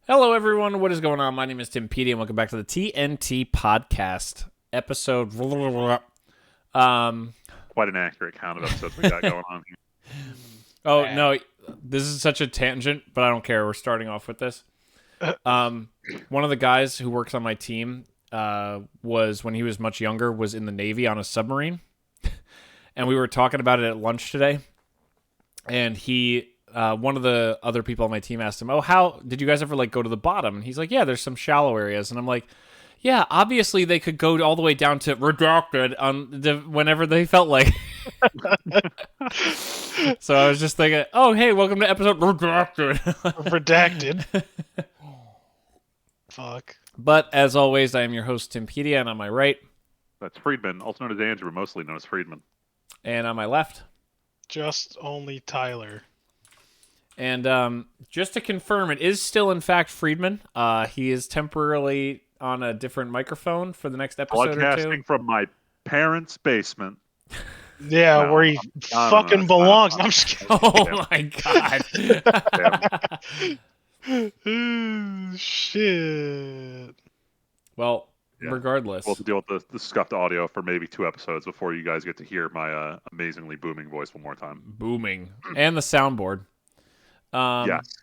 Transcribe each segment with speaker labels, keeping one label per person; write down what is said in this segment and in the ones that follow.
Speaker 1: Hello, everyone. What is going on? My name is Timpedia, and welcome back to the TNT Podcast episode.
Speaker 2: Quite an accurate count of episodes we got going on here.
Speaker 1: Oh no, this is such a tangent, but I don't care. We're starting off with this. One of the guys who works on my team was when he was much younger was in the Navy on a submarine, and we were talking about it at lunch today. And he, one of the other people on my team asked him, "Oh, how did you guys ever go to the bottom?" And he's like, "Yeah, there's some shallow areas." And I'm like, "Yeah, obviously they could go all the way down to redacted on whenever they felt like." So I was just thinking, "Oh, hey, welcome to episode redacted."
Speaker 3: Redacted. Fuck.
Speaker 1: But as always, I am your host Timpedia, and on my right,
Speaker 2: That's Friedman, also known as Andrew, but mostly known as Friedman.
Speaker 1: and on my left.
Speaker 3: Just only Tyler.
Speaker 1: And just to confirm, it is still, in fact, Friedman. He is temporarily on a different microphone for the next episode or two.
Speaker 2: Broadcasting from my parents' basement.
Speaker 3: Yeah,
Speaker 2: No,
Speaker 3: where he fucking belongs. I'm just kidding.
Speaker 1: Oh my god.
Speaker 3: Shit.
Speaker 1: Well,
Speaker 2: Yeah.
Speaker 1: regardless.
Speaker 2: We'll have to deal with the scuffed audio for maybe 2 episodes before you guys get to hear my amazingly booming voice one more time.
Speaker 1: Booming. And the soundboard.
Speaker 2: Yes.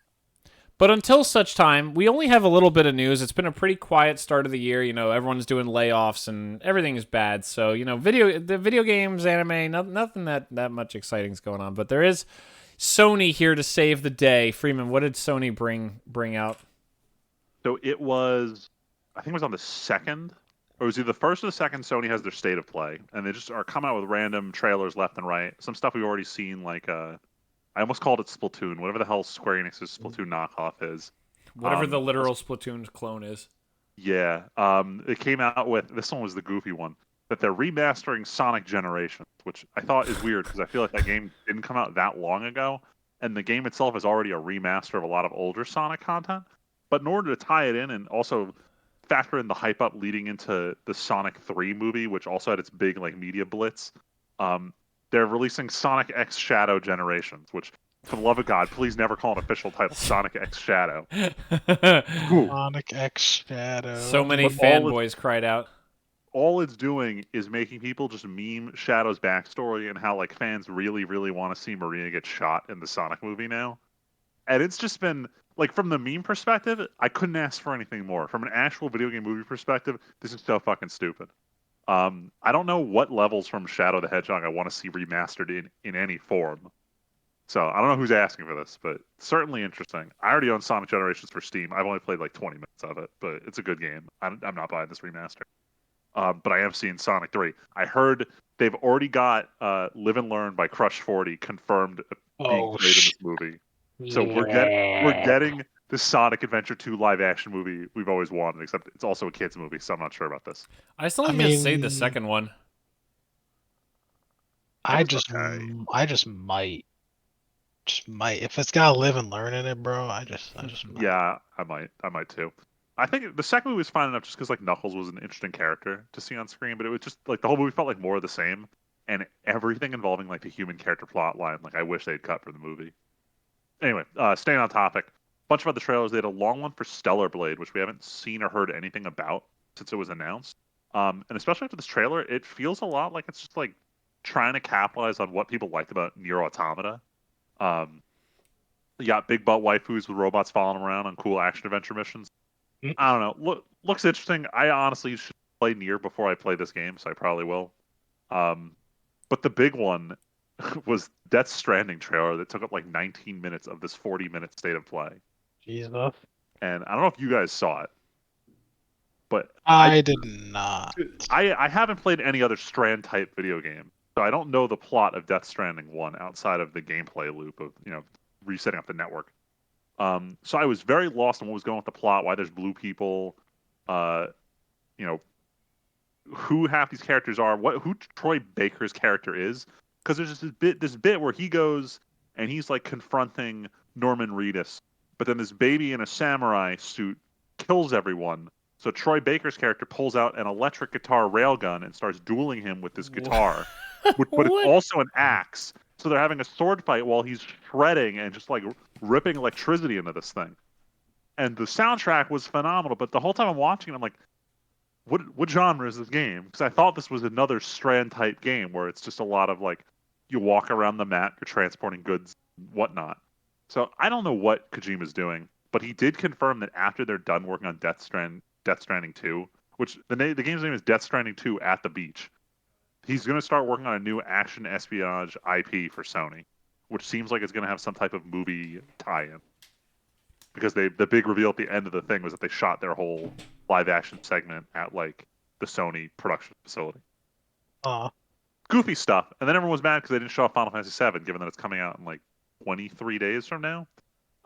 Speaker 1: But until such time, we only have a little bit of news. It's been a pretty quiet start of the year. You know, everyone's doing layoffs and everything is bad. So, you know, video games, anime, nothing that much exciting is going on. But there is Sony here to save the day. Freeman, what did Sony bring out?
Speaker 2: So it was, I think it was on the 2nd, or it was either the 1st or the 2nd. Sony has their State of Play, and they just are coming out with random trailers left and right. Some stuff we've already seen, like I almost called it Splatoon, whatever the hell Square Enix's Splatoon knockoff is.
Speaker 1: Whatever the literal Splatoon clone is.
Speaker 2: Yeah, it came out with, this one was the goofy one, that they're remastering Sonic Generations, which I thought is weird because I feel like that game didn't come out that long ago, and the game itself is already a remaster of a lot of older Sonic content. But in order to tie it in and also factor in the hype up leading into the Sonic 3 movie, which also had its big media blitz, they're releasing Sonic X Shadow Generations, which, for the love of God, please never call an official title Sonic X Shadow.
Speaker 3: Sonic X Shadow.
Speaker 1: So many
Speaker 2: But
Speaker 1: fanboys cried out.
Speaker 2: All it's doing is making people just meme Shadow's backstory and how fans really, really want to see Marina get shot in the Sonic movie now. And it's just been, from the meme perspective, I couldn't ask for anything more. From an actual video game movie perspective, this is so fucking stupid. I don't know what levels from Shadow the Hedgehog I want to see remastered in any form. So I don't know who's asking for this, but certainly interesting. I already own Sonic Generations for Steam. I've only played 20 minutes of it, but it's a good game. I'm not buying this remaster. But I am seeing Sonic 3. I heard they've already got Live and Learn by Crush 40 confirmed being played in this movie. So we're getting the Sonic Adventure 2 live action movie we've always wanted, except it's also a kids movie, so I'm not sure about this.
Speaker 1: I still think to say the second one.
Speaker 3: I just might. If it's got Live and Learn in it, bro, I just might.
Speaker 2: Yeah, I might too. I think the second movie was fine enough just because Knuckles was an interesting character to see on screen, but it was just the whole movie felt like more of the same, and everything involving the human character plot line, I wish they'd cut from the movie. Anyway, staying on topic, bunch of other trailers. They had a long one for Stellar Blade, which we haven't seen or heard anything about since it was announced. And especially after this trailer, it feels a lot like it's just trying to capitalize on what people liked about Nier Automata. You got big butt waifus with robots following around on cool action adventure missions. I don't know. Looks interesting. I honestly should play Nier before I play this game, so I probably will. But the big one was Death Stranding trailer that took up 19 minutes of this 40-minute State of Play.
Speaker 3: Jesus.
Speaker 2: And I don't know if you guys saw it, but
Speaker 3: I did not.
Speaker 2: I haven't played any other Strand type video game, so I don't know the plot of Death Stranding 1 outside of the gameplay loop of resetting up the network. So I was very lost on what was going on with the plot, why there's blue people, who half these characters are, who Troy Baker's character is, because there's this bit where he goes and he's confronting Norman Reedus, but then this baby in a samurai suit kills everyone. So Troy Baker's character pulls out an electric guitar railgun and starts dueling him with this guitar, but it's also an axe. So they're having a sword fight while he's shredding and just ripping electricity into this thing. and the soundtrack was phenomenal. But the whole time I'm watching, I'm like, what genre is this game? Because I thought this was another Strand type game where it's just a lot of like you walk around the map, you're transporting goods, whatnot. So I don't know what Kojima's doing, but he did confirm that after they're done working on Death Stranding 2, which the game's name is Death Stranding 2 at the Beach, he's going to start working on a new action espionage IP for Sony, which seems like it's going to have some type of movie tie-in. Because the big reveal at the end of the thing was that they shot their whole live action segment at like the Sony production facility. Goofy stuff, and then everyone was mad because they didn't show off Final Fantasy VII, given that it's coming out in like 23 days from now.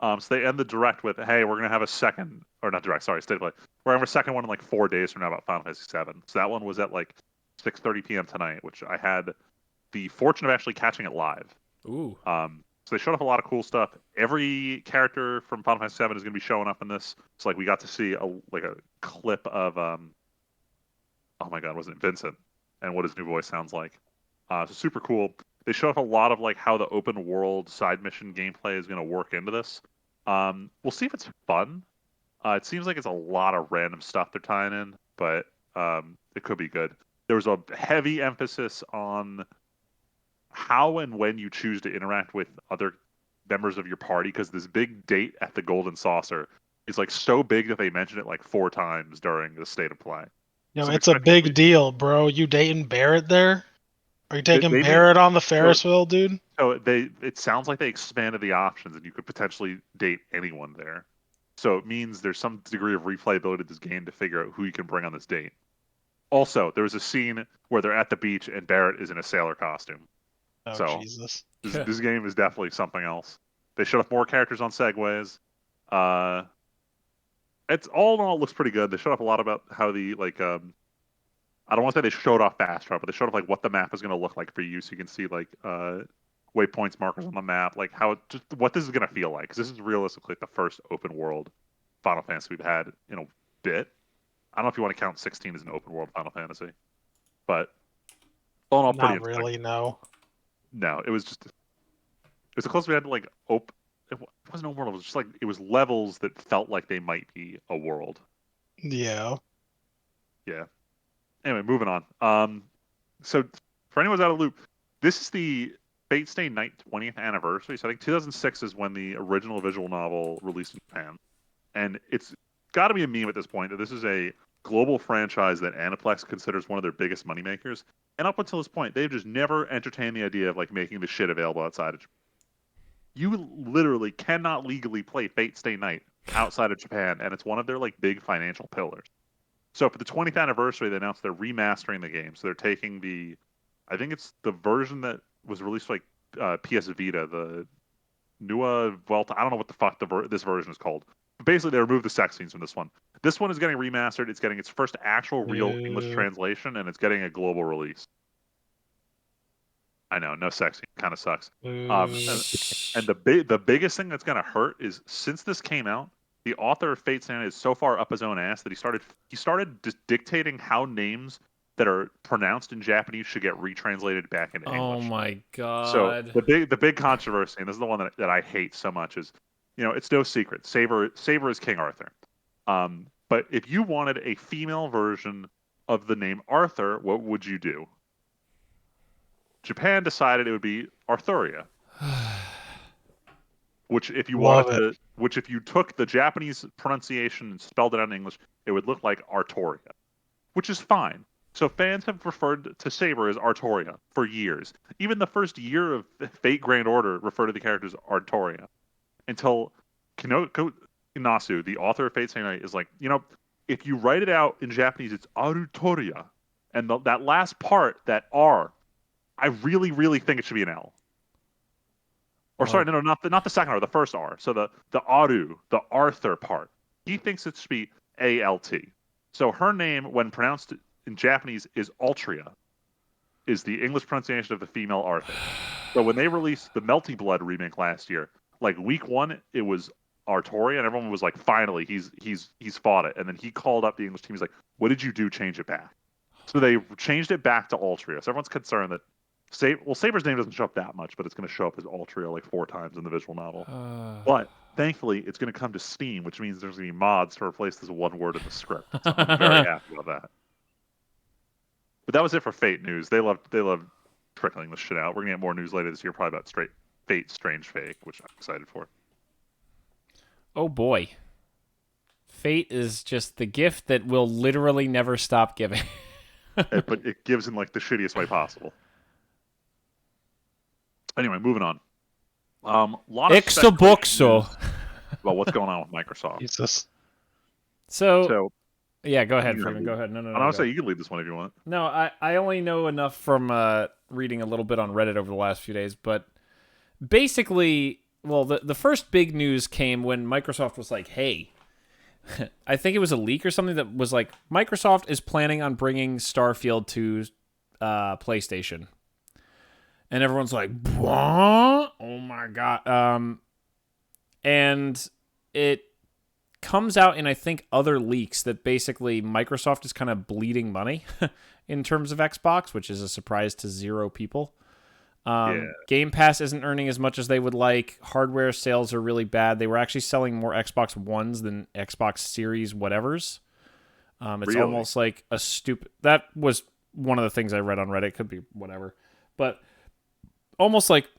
Speaker 2: So they end the direct with, "Hey, we're gonna have a second, or not direct, sorry, state of play. We're gonna have a second one in like 4 days from now about Final Fantasy VII." So that one was at like 6:30 p.m. tonight, which I had the fortune of actually catching it live.
Speaker 1: Ooh.
Speaker 2: So they showed off a lot of cool stuff. Every character from Final Fantasy VII is going to be showing up in this. So like we got to see a clip of oh my god, wasn't it Vincent and what his new voice sounds like. So super cool. They showed off a lot of like how the open world side mission gameplay is going to work into this. We'll see if it's fun. It seems like it's a lot of random stuff they're tying in, but it could be good. There was a heavy emphasis on how and when you choose to interact with other members of your party, because this big date at the Golden Saucer is like so big that they mention it like 4 times during the state of play.
Speaker 3: Yo,
Speaker 2: So
Speaker 3: it's a big deal, bro. You dating Barrett there? Are you taking Barrett on the Ferris wheel, dude?
Speaker 2: So it sounds like they expanded the options, and you could potentially date anyone there. So it means there's some degree of replayability to this game to figure out who you can bring on this date. Also, there was a scene where they're at the beach and Barrett is in a sailor costume.
Speaker 3: Oh,
Speaker 2: so
Speaker 3: Jesus.
Speaker 2: this game is definitely something else. They showed off more characters on segways. It's all in all, it looks pretty good. They showed off a lot about how the I don't want to say they showed off fast travel, but they showed off like what the map is going to look like for you, so you can see like waypoints, markers on the map, like just what this is going to feel like. Because this is realistically the first open world Final Fantasy we've had in a bit. I don't know if you want to count 16 as an open world Final Fantasy, but all in all, pretty
Speaker 3: Not really, no.
Speaker 2: No, it was the closest we had to like open. It wasn't open world. It was just like it was levels that felt like they might be a world.
Speaker 3: Yeah.
Speaker 2: Yeah. Anyway, moving on. So for anyone who's out of the loop, this is the Fate Stay Night 20th anniversary. So I think 2006 is when the original visual novel released in Japan, and it's got to be a meme at this point that this is a global franchise that Aniplex considers one of their biggest moneymakers. And up until this point, they've just never entertained the idea of like making the shit available outside of Japan. You literally cannot legally play Fate Stay Night outside of Japan, and it's one of their like big financial pillars. So for the 20th anniversary, they announced they're remastering the game. So they're taking I think it's the version that was released like PS Vita, the Nua Vuelta. I don't know what the fuck this version is called. But basically, they removed the sex scenes from this one. This one is getting remastered. It's getting its first actual real English translation, and it's getting a global release. I know, no sex scene. Kind of sucks. And the biggest thing that's going to hurt is since this came out, the author of Fate Stay Night is so far up his own ass that he started dictating how names that are pronounced in Japanese should get retranslated back into English.
Speaker 1: Oh my god!
Speaker 2: So the big controversy, and this is the one that I hate so much, is it's no secret Saber is King Arthur. But if you wanted a female version of the name Arthur, what would you do? Japan decided it would be Arthuria. Which if you took the Japanese pronunciation and spelled it out in English, it would look like Artoria, which is fine. So fans have referred to Saber as Artoria for years. Even the first year of Fate Grand Order referred to the character as Artoria. Until Kinoko Inasu, the author of Fate Stay Night, is like, if you write it out in Japanese, it's Arutoria. And that last part, that R, I really, really think it should be an L. Or sorry, no, not the second R, the first R. So the Aru, the Arthur part, he thinks it should be ALT. So her name, when pronounced in Japanese, is Altria, is the English pronunciation of the female Arthur. So when they released the Melty Blood remake last year, like week 1, it was Artoria, and everyone was like, finally, he's fought it. And then he called up the English team. He's like, what did you do? Change it back. So they changed it back to Altria. So everyone's concerned that Saber's name doesn't show up that much, but it's going to show up as Altria like 4 times in the visual novel. But Thankfully, it's going to come to Steam, which means there's going to be mods to replace this one word in the script. So I'm very happy about that. But that was it for Fate news. They love trickling this shit out. We're going to get more news later this year, probably about Fate Strange Fake, which I'm excited for.
Speaker 1: Oh boy. Fate is just the gift that will literally never stop giving.
Speaker 2: But it gives in like the shittiest way possible. Anyway, moving on. Lot of
Speaker 1: Exaboxo.
Speaker 2: about what's going on with Microsoft.
Speaker 3: Jesus.
Speaker 1: So yeah, go ahead, Freeman. Go ahead. No.
Speaker 2: I would say you can lead this one if you want.
Speaker 1: No, I only know enough from reading a little bit on Reddit over the last few days, but basically, well, the first big news came when Microsoft was like, hey, I think it was a leak or something that was like, Microsoft is planning on bringing Starfield to PlayStation. And everyone's like, what? Oh my God. And it comes out in, I think, other leaks that basically Microsoft is kind of bleeding money in terms of Xbox, which is a surprise to zero people. Game Pass isn't earning as much as they would like. Hardware sales are really bad. They were actually selling more Xbox Ones than Xbox Series whatevers. It's
Speaker 2: Really?
Speaker 1: almost like a stupid... That was one of the things I read on Reddit. Could be whatever. But almost like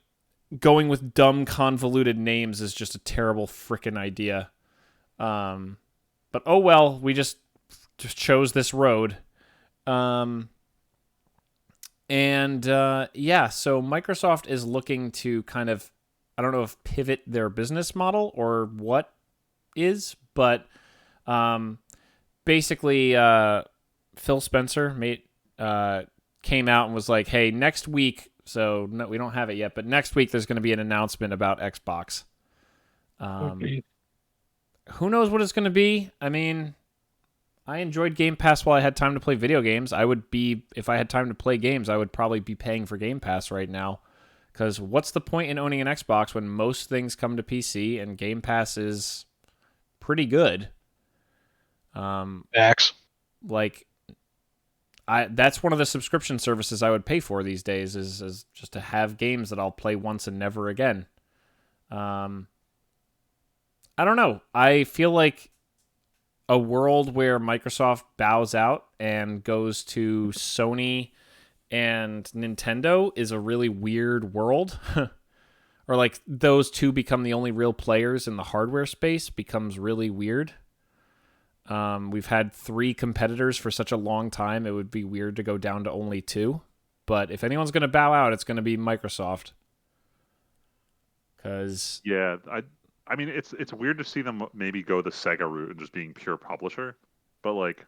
Speaker 1: going with dumb, convoluted names is just a terrible freaking idea. But oh well, we just chose this road. So Microsoft is looking to kind of, I don't know if pivot their business model or what is, but basically Phil Spencer came out and was like, hey, next week, so no, we don't have it yet, but next week there's going to be an announcement about Xbox.
Speaker 3: Okay.
Speaker 1: Who knows what it's going to be? I mean, I enjoyed Game Pass while I had time to play video games. If I had time to play games, I would probably be paying for Game Pass right now. Because what's the point in owning an Xbox when most things come to PC and Game Pass is pretty good?
Speaker 3: X.
Speaker 1: That's one of the subscription services I would pay for these days is just to have games that I'll play once and never again. I don't know. I feel like a world where Microsoft bows out and goes to Sony and Nintendo is a really weird world. Or like those two become the only real players in the hardware space becomes really weird. We've had 3 competitors for such a long time. It would be weird to go down to only 2. But if anyone's going to bow out, it's going to be Microsoft. Because
Speaker 2: yeah, I mean, it's weird to see them maybe go the Sega route and just being pure publisher, but like,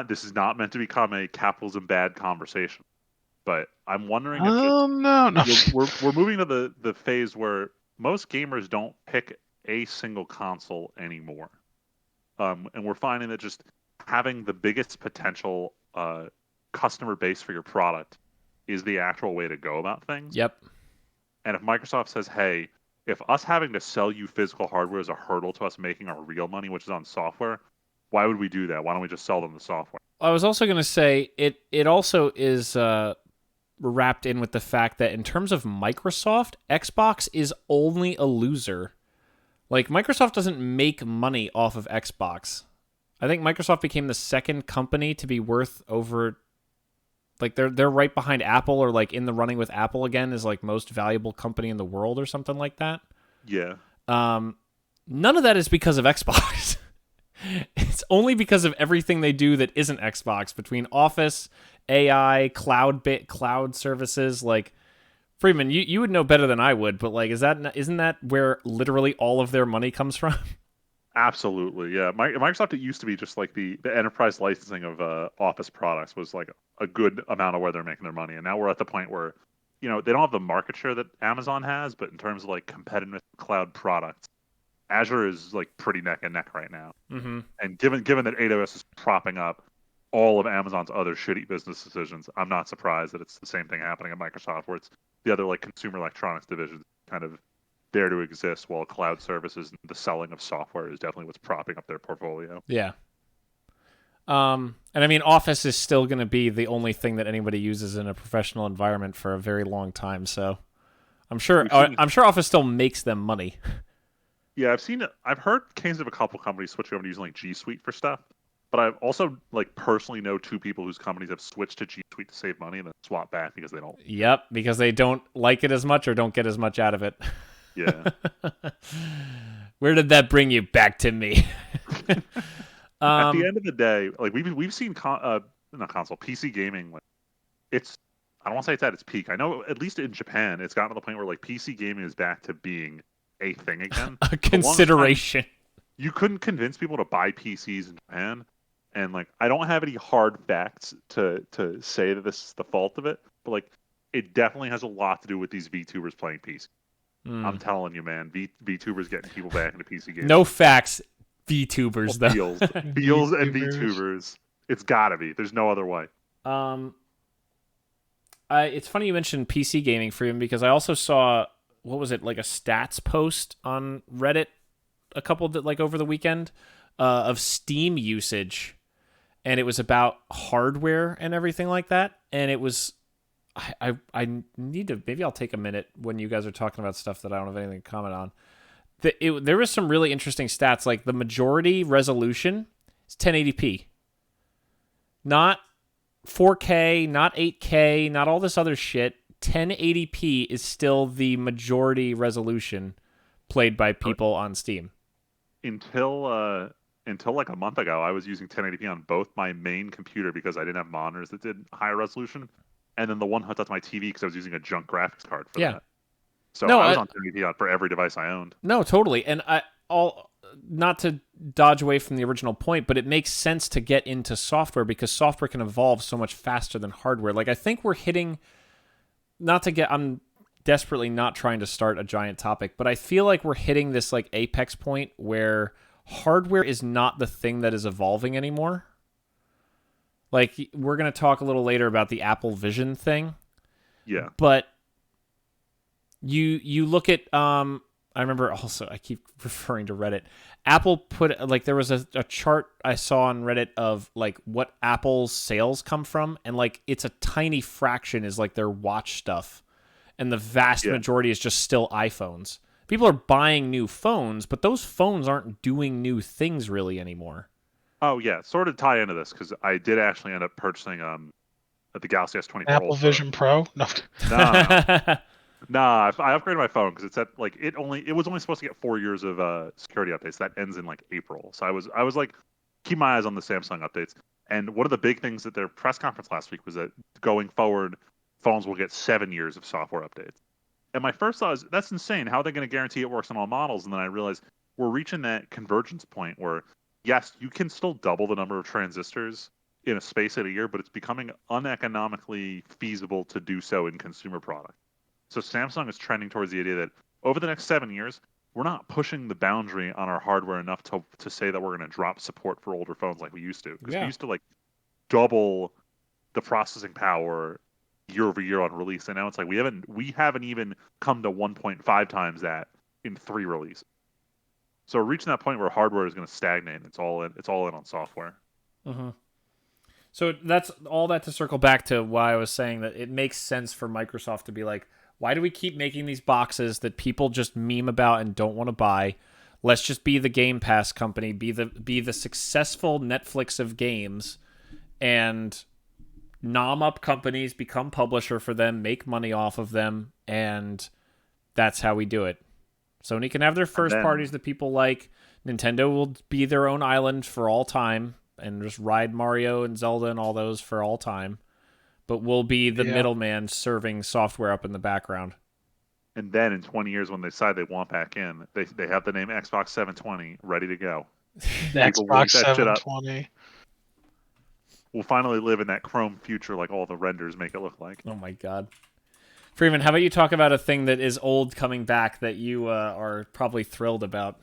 Speaker 2: this is not meant to become a capitalism bad conversation, but I'm wondering if
Speaker 3: No.
Speaker 2: we're moving to the phase where most gamers don't pick a single console anymore, and we're finding that just having the biggest potential customer base for your product is the actual way to go about things.
Speaker 1: Yep.
Speaker 2: And if Microsoft says, hey, if us having to sell you physical hardware is a hurdle to us making our real money, which is on software, why would we do that? Why don't we just sell them the software?
Speaker 1: I was also going to say it also is wrapped in with the fact that in terms of Microsoft, Xbox is only a loser. Like, Microsoft doesn't make money off of Xbox. I think Microsoft became the second company to be worth over... Like, they're right behind Apple, or like in the running with Apple again as like most valuable company in the world or something like that.
Speaker 2: Yeah.
Speaker 1: None of that is because of Xbox. It's only because of everything they do that isn't Xbox, between Office, AI, cloud services. Like, Friedman, you would know better than I would, but like, isn't that where literally all of their money comes from?
Speaker 2: Absolutely, yeah. Microsoft, it used to be just like the enterprise licensing of Office products was like a good amount of where they're making their money, and now we're at the point where, they don't have the market share that Amazon has, but in terms of like competitive cloud products, Azure is like pretty neck and neck right now.
Speaker 1: Mm-hmm.
Speaker 2: And given that AWS is propping up all of Amazon's other shitty business decisions, I'm not surprised that it's the same thing happening at Microsoft, where it's the other like consumer electronics division kind of there to exist, while cloud services and the selling of software is definitely what's propping up their portfolio.
Speaker 1: Yeah. And I mean, Office is still going to be the only thing that anybody uses in a professional environment for a very long time. So I'm sure Office still makes them money.
Speaker 2: Yeah, I've heard cases of a couple companies switching over to using like G Suite for stuff, but I've also like personally know two people whose companies have switched to G Suite to save money and then swap back because they don't.
Speaker 1: Yep, because they don't like it as much or don't get as much out of it.
Speaker 2: Yeah.
Speaker 1: Where did that bring you? Back to me.
Speaker 2: At the end of the day, like we've seen not console PC gaming. Like it's I don't want to say it's at its peak. I know at least in Japan, it's gotten to the point where like PC gaming is back to being a thing again.
Speaker 1: A consideration.
Speaker 2: You couldn't convince people to buy PCs in Japan, and like I don't have any hard facts to say that this is the fault of it, but like it definitely has a lot to do with these VTubers playing PC. I'm telling you, man, VTubers getting people back into PC games.
Speaker 1: No facts, VTubers though.
Speaker 2: Feels and VTubers. It's gotta be. There's no other way.
Speaker 1: It's funny you mentioned PC gaming, Freedom, because I also saw, what was it, like a stats post on Reddit a couple like over the weekend of Steam usage, and it was about hardware and everything like that, and it was I need to, maybe I'll take a minute when you guys are talking about stuff that I don't have anything to comment on. There was some really interesting stats, like the majority resolution is 1080p, not 4K, not 8K, not all this other shit. 1080p is still the majority resolution played by people on Steam.
Speaker 2: Until like a month ago, I was using 1080p on both my main computer because I didn't have monitors that did higher resolution, and then the one hooked up to my TV because I was using a junk graphics card for that. So I was on 1080p for every device I owned.
Speaker 1: No, totally. And not to dodge away from the original point, but it makes sense to get into software because software can evolve so much faster than hardware. Like I think we're hitting, I'm desperately not trying to start a giant topic, but I feel like we're hitting this like apex point where hardware is not the thing that is evolving anymore. Like we're going to talk a little later about the Apple Vision thing.
Speaker 2: Yeah.
Speaker 1: But you look at I remember also, I keep referring to Reddit. Apple put, like, there was a chart I saw on Reddit of like what Apple's sales come from, and like it's a tiny fraction is like their watch stuff, and the vast majority is just still iPhones. People are buying new phones, but those phones aren't doing new things really anymore.
Speaker 2: Oh yeah, sort of tie into this because I did actually end up purchasing the Galaxy S24
Speaker 3: Apple
Speaker 2: Ultra.
Speaker 3: Vision Pro. No.
Speaker 2: Nah, I upgraded my phone because it's at like it was only supposed to get 4 years of security updates. That ends in like April. So I was like, keep my eyes on the Samsung updates. And one of the big things at their press conference last week was that going forward, phones will get 7 years of software updates. And my first thought is, that's insane. How are they going to guarantee it works on all models? And then I realized we're reaching that convergence point where, yes, you can still double the number of transistors in a space at a year, but it's becoming uneconomically feasible to do so in consumer products. So Samsung is trending towards the idea that over the next 7 years, we're not pushing the boundary on our hardware enough to say that we're going to drop support for older phones like we used to. Because we used to like double the processing power year over year on release, and now it's like we haven't even come to 1.5 times that in 3 releases. So we're reaching that point where hardware is going to stagnate. And it's all in on software.
Speaker 1: Uh-huh. So that's all that to circle back to why I was saying that it makes sense for Microsoft to be like, why do we keep making these boxes that people just meme about and don't want to buy? Let's just be the Game Pass company, be the successful Netflix of games, and nom up companies, become publisher for them, make money off of them, and that's how we do it. Sony can have their first parties that people like. Nintendo will be their own island for all time and just ride Mario and Zelda and all those for all time. But we'll be the middleman serving software up in the background.
Speaker 2: And then in 20 years, when they decide they want back in, they have the name Xbox 720 ready to go.
Speaker 3: The Xbox 720.
Speaker 2: We'll finally live in that Chrome future like all the renders make it look like.
Speaker 1: Oh my God. Freeman, how about you talk about a thing that is old coming back that you are probably thrilled about?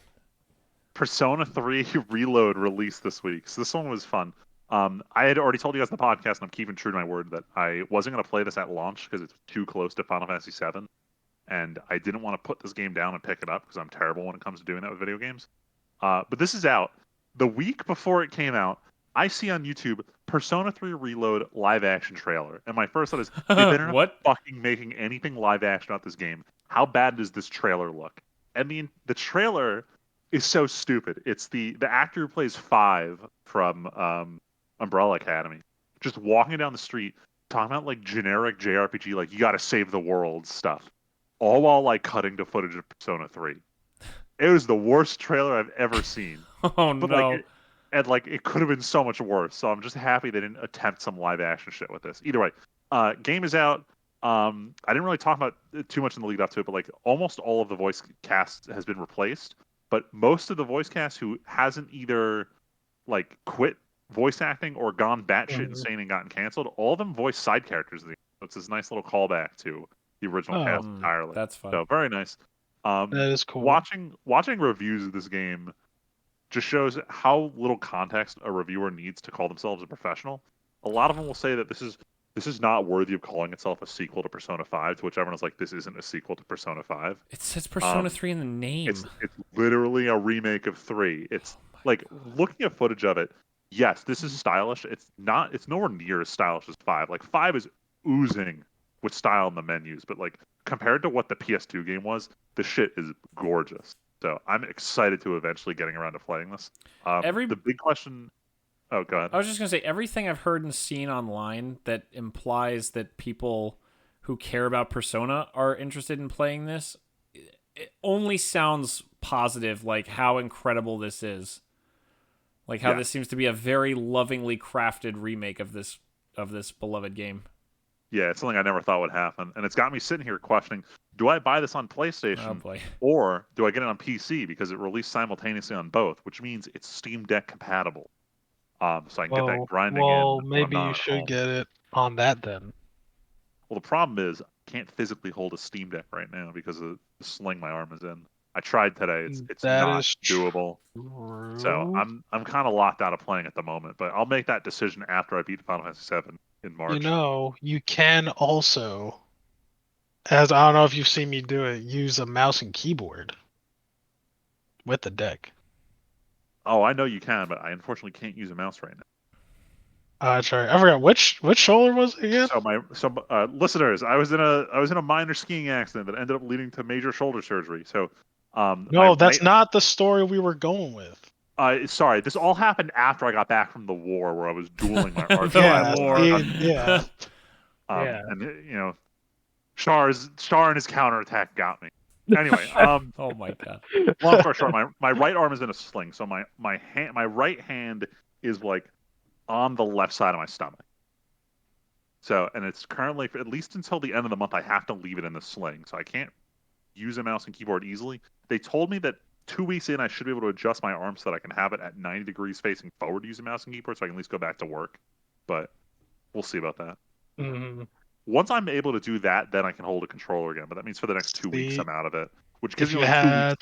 Speaker 2: Persona 3 Reload released this week. So this one was fun. I had already told you guys in the podcast, and I'm keeping true to my word, that I wasn't going to play this at launch because it's too close to Final Fantasy VII. And I didn't want to put this game down and pick it up because I'm terrible when it comes to doing that with video games. But this is out. The week before it came out, I see on YouTube Persona 3 Reload live action trailer. And my first thought is, they better not fucking making anything live action about this game. How bad does this trailer look? I mean, the trailer is so stupid. It's the actor who plays Five from Umbrella Academy, just walking down the street talking about like generic JRPG, like you got to save the world stuff, all while like cutting to footage of Persona 3. It was the worst trailer I've ever seen.
Speaker 1: Oh
Speaker 2: But
Speaker 1: no.
Speaker 2: like it could have been so much worse. So I'm just happy they didn't attempt some live action shit with this. Either way, game is out. I didn't really talk about it too much in the lead up to it, but like almost all of the voice cast has been replaced. But most of the voice cast who hasn't either like quit voice acting or gone batshit
Speaker 3: Mhm.
Speaker 2: insane and gotten canceled, all of them voice side characters. It's this nice little callback to the original
Speaker 3: Oh.
Speaker 2: cast entirely.
Speaker 1: That's fun.
Speaker 2: So very nice.
Speaker 3: That is cool.
Speaker 2: Watching reviews of this game just shows how little context a reviewer needs to call themselves a professional. A lot of them will say that this is not worthy of calling itself a sequel to Persona 5, to which everyone's like, this isn't a sequel to Persona 5.
Speaker 1: It says Persona 3 in the name.
Speaker 2: It's literally a remake of 3. It's like looking at footage of it, yes, this is stylish. It's nowhere near as stylish as 5. Like 5 is oozing with style in the menus, but like compared to what the PS2 game was, the shit is gorgeous. So I'm excited to eventually getting around to playing this. The big question. Oh, go ahead.
Speaker 1: I was just gonna say everything I've heard and seen online that implies that people who care about Persona are interested in playing this. It only sounds positive, like how incredible this is, like how this seems to be a very lovingly crafted remake of this beloved game.
Speaker 2: Yeah, it's something I never thought would happen, and it's got me sitting here questioning: do I buy this on PlayStation,
Speaker 1: Oh boy.
Speaker 2: or do I get it on PC because it released simultaneously on both, which means it's Steam Deck compatible. So I can get that grinding in.
Speaker 3: Well,
Speaker 2: when I'm
Speaker 3: maybe
Speaker 2: not
Speaker 3: you
Speaker 2: at
Speaker 3: should
Speaker 2: home.
Speaker 3: get it on that then.
Speaker 2: Well, the problem is I can't physically hold a Steam Deck right now because of the sling my arm is in. I tried today; it's
Speaker 3: That
Speaker 2: not
Speaker 3: is
Speaker 2: doable. So
Speaker 3: true.
Speaker 2: I'm kind of locked out of playing at the moment, but I'll make that decision after I beat Final Fantasy VII in March.
Speaker 3: You know, you can also, as I don't know if you've seen me do it, use a mouse and keyboard with the deck.
Speaker 2: Oh, I know you can, but I unfortunately can't use a mouse right now.
Speaker 3: Sorry, I forgot which shoulder was it again?
Speaker 2: So listeners, I was in a minor skiing accident that ended up leading to major shoulder surgery. So
Speaker 3: No, that's not the story we were going with.
Speaker 2: Sorry, this all happened after I got back from the war where I was dueling my arch
Speaker 1: Yeah,
Speaker 2: rival.
Speaker 1: war.
Speaker 3: Yeah.
Speaker 2: And you know, Char and his counterattack got me. Anyway,
Speaker 1: Oh my god.
Speaker 2: long story short, my right arm is in a sling, so my right hand is like on the left side of my stomach. So, and it's currently, at least until the end of the month, I have to leave it in the sling. So I can't use a mouse and keyboard easily. They told me that 2 weeks in, I should be able to adjust my arm so that I can have it at 90 degrees facing forward using mouse and keyboard so I can at least go back to work. But we'll see about that.
Speaker 3: Mhm.
Speaker 2: Once I'm able to do that, then I can hold a controller again. But that means for the next 2 weeks,
Speaker 3: See,
Speaker 2: I'm out of it. Which gives
Speaker 3: if
Speaker 2: me
Speaker 3: you
Speaker 2: only 2 weeks.
Speaker 3: had,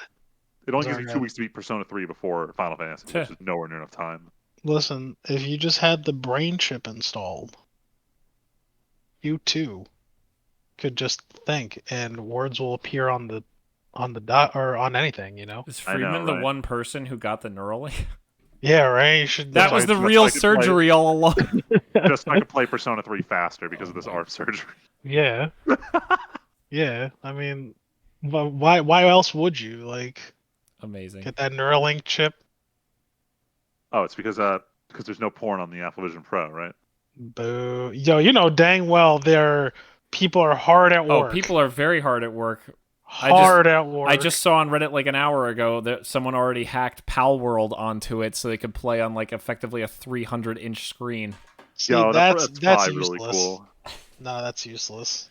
Speaker 2: It only gives
Speaker 3: sorry,
Speaker 2: me
Speaker 3: go
Speaker 2: 2
Speaker 3: ahead.
Speaker 2: weeks to beat Persona 3 before Final Fantasy, which is nowhere near enough time.
Speaker 3: Listen, if you just had the brain chip installed, you too could just think, and words will appear on the dot or on anything, you know.
Speaker 1: Is
Speaker 2: I know,
Speaker 1: Friedman the
Speaker 2: right?
Speaker 1: one person who got the Neuralink?
Speaker 3: Yeah, right. You should.
Speaker 1: That was the real surgery all along.
Speaker 2: Just so I could play Persona 3 faster because of this arm surgery.
Speaker 3: Yeah. Yeah. I mean, but why else would you like
Speaker 1: Amazing.
Speaker 3: get that Neuralink chip?
Speaker 2: Oh, it's because there's no porn on the Apple Vision Pro, right?
Speaker 3: Boo. Yo, you know dang well people are hard at
Speaker 1: Oh,
Speaker 3: work.
Speaker 1: people are very hard at work.
Speaker 3: Hard at work.
Speaker 1: I just saw on Reddit like an hour ago that someone already hacked Palworld onto it so they could play on like effectively a 300-inch screen.
Speaker 3: See,
Speaker 2: Yo,
Speaker 3: that's
Speaker 2: probably
Speaker 3: useless.
Speaker 2: really cool.
Speaker 3: No, that's useless.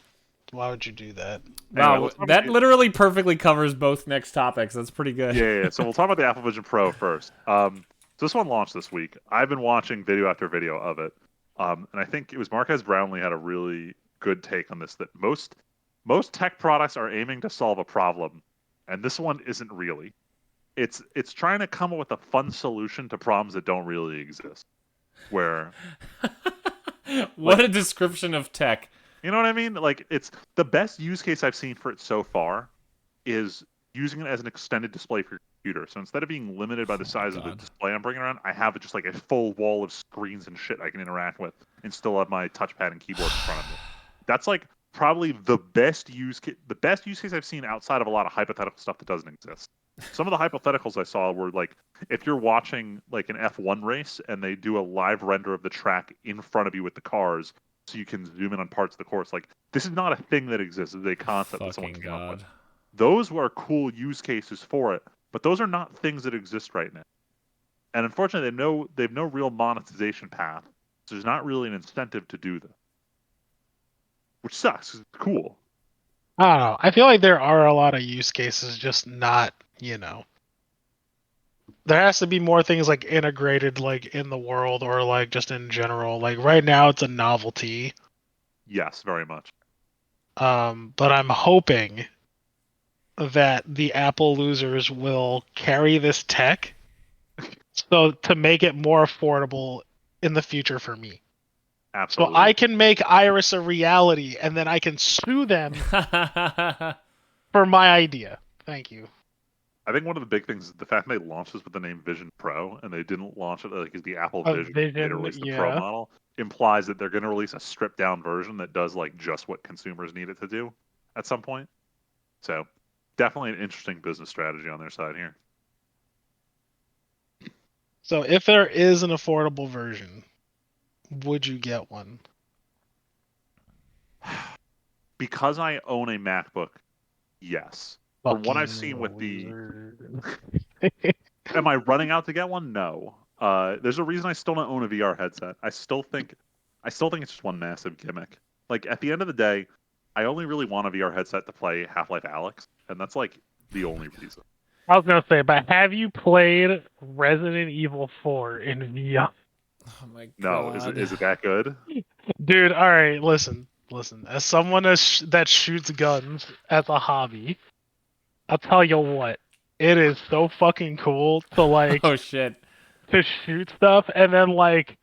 Speaker 3: Why would you do that?
Speaker 1: Wow,
Speaker 2: Anyway,
Speaker 1: that literally perfectly covers both next topics. That's pretty good.
Speaker 2: Yeah. So we'll talk about the Apple Vision Pro first. So this one launched this week. I've been watching video after video of it, and I think it was Marquez Brownlee had a really good take on this. That most tech products are aiming to solve a problem, and this one isn't really. It's trying to come up with a fun solution to problems that don't really exist. Where
Speaker 1: What a description of tech.
Speaker 2: you know what I mean? Like, it's the best use case I've seen for it so far is using it as an extended display for your computer. So instead of being limited by the size of the display I'm bringing around, I have just like a full wall of screens and shit I can interact with and still have my touchpad and keyboard in front of me. That's like probably the best use case I've seen outside of a lot of hypothetical stuff that doesn't exist. Some of the hypotheticals I saw were like, if you're watching like an F1 race and they do a live render of the track in front of you with the cars, so you can zoom in on parts of the course. Like, this is not a thing that exists. It's a concept that someone
Speaker 1: Fucking
Speaker 2: came up with.
Speaker 1: god.
Speaker 2: Those were cool use cases for it, but those are not things that exist right now. And unfortunately, they've no real monetization path. So there's not really an incentive to do them, which sucks. 'Cause it's cool.
Speaker 3: I don't know. I feel like there are a lot of use cases, just not, there has to be more things like integrated like in the world or like just in general. Like right now it's a novelty.
Speaker 2: Yes, very much.
Speaker 3: But I'm hoping that the Apple losers will carry this tech so to make it more affordable in the future for me. So
Speaker 2: Absolutely.
Speaker 3: I can make Iris a reality and then I can sue them for my idea. Thank you.
Speaker 2: I think one of the big things is the fact they launched this with the name Vision Pro and they didn't launch it like as the Apple
Speaker 3: A
Speaker 2: Vision. They
Speaker 3: vision,
Speaker 2: released the Pro
Speaker 3: yeah.
Speaker 2: model. Implies that they're going to release a stripped down version that does like just what consumers need it to do at some point. So definitely an interesting business strategy on their side here.
Speaker 3: So if there is an affordable version, would you get one?
Speaker 2: Because I own a MacBook, yes. From what I've
Speaker 3: Fucking
Speaker 2: seen with the
Speaker 3: loser.
Speaker 2: am I running out to get one? No. There's a reason I still don't own a VR headset. I still think it's just one massive gimmick. Like at the end of the day, I only really want a VR headset to play Half-Life Alyx, and that's like the only reason.
Speaker 3: I was gonna say, but have you played Resident Evil 4 in VR?
Speaker 1: Oh my
Speaker 2: No,
Speaker 1: god.
Speaker 2: is it that good?
Speaker 3: Dude, all right, listen. As someone that shoots guns as a hobby, I'll tell you what, it is so fucking cool to like
Speaker 1: Oh shit.
Speaker 3: to shoot stuff and then like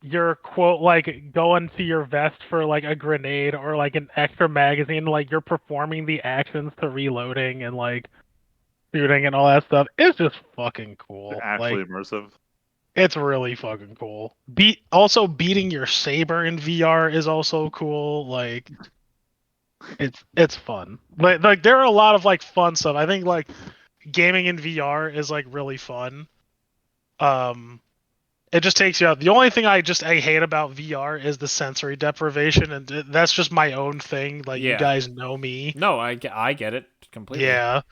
Speaker 3: your quote like go into your vest for like a grenade or like an extra magazine, like you're performing the actions to reloading and like shooting and all that stuff. It's just fucking cool.
Speaker 2: Actually
Speaker 3: Like
Speaker 2: immersive.
Speaker 3: it's really fucking cool. Beating your saber in VR is also cool. Like it's fun. Like there are a lot of like fun stuff. I think like gaming in VR is like really fun. Um it just takes you out. The only thing I hate about VR is the sensory deprivation, and that's just my own thing. Like you
Speaker 1: Yeah.
Speaker 3: guys know me.
Speaker 1: No, I get it completely.
Speaker 3: Yeah.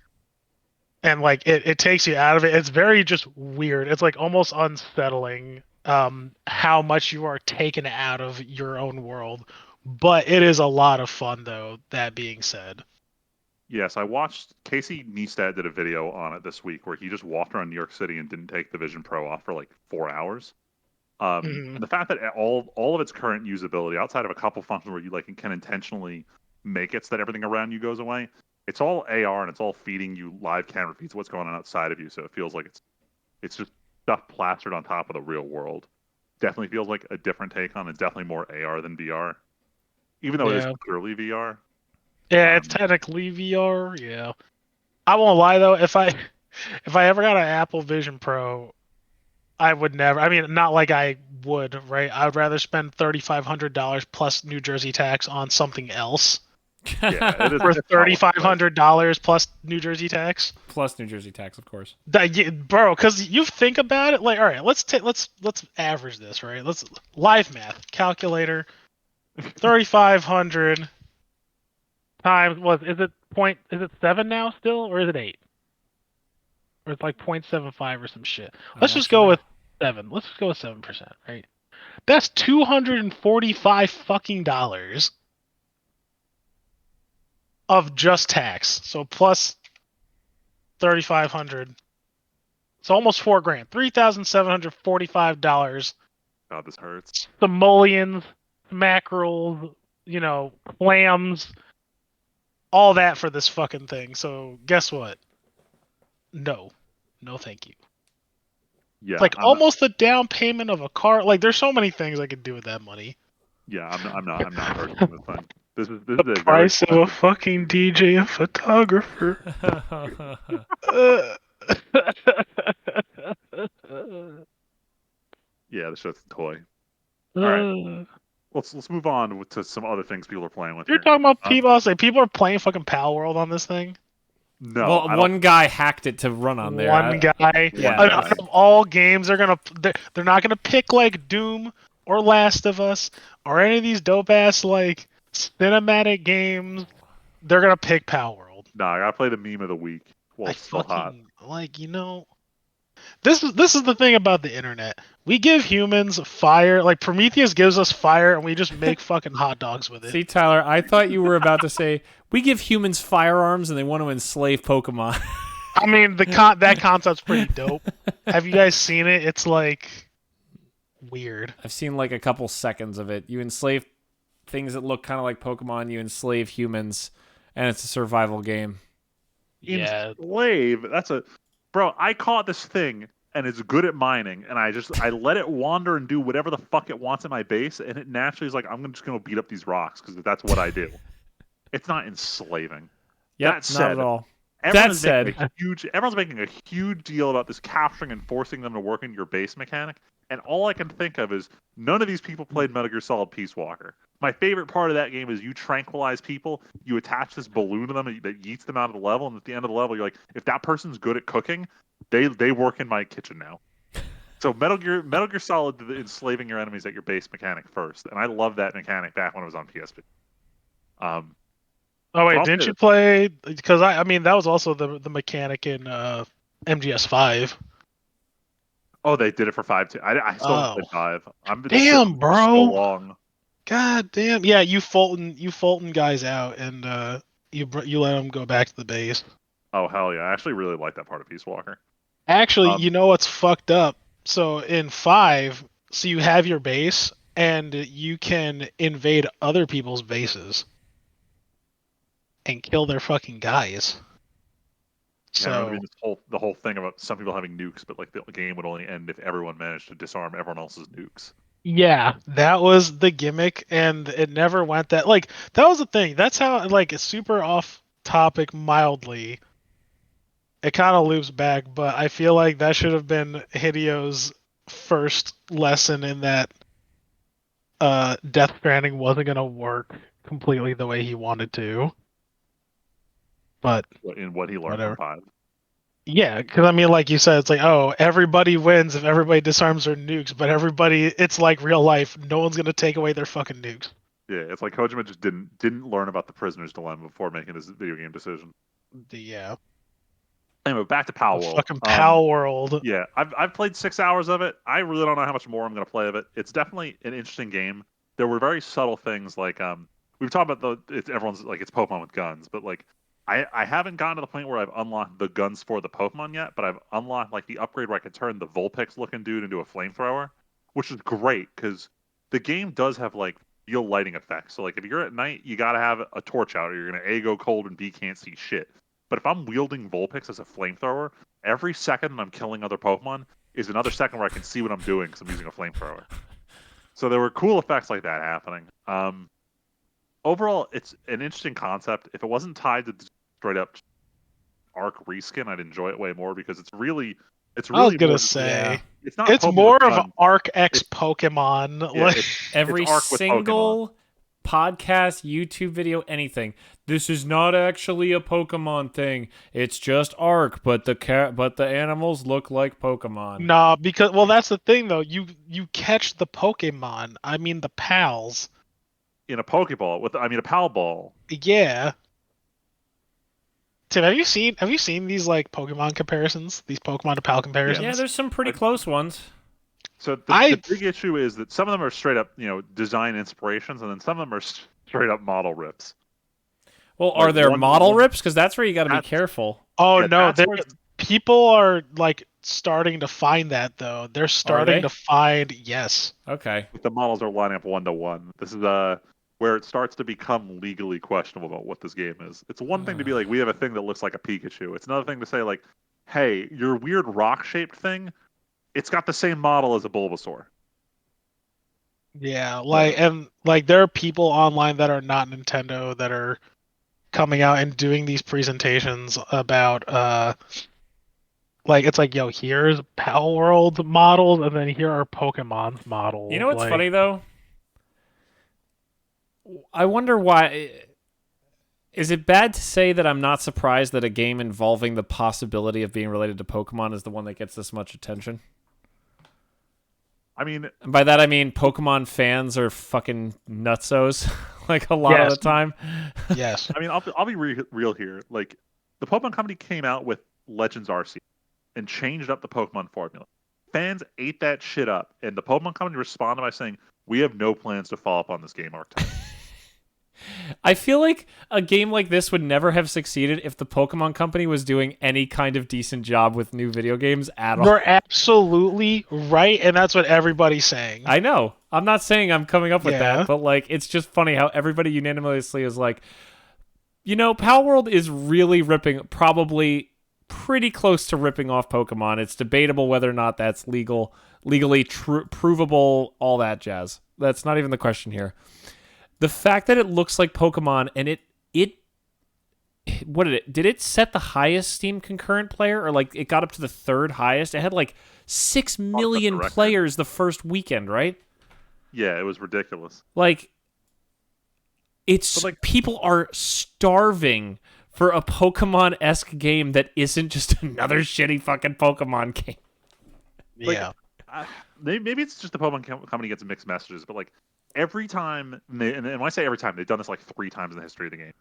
Speaker 3: And like it takes you out of it. It's very just weird. It's like almost unsettling how much you are taken out of your own world. But it is a lot of fun though, that being said.
Speaker 2: Yes, I watched Casey Neistat did a video on it this week where he just walked around New York City and didn't take the Vision Pro off for like 4 hours.
Speaker 3: Hmm.
Speaker 2: And the fact that all of its current usability, outside of a couple functions where you like can intentionally make it so that everything around you goes away, it's all AR and it's all feeding you live camera feeds what's going on outside of you. So it feels like it's just stuff plastered on top of the real world. Definitely feels like a different take on it. It's definitely more AR than VR, even though it is
Speaker 3: Yeah.
Speaker 2: purely VR.
Speaker 3: Yeah, it's technically VR. Yeah. I won't lie though, if I ever got an Apple Vision Pro, I would never. I mean, not like I would, right? I would rather spend $3,500 plus New Jersey tax on something else
Speaker 2: Yeah, it is.
Speaker 3: for
Speaker 2: It's not one place.
Speaker 3: $3,500 plus New Jersey tax.
Speaker 1: Plus New Jersey tax, of course.
Speaker 3: Bro, because you think about it, like, all right, let's average this, right? Let's live math calculator, 3,500 times is it 7 now still, or is it 8? Or it's like 0.75 or some shit.
Speaker 1: I'm
Speaker 3: Let's
Speaker 1: not
Speaker 3: just
Speaker 1: sure.
Speaker 3: go with 7. Let's just go with 7%, right? That's $245 fucking dollars of just tax. So plus 3,500. So almost $4,000. $3,745.
Speaker 2: God, this hurts.
Speaker 3: Simoleons, mackerels, clams, all that for this fucking thing. So guess what? No. No thank you.
Speaker 2: Yeah,
Speaker 3: Like
Speaker 2: I'm not.
Speaker 3: almost the down payment of a car. Like there's so many things I could do with that money.
Speaker 2: Yeah, I'm not purchasing this thing. This is
Speaker 3: The
Speaker 2: a very
Speaker 3: price of a fucking DJ and photographer.
Speaker 2: yeah, this shit's a toy. All right, let's move on to some other things people are playing with
Speaker 3: You're
Speaker 2: here.
Speaker 3: talking about people. I'll say people are playing fucking Palworld on this thing.
Speaker 2: No,
Speaker 1: Well,
Speaker 2: I don't.
Speaker 1: one guy hacked it to run on there.
Speaker 3: One guy.
Speaker 1: Yeah.
Speaker 3: Out of all games, they're not gonna pick like Doom or Last of Us or any of these dope ass like cinematic games. They're gonna pick Palworld.
Speaker 2: No, I gotta play the meme of the week while it's still hot.
Speaker 3: Like this is the thing about the internet. We give humans fire, like Prometheus gives us fire, and we just make fucking hot dogs with it.
Speaker 1: See, Tyler, I thought you were about to say we give humans firearms and they want to enslave Pokemon.
Speaker 3: I mean, that concept's pretty dope. Have you guys seen it? It's like weird.
Speaker 1: I've seen like a couple seconds of it. You enslave things that look kind of like Pokemon. You enslave humans, and it's a survival game.
Speaker 3: Yeah.
Speaker 2: Enslave. That's a bro. I caught this thing, and it's good at mining, and I let it wander and do whatever the fuck it wants in my base, and it naturally is like I'm just gonna beat up these rocks because that's what I do. It's not enslaving.
Speaker 1: Yep,
Speaker 2: That said,
Speaker 1: not at all.
Speaker 2: Everyone's making a huge deal about this capturing and forcing them to work in your base mechanic, and all I can think of is none of these people played Metal Gear Solid Peace Walker. My favorite part of that game is you tranquilize people, you attach this balloon to them that yeets them out of the level, and at the end of the level, you're like, if that person's good at cooking, they work in my kitchen now. So Metal Gear Solid did the enslaving your enemies at your base mechanic first, and I love that mechanic back when it was on PSP.
Speaker 3: Oh wait, didn't you play? Because I mean that was also the mechanic in MGS5.
Speaker 2: Oh, they did it for 5 too. I still haven't played 5.
Speaker 3: Damn, bro.
Speaker 2: So long.
Speaker 3: God damn. Yeah, you Fulton guys out and you let them go back to the base.
Speaker 2: Oh hell yeah! I actually really like that part of Peace Walker.
Speaker 3: Actually, you know what's fucked up? So in 5, so you have your base and you can invade other people's bases and kill their fucking guys.
Speaker 2: So yeah, I mean, the whole thing about some people having nukes, but like the game would only end if everyone managed to disarm everyone else's nukes.
Speaker 3: Yeah, that was the gimmick, and it never went that. Like that was the thing. That's how like super off topic mildly. It kind of loops back, but I feel like that should have been Hideo's first lesson in that Death Stranding wasn't gonna work completely the way he wanted to. But
Speaker 2: in what he learned from 5.
Speaker 3: Yeah, because I mean, like you said, it's like, oh, everybody wins if everybody disarms their nukes, but it's like real life. No one's gonna take away their fucking nukes.
Speaker 2: Yeah, it's like Kojima just didn't learn about the prisoner's dilemma before making his video game decision.
Speaker 3: Yeah.
Speaker 2: Anyway, back to Palworld.
Speaker 3: Fucking Palworld.
Speaker 2: Yeah, I've played 6 hours of it. I really don't know how much more I'm gonna play of it. It's definitely an interesting game. There were very subtle things like we've talked about everyone's like it's Pokemon with guns, but like I haven't gotten to the point where I've unlocked the guns for the Pokemon yet, but I've unlocked like the upgrade where I can turn the Vulpix looking dude into a flamethrower, which is great because the game does have like real lighting effects. So like if you're at night, you gotta have a torch out, or you're gonna A, go cold, and B, can't see shit. But if I'm wielding Vulpix as a flamethrower, every second I'm killing other Pokemon is another second where I can see what I'm doing because I'm using a flamethrower. So there were cool effects like that happening. Overall, it's an interesting concept. If it wasn't tied to straight up Arc reskin, I'd enjoy it way more because it's really.
Speaker 3: I was gonna say
Speaker 2: it's not.
Speaker 3: It's more of an Arc X Pokemon.
Speaker 1: Yeah, every single podcast, YouTube video, anything. This is not actually a Pokemon thing. It's just Arc, but the animals look like Pokemon.
Speaker 3: Nah, because that's the thing though. You catch the Pokemon. I mean the pals.
Speaker 2: In a Pokeball a Pal Ball.
Speaker 3: Yeah. Tim, have you seen these like Pokemon comparisons? These Pokemon to Pal comparisons?
Speaker 1: Yeah, there's some pretty close ones.
Speaker 2: So the big issue is that some of them are straight up, design inspirations, and then some of them are straight up model rips.
Speaker 1: Well, are there model rips? Because that's where you got to be careful.
Speaker 3: Oh no, people are like starting to find that though. They're starting to find yes.
Speaker 1: Okay.
Speaker 2: The models are lining up 1-to-1. This is where it starts to become legally questionable about what this game is. It's one thing to be like, we have a thing that looks like a Pikachu. It's another thing to say like, hey, your weird rock-shaped thing, it's got the same model as a Bulbasaur.
Speaker 3: Yeah, there are people online that are not Nintendo that are coming out and doing these presentations about it's like, yo, here's Palworld models and then here are Pokemon's models.
Speaker 1: You know what's funny though? I wonder why Is it bad to say that I'm not surprised that a game involving the possibility of being related to Pokemon is the one that gets this much attention?
Speaker 2: I mean,
Speaker 1: And by that I mean Pokemon fans are fucking nutsos, like a lot of the time.
Speaker 3: Yes.
Speaker 2: I mean, I'll be real here. Like, the Pokemon Company came out with Legends Arceus and changed up the Pokemon formula. Fans ate that shit up, and the Pokemon Company responded by saying, "We have no plans to follow up on this game archetype."
Speaker 1: I feel like a game like this would never have succeeded if the Pokemon Company was doing any kind of decent job with new video games at all.
Speaker 3: You're absolutely right, and that's what everybody's saying.
Speaker 1: I know. I'm not saying I'm coming up with
Speaker 3: Yeah.
Speaker 1: that, but like it's just funny how everybody unanimously is like, Palworld is really probably pretty close to ripping off Pokemon. It's debatable whether or not that's legally provable, all that jazz. That's not even the question here. The fact that it looks like Pokemon and it what did it set the highest Steam concurrent player, or like it got up to the third highest? It had like 6 million players the first weekend, right?
Speaker 2: Yeah, it was ridiculous.
Speaker 1: Like, it's like people are starving for a Pokemon-esque game that isn't just another shitty fucking Pokemon game.
Speaker 3: Yeah.
Speaker 2: Maybe it's just the Pokemon Company gets mixed messages, but like every time, and when I say every time, they've done this like 3 times in the history of the game.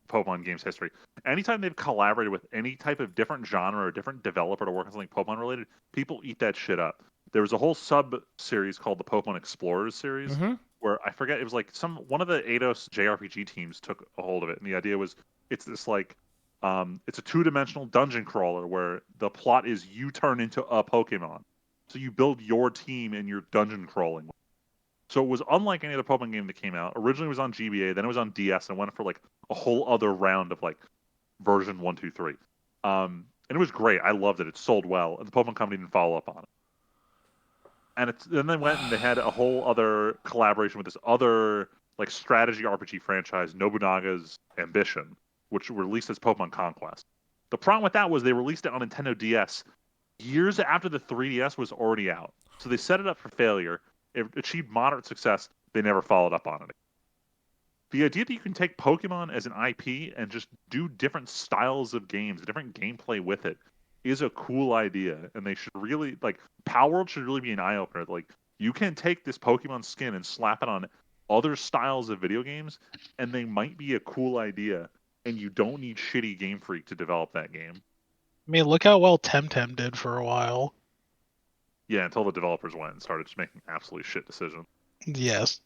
Speaker 2: Pokemon games history. Anytime they've collaborated with any type of different genre or different developer to work on something Pokemon related, people eat that shit up. There was a whole sub-series called the Pokemon Explorers series, where I forget, it was like one of the Eidos JRPG teams took a hold of it, and the idea was it's this like it's a 2-dimensional dungeon crawler where the plot is you turn into a Pokemon. So you build your team and your dungeon crawling. So it was unlike any other Pokemon game that came out. Originally it was on GBA, then it was on DS, and went for like a whole other round of like version 1, 2, 3. And it was great. I loved it. It sold well, and the Pokemon Company didn't follow up on it. And then they went and they had a whole other collaboration with this other like strategy RPG franchise, Nobunaga's Ambition, which released as Pokemon Conquest. The problem with that was they released it on Nintendo DS years after the 3DS was already out. So they set it up for failure. It achieved moderate success. They never followed up on it. The idea that you can take Pokemon as an IP and just do different styles of games, different gameplay with it, is a cool idea. And they should really, like, Palworld should really be an eye-opener. Like, you can take this Pokemon skin and slap it on other styles of video games, and they might be a cool idea. And you don't need shitty Game Freak to develop that game.
Speaker 3: I mean, look how well Temtem did for a while.
Speaker 2: Yeah, until the developers went and started just making absolute shit decisions.
Speaker 3: Yes.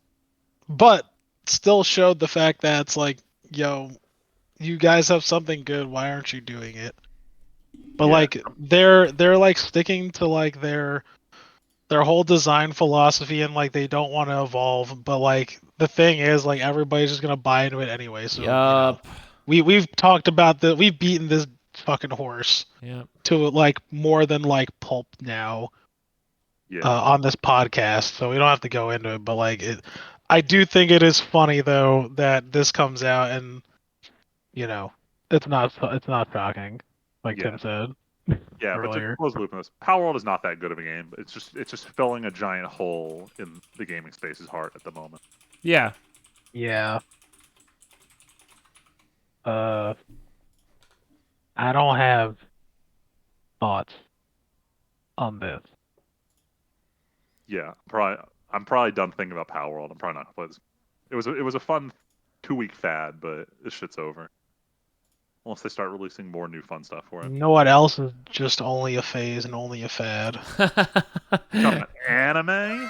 Speaker 3: But still showed the fact that it's like, yo, you guys have something good, why aren't you doing it? But
Speaker 2: Yeah.
Speaker 3: like they're like sticking to like their whole design philosophy, and like they don't want to evolve, but like the thing is like everybody's just gonna buy into it anyway. So
Speaker 1: Yup.
Speaker 3: we've talked about we've beaten this fucking horse to like more than like pulp now.
Speaker 2: Yeah.
Speaker 3: On this podcast, so we don't have to go into it. But like, I do think it is funny though that this comes out, and it's not shocking, like Tim said.
Speaker 2: Yeah,
Speaker 3: earlier.
Speaker 2: but to close the loop on this, Palworld is not that good of a game. It's just filling a giant hole in the gaming space's heart at the moment.
Speaker 1: Yeah.
Speaker 3: Yeah. I don't have thoughts on this.
Speaker 2: Yeah, I'm probably done thinking about Palworld. I'm probably not gonna play this. It was a fun 2-week fad, but this shit's over. Unless they start releasing more new fun stuff for it.
Speaker 3: You know what else is just only a phase and only a fad?
Speaker 2: Anime?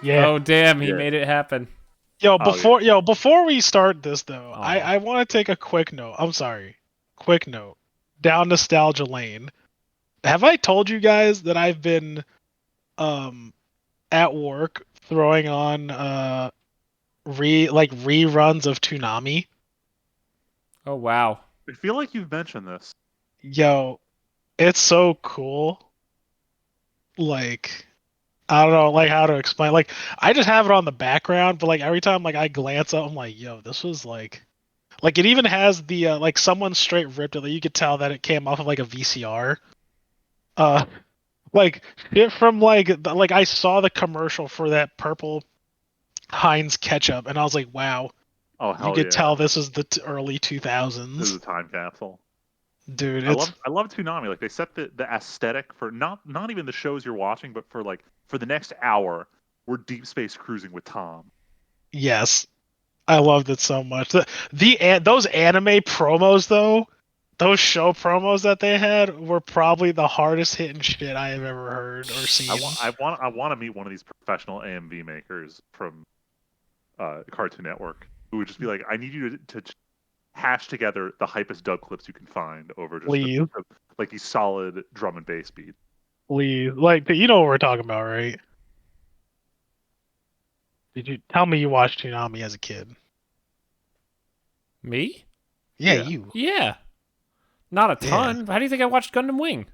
Speaker 3: Yeah.
Speaker 1: Oh damn, he made it happen.
Speaker 3: Before we start this though,
Speaker 1: Oh.
Speaker 3: I want to take a quick note. I'm sorry. Quick note. Down nostalgia lane. Have I told you guys that I've been at work throwing on reruns of Toonami?
Speaker 1: Oh wow.
Speaker 2: I feel like you've mentioned this.
Speaker 3: Yo, it's so cool. Like, I don't know like how to explain. Like, I just have it on the background, but like every time like I glance up, I'm like, yo, this was like it even has the like someone straight ripped it. Like, you could tell that it came off of like a VCR. Like shit from like I saw the commercial for that purple Heinz ketchup, and I was like, wow,
Speaker 2: Oh
Speaker 3: You
Speaker 2: hell
Speaker 3: could
Speaker 2: yeah!
Speaker 3: tell this is the early
Speaker 2: This is
Speaker 3: 2000s.
Speaker 2: a time capsule.
Speaker 3: Dude,
Speaker 2: I
Speaker 3: it's
Speaker 2: love Toonami. Like they set the aesthetic for not even the shows you're watching, but for the next hour, we're deep space cruising with Tom.
Speaker 3: yes. I loved it so much. Those anime promos though, those show promos that they had were probably the hardest hitting shit I have ever heard or seen.
Speaker 2: I want to meet one of these professional AMV makers from Cartoon Network who would just be like, I need you to hash together the hypest dub clips you can find over just
Speaker 3: Please.
Speaker 2: like these solid drum and bass beats.
Speaker 3: Please, like you know what we're talking about, right? Did you tell me you watched Toonami as a kid?
Speaker 1: Me?
Speaker 3: Yeah,
Speaker 2: Yeah.
Speaker 3: you.
Speaker 1: Yeah. Not a
Speaker 3: Yeah.
Speaker 1: ton. How do you think I watched Gundam Wing?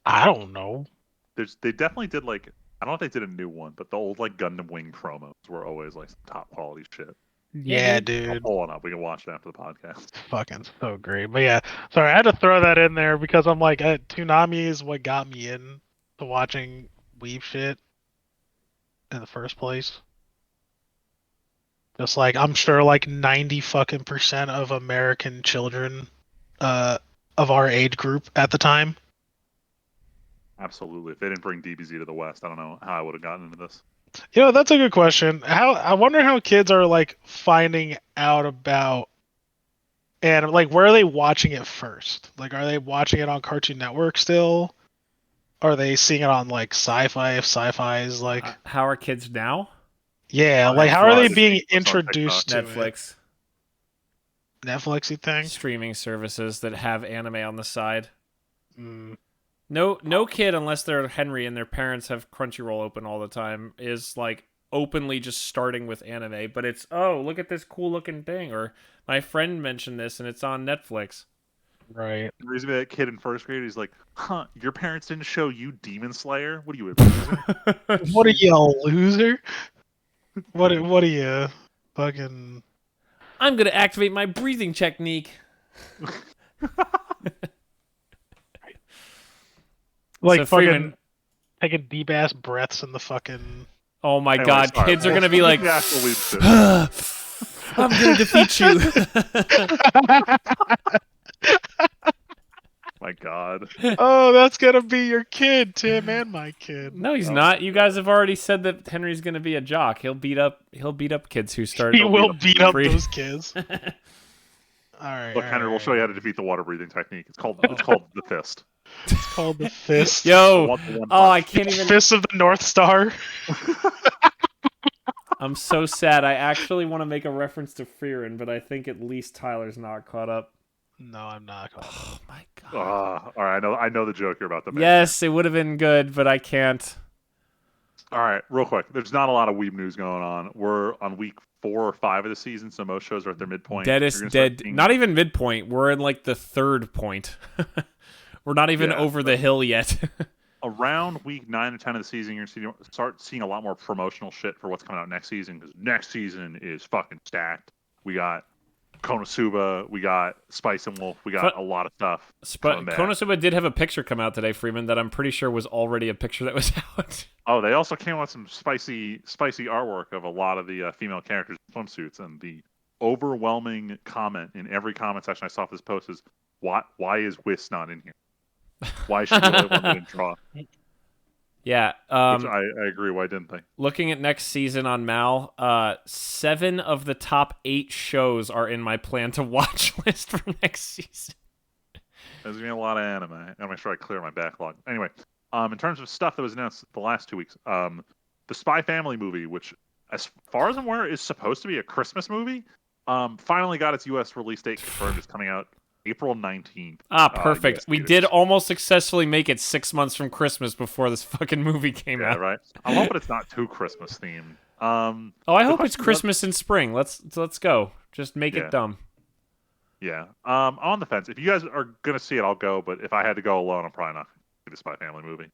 Speaker 3: I don't know.
Speaker 2: They definitely did like, I don't know if they did a new one, but the old like Gundam Wing promos were always like some top quality shit.
Speaker 3: Yeah,
Speaker 2: I'll
Speaker 3: dude.
Speaker 2: pull one up. We can watch it after the podcast.
Speaker 3: Fucking so great. But yeah, sorry, I had to throw that in there because I'm like, Toonami is what got me in to watching Weeb shit in the first place. Just like I'm sure like 90 fucking percent of American children of our age group at the time.
Speaker 2: Absolutely. If they didn't bring DBZ to the West, I don't know how I would have gotten into this.
Speaker 3: You know, that's a good question. How I wonder how kids are like finding out about and like where are they watching it first? Like are they watching it on Cartoon Network still? Are they seeing it on like Sci-Fi if Sci-Fi is like
Speaker 1: How are kids now?
Speaker 3: yeah,
Speaker 2: Oh,
Speaker 3: like
Speaker 2: yeah,
Speaker 3: how are they
Speaker 2: Disney
Speaker 3: being
Speaker 2: Plus on
Speaker 3: introduced to
Speaker 1: Netflix.
Speaker 3: it? Netflixy thing?
Speaker 1: Streaming services that have anime on the side.
Speaker 3: Mm.
Speaker 1: No kid, unless they're Henry and their parents have Crunchyroll open all the time, is like openly just starting with anime. But it's, oh, look at this cool looking thing, or my friend mentioned this and it's on Netflix.
Speaker 3: Right.
Speaker 2: There's that kid in first grade. He's like, "Huh? Your parents didn't show you Demon Slayer? What are you, a loser?"
Speaker 3: What are you, a loser? What are you, fucking?
Speaker 1: I'm gonna activate my breathing technique.
Speaker 3: Like
Speaker 1: So
Speaker 3: fucking
Speaker 1: Freeman,
Speaker 3: taking deep ass breaths in the fucking.
Speaker 1: oh my
Speaker 2: Anyway,
Speaker 1: god,
Speaker 2: sorry.
Speaker 1: kids are gonna be like,
Speaker 2: The actual Weeb shit.
Speaker 1: I'm gonna defeat you.
Speaker 2: My God.
Speaker 3: Oh, that's gonna be your kid, Tim, and my kid.
Speaker 1: No, he's
Speaker 2: Oh
Speaker 1: not.
Speaker 2: my
Speaker 1: You
Speaker 2: God.
Speaker 1: guys have already said that Henry's gonna be a jock. He'll beat up kids who start.
Speaker 3: He will beat up
Speaker 1: free-
Speaker 3: those kids. All right.
Speaker 2: Look,
Speaker 3: all
Speaker 2: Henry,
Speaker 3: right,
Speaker 2: we'll show you how to defeat the water breathing technique. It's called the fist.
Speaker 3: It's called the fist.
Speaker 1: Yo,
Speaker 2: One
Speaker 1: oh, I
Speaker 2: punch.
Speaker 1: can't even.
Speaker 3: Fist of the North Star.
Speaker 1: I'm so sad. I actually want to make a reference to Freeman, but I think at least Tyler's not caught up.
Speaker 3: No, I'm not.
Speaker 1: Oh my god.
Speaker 2: All right, I know the joke you're about to make.
Speaker 1: Yes, it would have been good, but I can't.
Speaker 2: All right, real quick. There's not a lot of Weeb news going on. We're on week 4 or 5 of the season, so most shows are at their midpoint.
Speaker 1: Deadest dead. Not even midpoint. We're in like the third point. We're not even over the hill yet.
Speaker 2: Around week 9 or 10 of the season, you're going to start seeing a lot more promotional shit for what's coming out next season, because next season is fucking stacked. We got Konosuba, we got Spice and Wolf, we got a lot of stuff.
Speaker 1: Konosuba did have a picture come out today, Freeman, that I'm pretty sure was already a picture that was out.
Speaker 2: Oh, they also came out with some spicy artwork of a lot of the female characters in swimsuits, and the overwhelming comment in every comment section I saw for this post is, why is Whis not in here? Why is she the only one that didn't draw?
Speaker 1: Yeah.
Speaker 2: Which I agree. Why didn't they?
Speaker 1: Looking at next season on Mal, 7 of the top 8 shows are in my plan to watch list for next season.
Speaker 2: There's gonna be a lot of anime. I'm gonna make sure I clear my backlog. Anyway, in terms of stuff that was announced the last 2 weeks, the Spy Family movie, which, as far as I'm aware, is supposed to be a Christmas movie, finally got its U.S. release date confirmed. It's coming out April 19th.
Speaker 1: Perfect.
Speaker 2: US
Speaker 1: We
Speaker 2: theaters.
Speaker 1: did almost successfully make it 6 months from Christmas before this fucking movie came
Speaker 2: Yeah,
Speaker 1: out.
Speaker 2: right. I'm hoping it's not too Christmas themed.
Speaker 1: I hope it's Christmas in spring. Let's go. Just make it dumb.
Speaker 2: Yeah. I'm on the fence. If you guys are gonna see it, I'll go. But if I had to go alone, I'm probably not gonna see the Spy Family movie.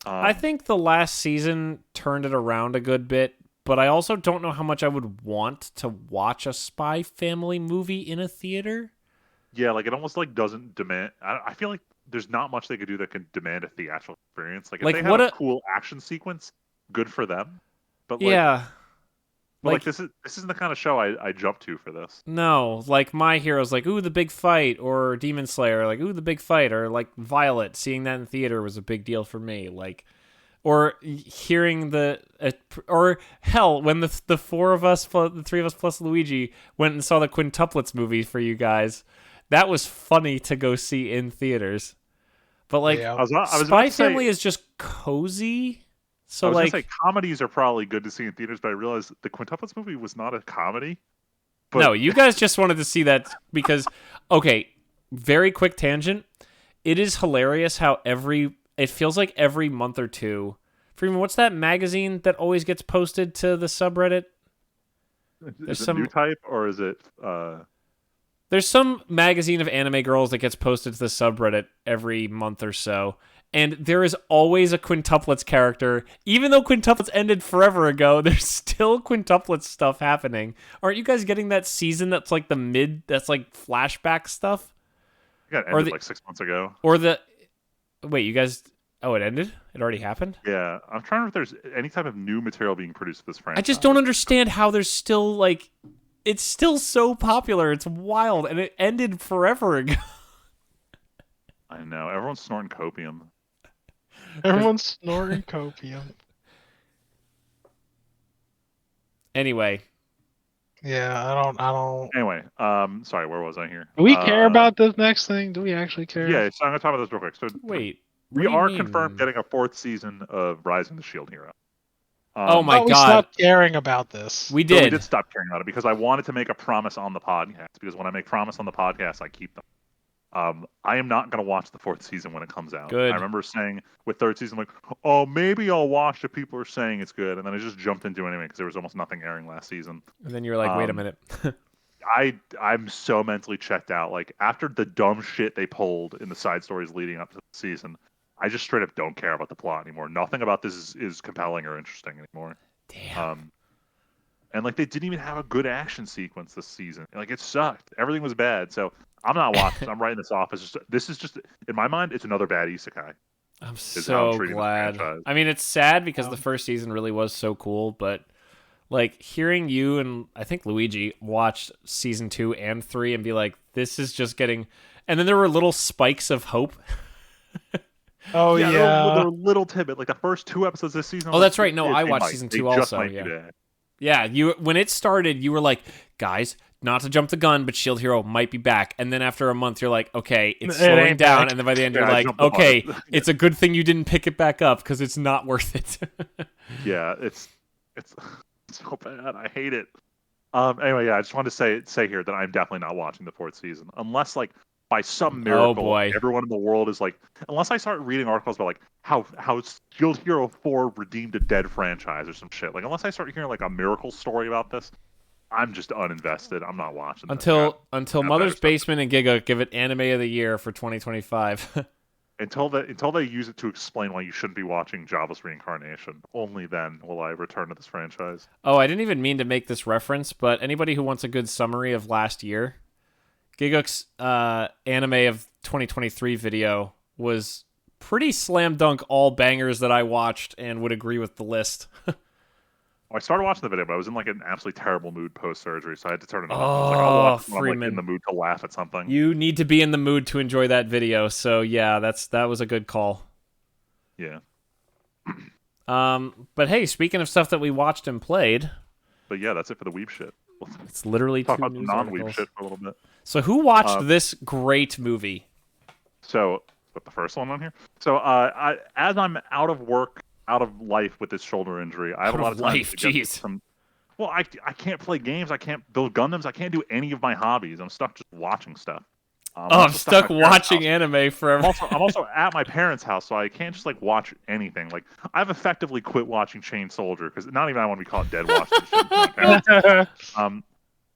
Speaker 1: I think the last season turned it around a good bit, but I also don't know how much I would want to watch a Spy Family movie in a theater.
Speaker 2: Yeah, like it almost like doesn't demand. I feel like there's not much they could do that can demand a theatrical experience. Like if
Speaker 1: Like,
Speaker 2: they had a cool action sequence, good for them. But like,
Speaker 1: Yeah.
Speaker 2: But
Speaker 1: Like,
Speaker 2: this isn't the kind of show I jump to for this.
Speaker 1: no, like My Hero's like, ooh, the big fight, or Demon Slayer, like, ooh, the big fight, or like Violet, seeing that in theater was a big deal for me. Like, or hearing or hell, when the four of us, the three of us plus Luigi, went and saw the quintuplets movie for you guys, that was funny to go see in theaters. But like,
Speaker 3: Yeah.
Speaker 2: I was about
Speaker 1: Spy
Speaker 2: to say,
Speaker 1: Family is just cozy. So
Speaker 2: I was
Speaker 1: like,
Speaker 2: gonna say comedies are probably good to see in theaters, but I realized the quintuplets movie was not a comedy. But
Speaker 1: no, you guys just wanted to see that because, okay, very quick tangent. It is hilarious how it feels like every month or two. Freeman, what's that magazine that always gets posted to the subreddit?
Speaker 2: is it New Type or is it?
Speaker 1: There's some magazine of anime girls that gets posted to the subreddit every month or so. And there is always a quintuplets character. Even though quintuplets ended forever ago, there's still quintuplets stuff happening. Aren't you guys getting that season that's like that's like flashback stuff?
Speaker 2: It got ended like 6 months ago.
Speaker 1: Wait, you guys, oh, it ended? It already happened?
Speaker 2: Yeah, I'm trying to remember if there's any type of new material being produced for this franchise.
Speaker 1: I just don't understand how there's still like, it's still so popular. It's wild. And it ended forever ago.
Speaker 2: I know. Everyone's snorting copium.
Speaker 3: Everyone's snorting copium.
Speaker 1: Anyway.
Speaker 3: Yeah, I don't.
Speaker 2: Anyway, sorry, where was I here?
Speaker 3: Do we care about this next thing? Do we actually care?
Speaker 2: Yeah, so I'm gonna talk about this real quick. So
Speaker 1: Wait.
Speaker 2: we are confirmed getting a 4th season of Rising the Shield Hero.
Speaker 1: Oh my
Speaker 3: we
Speaker 1: god.
Speaker 3: stopped caring about this.
Speaker 1: We did.
Speaker 2: So we did stop caring about it because I wanted to make a promise on the podcast. Because when I make promise on the podcast, I keep them. I am not going to watch the 4th season when it comes out.
Speaker 1: Good.
Speaker 2: I remember saying with 3rd season, like, oh, maybe I'll watch if people are saying it's good. And then I just jumped into it anyway because there was almost nothing airing last season.
Speaker 1: And then you're like, wait a minute.
Speaker 2: I'm so mentally checked out. Like, after the dumb shit they pulled in the side stories leading up to the season, I just straight up don't care about the plot anymore. Nothing about this is compelling or interesting anymore.
Speaker 1: Damn.
Speaker 2: And like they didn't even have a good action sequence this season. Like it sucked. Everything was bad. So I'm not watching. I'm writing this off. This is just in my mind. It's another bad isekai.
Speaker 1: I'm so glad. I mean, it's sad because the first season really was so cool, but like hearing you and I think Luigi watch season 2 and 3 and be like, this is just getting. And then there were little spikes of hope.
Speaker 3: Oh yeah,
Speaker 2: there were little tidbit. Like the first 2 episodes this season.
Speaker 1: Oh, that's right. No, I watched season 2 also. Yeah. When it started, you were like, guys, not to jump the gun, but Shield Hero might be back. And then after a month, you're like, okay, it's slowing down. Back. And then by the end, you're like, okay, it's a good thing you didn't pick it back up because it's not worth it.
Speaker 2: Yeah, it's so bad. I hate it. Anyway, yeah, I just wanted to say here that I'm definitely not watching the 4th season unless like. By some miracle, everyone in the world is like, unless I start reading articles about like how Shield Hero 4 redeemed a dead franchise or some shit. Like unless I start hearing like a miracle story about this, I'm just uninvested. I'm not watching.
Speaker 1: Until Mother's Basement and Giga give it Anime of the Year for 2025.
Speaker 2: Until they use it to explain why you shouldn't be watching Java's Reincarnation. Only then will I return to this franchise.
Speaker 1: Oh, I didn't even mean to make this reference, but anybody who wants a good summary of last year. Giguk's anime of 2023 video was pretty slam dunk all bangers that I watched and would agree with the list.
Speaker 2: I started watching the video, but I was in like an absolutely terrible mood post surgery, so I had to turn it off.
Speaker 1: Oh,
Speaker 2: I was like, I'll watch it when I'm like,
Speaker 1: Friedman.
Speaker 2: in the mood to laugh at something.
Speaker 1: You need to be in the mood to enjoy that video, so yeah, that was a good call.
Speaker 2: Yeah.
Speaker 1: But hey, speaking of stuff that we watched and played.
Speaker 2: But yeah, that's it for the Weeb shit.
Speaker 1: It's literally
Speaker 2: talk
Speaker 1: 2
Speaker 2: about
Speaker 1: news
Speaker 2: non-Weeb
Speaker 1: articles.
Speaker 2: shit for a little bit.
Speaker 1: So who watched this great movie?
Speaker 2: So, put the first one on here. So, as I'm out of work, out of life with this shoulder injury, I have a lot of time to get some. Well, I can't play games. I can't build Gundams. I can't do any of my hobbies. I'm stuck just watching stuff.
Speaker 1: I'm stuck watching anime forever.
Speaker 2: I'm also at my parents' house, so I can't just like watch anything. Like I've effectively quit watching Chain Soldier because not even I want to be called dead watching.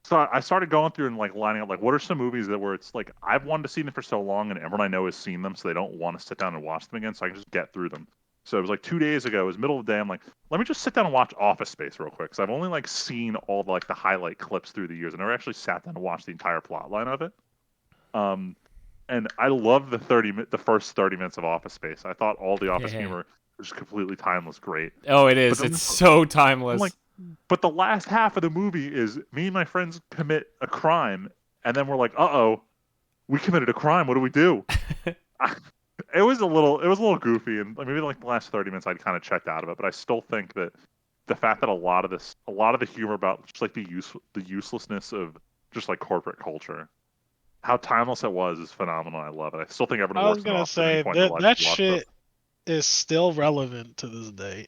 Speaker 2: So I started going through and like lining up like what are some movies that where it's like I've wanted to see them for so long and everyone I know has seen them, so they don't want to sit down and watch them again, so I can just get through them. So it was like 2 days ago. It was middle of the day. I'm like, let me just sit down and watch Office Space real quick because I've only like seen all the, like the highlight clips through the years. I never actually sat down and watched the entire plot line of it. And I love the first 30 minutes of Office Space. I thought all the Office humor was completely timeless, great.
Speaker 1: Oh, it is. It's so timeless.
Speaker 2: But the last half of the movie is me and my friends commit a crime, and then we're like, "Uh-oh, we committed a crime. What do we do?" It was a little goofy, and like, maybe like the last 30 minutes I'd kind of checked out of it. But I still think that the fact that a lot of the humor about just like the uselessness of just like corporate culture, how timeless it was, is phenomenal. I love it. I still think everyone
Speaker 3: I was
Speaker 2: works it
Speaker 3: gonna
Speaker 2: off at any
Speaker 3: say
Speaker 2: point in their life
Speaker 3: that
Speaker 2: to watch this.
Speaker 3: shit is still relevant to this day.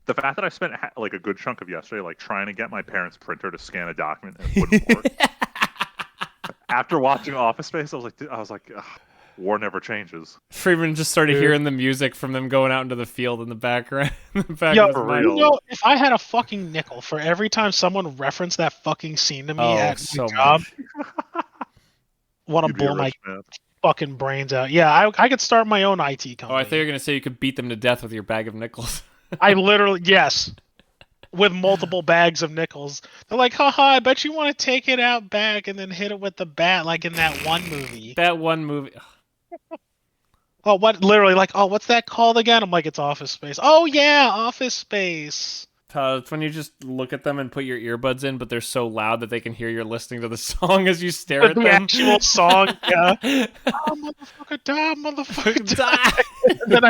Speaker 2: The fact that I spent like a good chunk of yesterday like trying to get my parents' printer to scan a document and it wouldn't work. After watching Office Space, I was like, ugh, war never changes.
Speaker 1: Friedman just started
Speaker 3: Dude.
Speaker 1: hearing the music from them going out into the field in the background. In the back
Speaker 3: Yo,
Speaker 1: of his
Speaker 2: for
Speaker 1: mind.
Speaker 2: real.
Speaker 3: you know, if I had a fucking nickel for every time someone referenced that fucking scene to me
Speaker 1: Oh,
Speaker 3: at
Speaker 1: so
Speaker 3: my job,
Speaker 1: much.
Speaker 3: want to
Speaker 2: You'd be a
Speaker 3: blow my
Speaker 2: rich man.
Speaker 3: fucking brains out. Yeah, I could start my own IT company.
Speaker 1: Oh, I thought you were gonna say you could beat them to death with your bag of nickels.
Speaker 3: I literally, yes, with multiple bags of nickels. They're like, haha, I bet you want to take it out back and then hit it with the bat like in that one movie.
Speaker 1: That one movie.
Speaker 3: Oh, what? Literally, like, oh, what's that called again? I'm like, it's Office Space. Oh yeah, Office Space.
Speaker 1: It's when you just look at them and put your earbuds in, but they're so loud that they can hear you're listening to the song as you stare
Speaker 3: But
Speaker 1: at
Speaker 3: the
Speaker 1: them.
Speaker 3: actual song, yeah. Oh, motherfucker, die, motherfucker, die. And then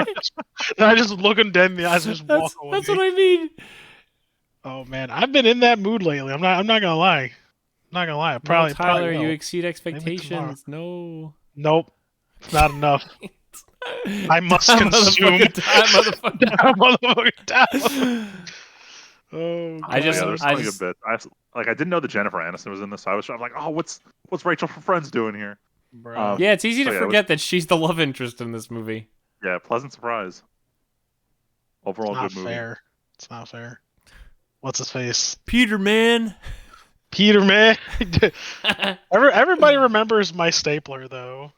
Speaker 3: I just look them dead in the eyes and just walk away.
Speaker 1: That's what I mean.
Speaker 3: Oh man, I've been in that mood lately. I'm not gonna lie. I'm not gonna lie.
Speaker 1: Tyler,
Speaker 3: Probably
Speaker 1: you
Speaker 3: will.
Speaker 1: exceed expectations. No.
Speaker 3: Nope, it's not enough. I must
Speaker 1: Die,
Speaker 3: consume.
Speaker 1: motherfucker, die, motherfucker.
Speaker 3: Die, motherfucker, die. Oh,
Speaker 1: I just-
Speaker 2: Yeah, there's
Speaker 1: I
Speaker 2: something
Speaker 1: just-
Speaker 2: a bit. I didn't know that Jennifer Aniston was in this. So I was like, oh, what's Rachel from Friends doing here?
Speaker 3: bro.
Speaker 1: Yeah, it's easy to
Speaker 2: So, yeah, it
Speaker 1: forget that she's the love interest in this movie.
Speaker 2: Yeah, pleasant surprise. Overall,
Speaker 3: It's not
Speaker 2: good movie.
Speaker 3: fair. It's not fair. What's his face?
Speaker 1: Peter, man.
Speaker 3: Peter, man. Everybody remembers my stapler, though.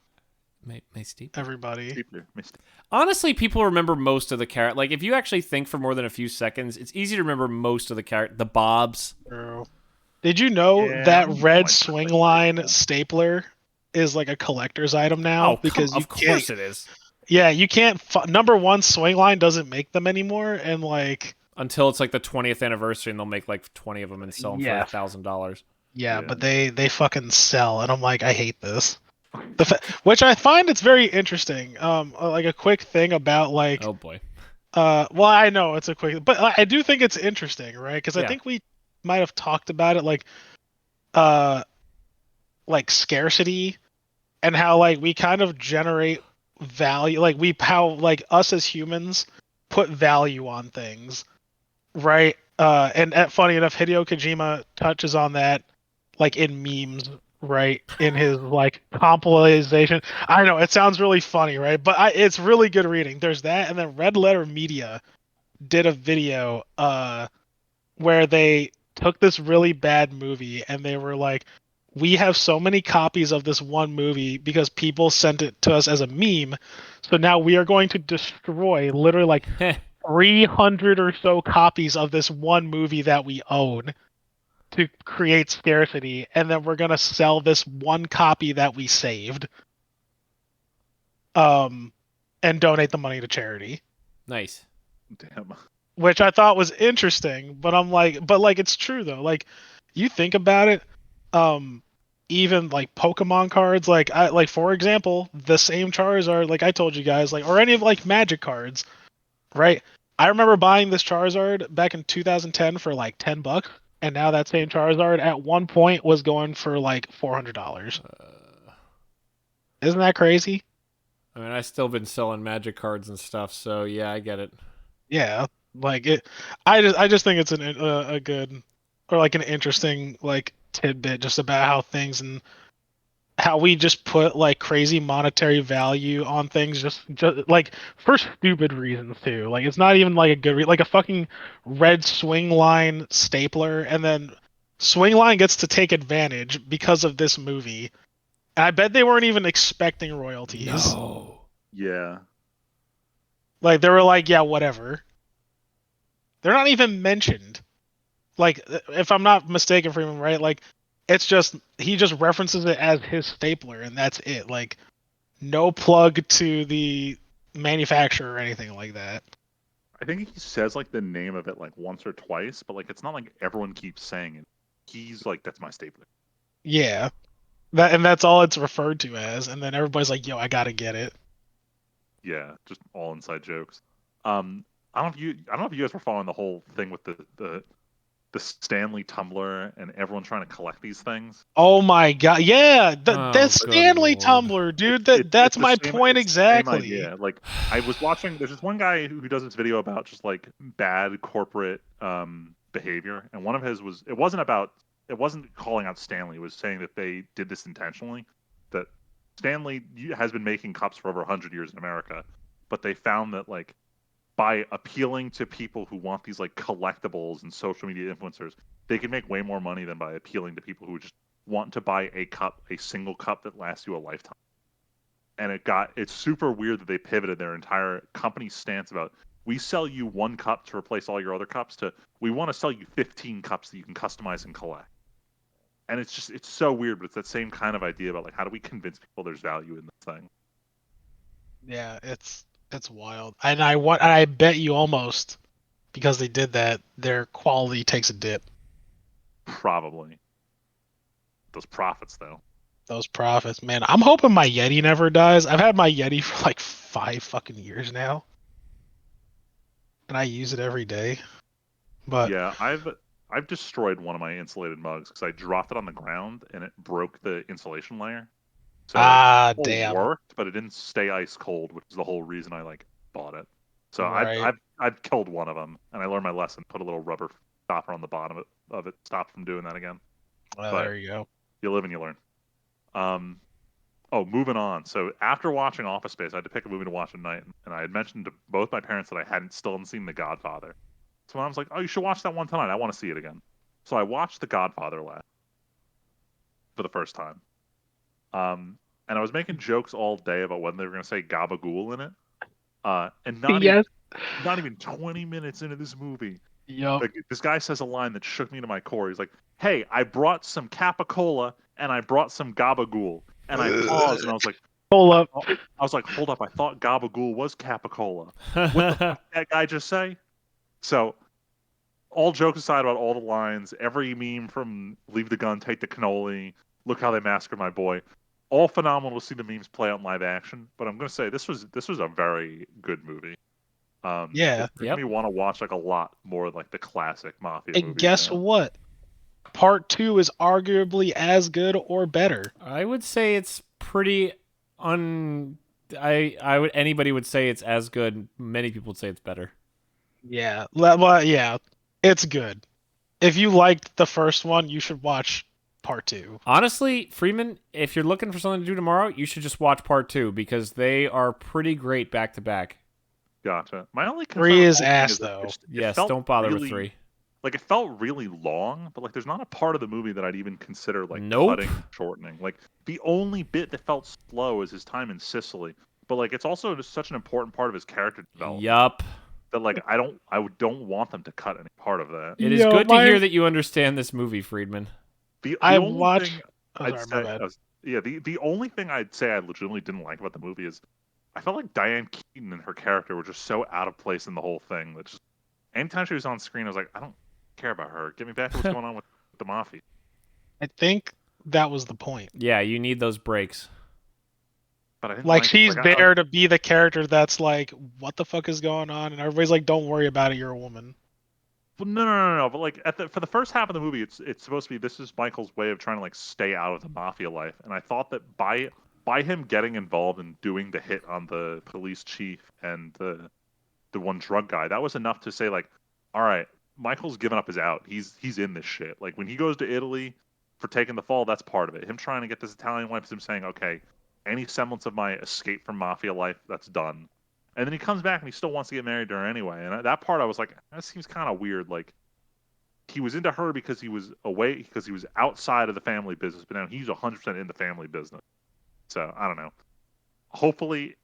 Speaker 1: My Steve.
Speaker 3: Everybody.
Speaker 1: Honestly, people remember most of the character. Like, if you actually think for more than a few seconds, it's easy to remember most of the character. The Bobs.
Speaker 3: Bro. Did you know
Speaker 2: Yeah,
Speaker 3: that
Speaker 2: I'm
Speaker 3: red
Speaker 2: like-
Speaker 3: swing line stapler is like a collector's item now?
Speaker 1: Oh,
Speaker 3: because
Speaker 1: of course it is.
Speaker 3: Yeah, you can't. Number one, swing line doesn't make them anymore, and like.
Speaker 1: Until it's like the 20th anniversary, and they'll make like 20 of them and sell them
Speaker 3: Yeah.
Speaker 1: for $1,000.
Speaker 3: Yeah,
Speaker 2: Yeah.
Speaker 3: but they fucking sell, and I'm like, I hate this. Which I find it's very interesting. Like a quick thing about like.
Speaker 1: Oh boy.
Speaker 3: Well, I know it's a quick, but I do think it's interesting, right? Because I
Speaker 1: Yeah.
Speaker 3: think we might have talked about it, like scarcity, and how like we kind of generate value, like how like us as humans put value on things, right? And funny enough, Hideo Kojima touches on that, like in memes, right? In his like compilation. I know it sounds really funny, right? But it's really good reading. There's that, and then Red Letter Media did a video where they took this really bad movie and they were like, we have so many copies of this one movie because people sent it to us as a meme, so now we are going to destroy literally like 300 or so copies of this one movie that we own to create scarcity, and then we're gonna sell this one copy that we saved, and donate the money to charity.
Speaker 1: Nice.
Speaker 2: Damn.
Speaker 3: Which I thought was interesting, but I'm like, it's true though. Like, you think about it, even like Pokemon cards, like for example, the same Charizard, like I told you guys, like, or any of like Magic cards, right? I remember buying this Charizard back in 2010 for like $10, and now that same Charizard at one point was going for like $400. Isn't that crazy?
Speaker 1: I mean, I've still been selling Magic cards and stuff, so yeah, I get it.
Speaker 3: Yeah, like it. I just think it's a good, or like an interesting like tidbit just about how things and how we just put like crazy monetary value on things just like for stupid reasons too. Like it's not even like a good like a fucking red swing line stapler, and then swing line gets to take advantage because of this movie. And I bet they weren't even expecting royalties.
Speaker 1: No.
Speaker 2: Yeah.
Speaker 3: Like they were like, yeah, whatever. They're not even mentioned. Like, if I'm not mistaken, Freeman, right? Like, it's just he just references it as his stapler, and that's it. Like, no plug to the manufacturer or anything like that.
Speaker 2: I think he says like the name of it like once or twice, but like it's not like everyone keeps saying it. He's like, that's my stapler.
Speaker 3: Yeah, that's all it's referred to as, and then everybody's like, "Yo, I gotta get it."
Speaker 2: Yeah, just all inside jokes. I don't know if you guys were following the whole thing with the Stanley Tumblr and everyone trying to collect these things.
Speaker 3: Oh my god, yeah, that
Speaker 1: Oh, good
Speaker 3: Stanley
Speaker 1: lord.
Speaker 3: Tumblr, dude. That's
Speaker 2: It's the
Speaker 3: my
Speaker 2: same.
Speaker 3: point
Speaker 2: It's the same
Speaker 3: exactly.
Speaker 2: idea. Like I was watching. There's this one guy who does this video about just like bad corporate behavior, and one of his was it wasn't calling out Stanley. It was saying that they did this intentionally. That Stanley has been making cups for over 100 years in America, but they found that like by appealing to people who want these like collectibles and social media influencers, they can make way more money than by appealing to people who just want to buy a single cup that lasts you a lifetime. And it's super weird that they pivoted their entire company stance about we sell you one cup to replace all your other cups to we want to sell you 15 cups that you can customize and collect. And it's so weird, but it's that same kind of idea about like how do we convince people there's value in this thing?
Speaker 3: Yeah, it's wild, and I bet you almost because they did that, their quality takes a dip.
Speaker 2: Probably. Those profits though.
Speaker 3: Those profits, man. I'm hoping my Yeti never dies. I've had my Yeti for like 5 fucking years now, and I use it every day. But
Speaker 2: Yeah, I've destroyed one of my insulated mugs because I dropped it on the ground and it broke the insulation layer. So it
Speaker 3: damn.
Speaker 2: worked, but it didn't stay ice cold, which is the whole reason I like bought it. So
Speaker 3: Right.
Speaker 2: I've killed one of them, and I learned my lesson. Put a little rubber stopper on the bottom of it, stop from doing that again.
Speaker 3: Well,
Speaker 2: But
Speaker 3: there you go.
Speaker 2: you live and you learn. Um, oh, moving on. So after watching Office Space, I had to pick a movie to watch at night, and I had mentioned to both my parents that I still hadn't seen The Godfather. So I was like, "Oh, you should watch that one tonight. I want to see it again." So I watched The Godfather last for the first time. And I was making jokes all day about when they were going to say gabagool in it. And
Speaker 3: Yes.
Speaker 2: not even 20 minutes into this movie,
Speaker 3: Yup.
Speaker 2: like this guy says a line that shook me to my core. He's like, "Hey, I brought some Capicola and I brought some gabagool." And I paused and I was like,
Speaker 3: Hold up.
Speaker 2: hold up. I thought gabagool was Capicola. What the fuck did that guy just say? So all jokes aside about all the lines, every meme from "Leave the gun, take the cannoli," "Look how they massacred my boy," all phenomenal to see the memes play out in live action. But I'm gonna say this was a very good movie.
Speaker 3: Yeah.
Speaker 2: It's making
Speaker 1: Yep.
Speaker 2: me want to watch like a lot more like the classic mafia
Speaker 3: And
Speaker 2: movies
Speaker 3: guess
Speaker 2: now.
Speaker 3: what? Part 2 is arguably as good or better.
Speaker 1: I would say it's pretty I would anybody would say it's as good. Many people would say it's better.
Speaker 3: Yeah. Well, yeah. It's good. If you liked the first one, you should watch part 2.
Speaker 1: Honestly, Freeman, if you're looking for something to do tomorrow, you should just watch part 2 because they are pretty great back to back.
Speaker 2: Gotcha. My only concern
Speaker 3: 3
Speaker 2: with the
Speaker 3: is
Speaker 2: whole thing
Speaker 3: ass
Speaker 2: is
Speaker 3: though.
Speaker 2: it
Speaker 1: Yes,
Speaker 2: felt
Speaker 1: don't bother with
Speaker 2: really
Speaker 1: 3.
Speaker 2: like it felt really long, but like there's not a part of the movie that I'd even consider like
Speaker 1: Nope.
Speaker 2: cutting, shortening. Like the only bit that felt slow is his time in Sicily, but like it's also just such an important part of his character development
Speaker 1: Yup.
Speaker 2: that like I don't want them to cut any part of that.
Speaker 1: It is
Speaker 3: Yo,
Speaker 1: good to hear that you understand this movie, Friedman.
Speaker 2: The
Speaker 3: I
Speaker 2: only
Speaker 3: watched.
Speaker 2: thing
Speaker 3: Oh,
Speaker 2: I'd
Speaker 3: sorry, my
Speaker 2: say
Speaker 3: bad.
Speaker 2: yeah, the only thing I'd say I legitimately didn't like about the movie is I felt like Diane Keaton and her character were just so out of place in the whole thing that just anytime she was on screen, I was like, I don't care about her. Get me back to what's going on with the mafia.
Speaker 3: I think that was the point.
Speaker 1: Yeah, you need those breaks.
Speaker 2: But I didn't
Speaker 3: Like
Speaker 2: like
Speaker 3: she's
Speaker 2: like,
Speaker 3: there to be the character that's like, what the fuck is going on? And everybody's like, don't worry about it, you're a woman.
Speaker 2: well, no. But like for the first half of the movie, it's supposed to be this is Michael's way of trying to like stay out of the mafia life, and I thought that by him getting involved and doing the hit on the police chief and the one drug guy, that was enough to say like, all right, Michael's given up his out. He's in this shit. Like when he goes to Italy for taking the fall, that's part of it. Him trying to get this Italian wife is him saying, okay, any semblance of my escape from mafia life, that's done. And then he comes back and he still wants to get married to her anyway. And that part I was like, that seems kind of weird. Like he was into her because he was away, because he was outside of the family business, but now he's 100% in the family business. So I don't know. Hopefully,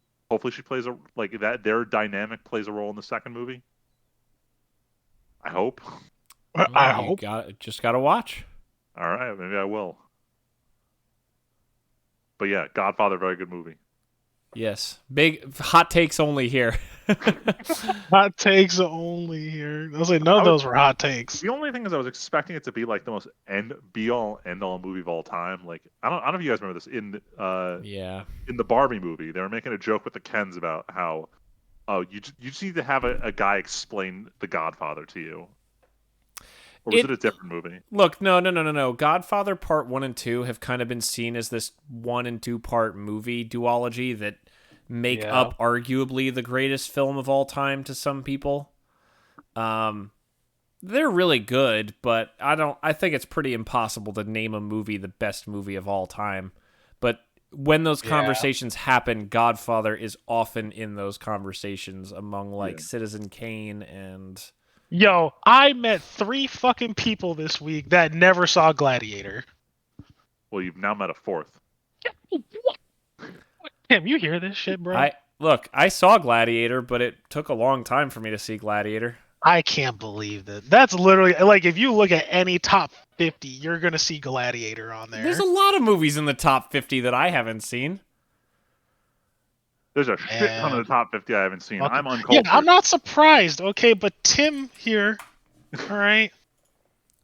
Speaker 2: she plays a like that. Their dynamic plays a role in the second movie. I hope.
Speaker 3: I
Speaker 1: You
Speaker 3: hope.
Speaker 1: just gotta watch.
Speaker 2: All right, maybe I will. But yeah, Godfather, very good movie.
Speaker 1: Yes. Big hot takes only here.
Speaker 3: Hot takes only here. I was like, none
Speaker 2: I
Speaker 3: of
Speaker 2: was,
Speaker 3: those were hot takes.
Speaker 2: the only thing is I was expecting it to be like the most be all end all movie of all time. Like I don't know if you guys remember this
Speaker 1: Yeah.
Speaker 2: in the Barbie movie. They were making a joke with the Kens about how you just need to have a guy explain The Godfather to you. Or was it a different movie?
Speaker 1: Look, no. Godfather Part 1 and 2 have kind of been seen as this 1 and 2 part movie duology that make up arguably the greatest film of all time to some people. They're really good, but I think it's pretty impossible to name a movie the best movie of all time. But when those conversations happen, Godfather is often in those conversations among Citizen Kane and...
Speaker 3: Yo, I met 3 fucking people this week that never saw Gladiator.
Speaker 2: Well, you've now met a fourth.
Speaker 3: Tim, you hear this shit, bro?
Speaker 1: I saw Gladiator, but it took a long time for me to see Gladiator.
Speaker 3: I can't believe that. That's literally like if you look at any top 50, you're gonna see Gladiator on there.
Speaker 1: There's a lot of movies in the top 50 that I haven't seen.
Speaker 2: There's a shit ton of the top 50 I haven't seen. I'm uncultured.
Speaker 3: Yeah, I'm not surprised. Okay, but Tim here, all right.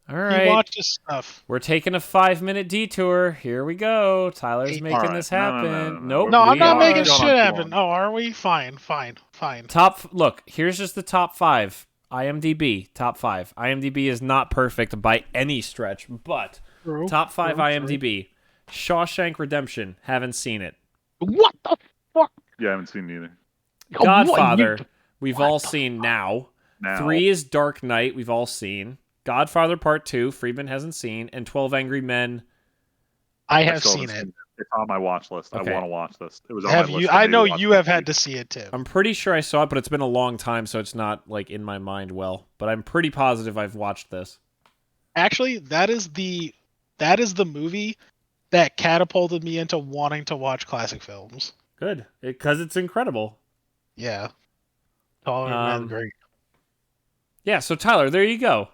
Speaker 1: All right.
Speaker 3: He watches stuff.
Speaker 1: We're taking a 5-minute detour. Here we go. Tyler's making this happen.
Speaker 2: No,
Speaker 3: No, I'm not making shit happen. Oh, are we? Fine.
Speaker 1: Look, here's just the top 5. IMDb, top 5. IMDb is not perfect by any stretch, but top 5 IMDb. Shawshank Redemption. Haven't seen it.
Speaker 3: What the fuck?
Speaker 2: Yeah, I haven't seen it either.
Speaker 1: Godfather, we've all seen now. 3 is Dark Knight, we've all seen. Godfather Part 2, Friedman hasn't seen. And 12 Angry Men.
Speaker 3: I have seen it.
Speaker 2: It's on my watch list.
Speaker 1: Okay.
Speaker 2: I want to watch this. It was on my list.
Speaker 3: I know you have had to see it, Tim.
Speaker 1: I'm pretty sure I saw it, but it's been a long time, so it's not like in my mind well. But I'm pretty positive I've watched this.
Speaker 3: Actually, that is the movie that catapulted me into wanting to watch classic films.
Speaker 1: Good, because it's incredible.
Speaker 3: Yeah. Great.
Speaker 1: Yeah, so Tyler, there you go.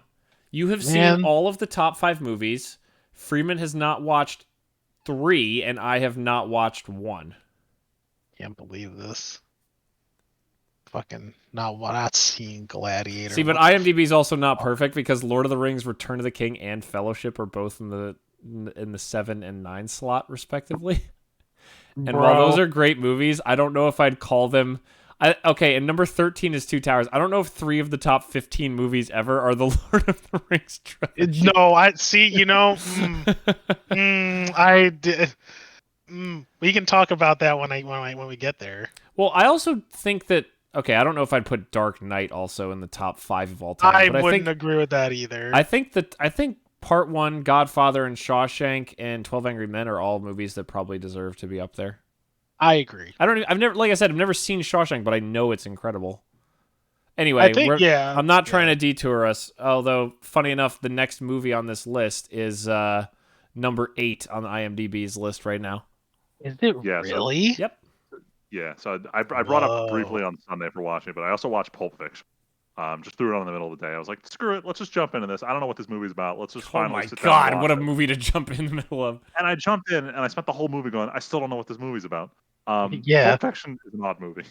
Speaker 1: You have seen all of the top 5 movies. Freeman has not watched 3, and I have not watched 1.
Speaker 3: Can't believe this. Fucking not seeing Gladiator.
Speaker 1: See, but IMDb is also not perfect because Lord of the Rings, Return of the King, and Fellowship are both in the 7 and 9 slot, respectively. And while those are great movies, I don't know if I'd call them... Okay, and number 13 is Two Towers. I don't know if 3 of the top 15 movies ever are the Lord of the Rings trilogy.
Speaker 3: No, I see, I did... we can talk about that when we get there.
Speaker 1: Well, I also think that... Okay, I don't know if I'd put Dark Knight also in the top 5 of all time.
Speaker 3: I wouldn't agree with that either.
Speaker 1: I think Part 1, Godfather, and Shawshank, and 12 Angry Men are all movies that probably deserve to be up there.
Speaker 3: I agree.
Speaker 1: I've never seen Shawshank, but I know it's incredible. Anyway, I'm not trying to detour us, although, funny enough, the next movie on this list is number 8 on IMDb's list right now.
Speaker 3: Is it really?
Speaker 1: Yep.
Speaker 2: Yeah, so I brought up briefly on Sunday for watching it, but I also watched Pulp Fiction. Just threw it on in the middle of the day. I was like, screw it, let's just jump into this. I don't know what this movie's about. Let's just finally sit down. Oh my God,
Speaker 1: what a movie to jump in the middle of.
Speaker 2: And I jumped in, and I spent the whole movie going, I still don't know what this movie's about. Pulp Fiction is an odd movie.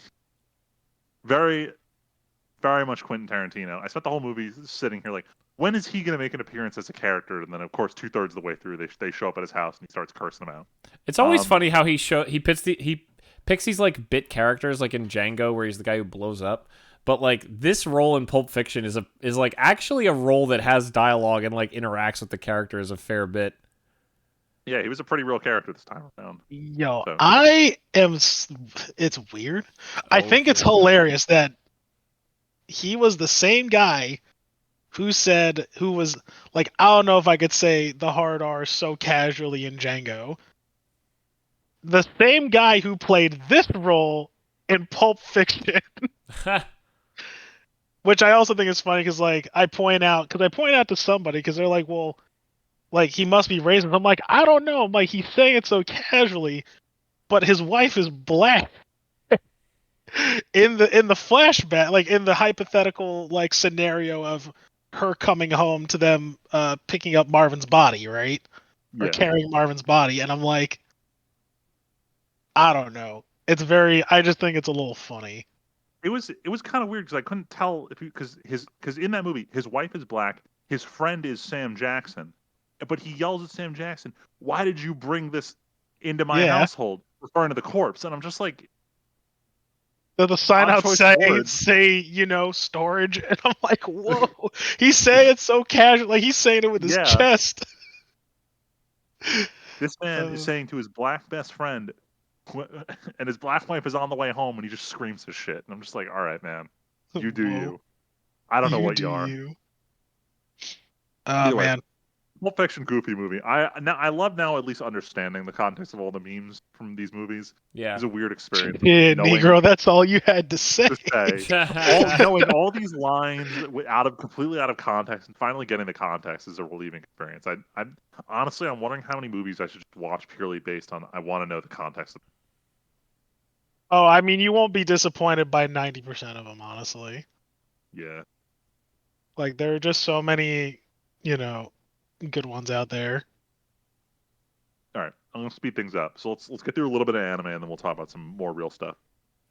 Speaker 2: Very, very much Quentin Tarantino. I spent the whole movie sitting here like, when is he going to make an appearance as a character? And then, of course, 2/3 of the way through, they show up at his house, and he starts cursing them out.
Speaker 1: It's always funny how he picks these like bit characters, like in Django, where he's the guy who blows up. But like this role in Pulp Fiction is like actually a role that has dialogue and like interacts with the characters a fair bit.
Speaker 2: Yeah, he was a pretty real character this time around.
Speaker 3: Yo, it's weird. I think it's hilarious that he was the same guy who was like, I don't know if I could say the hard R so casually in Django. The same guy who played this role in Pulp Fiction. Which I also think is funny because, like, I point out to somebody because they're like, well, like, he must be racist. I'm like, I don't know. I'm like, he's saying it so casually, but his wife is black. in the flashback, like, in the hypothetical, like, scenario of her coming home to them picking up Marvin's body, right? Or carrying Marvin's body. And I'm like, I don't know. It's very. I just think it's a little funny.
Speaker 2: It was kind of weird because I couldn't tell if because in that movie his wife is black, his friend is Sam Jackson, but he yells at Sam Jackson, "Why did you bring this into my
Speaker 3: Yeah.
Speaker 2: household?" Referring to the corpse, and I'm just like,
Speaker 3: The sign
Speaker 2: odd choice of
Speaker 3: outside
Speaker 2: words.
Speaker 3: say, storage, and I'm like, whoa. He's saying it so casual, like he's saying it with his
Speaker 2: Yeah,
Speaker 3: chest.
Speaker 2: this man is
Speaker 3: Uh,
Speaker 2: saying to his black best friend, and his black wife is on the way home, and he just screams his shit, and I'm just like, all right, man, you do
Speaker 3: whoa.
Speaker 2: you. I don't know
Speaker 3: You
Speaker 2: what
Speaker 3: do
Speaker 2: you are.
Speaker 3: you. Oh
Speaker 2: Either way,
Speaker 3: man.
Speaker 2: Pulp Fiction, goofy movie. I love now at least understanding the context of all the memes from these movies.
Speaker 1: Yeah.
Speaker 2: It's a weird experience.
Speaker 3: Yeah,
Speaker 2: Knowing
Speaker 3: Negro, that's all you had to say.
Speaker 2: to say knowing all these lines completely out of context, and finally getting the context is a relieving experience. I honestly, I'm wondering how many movies I should just watch purely based on I want to know the context.
Speaker 3: Oh, I mean, you won't be disappointed by 90% of them, honestly.
Speaker 2: Yeah.
Speaker 3: Like, there are just so many, good ones out there.
Speaker 2: All right, I'm gonna speed things up. So let's get through a little bit of anime, and then we'll talk about some more real stuff.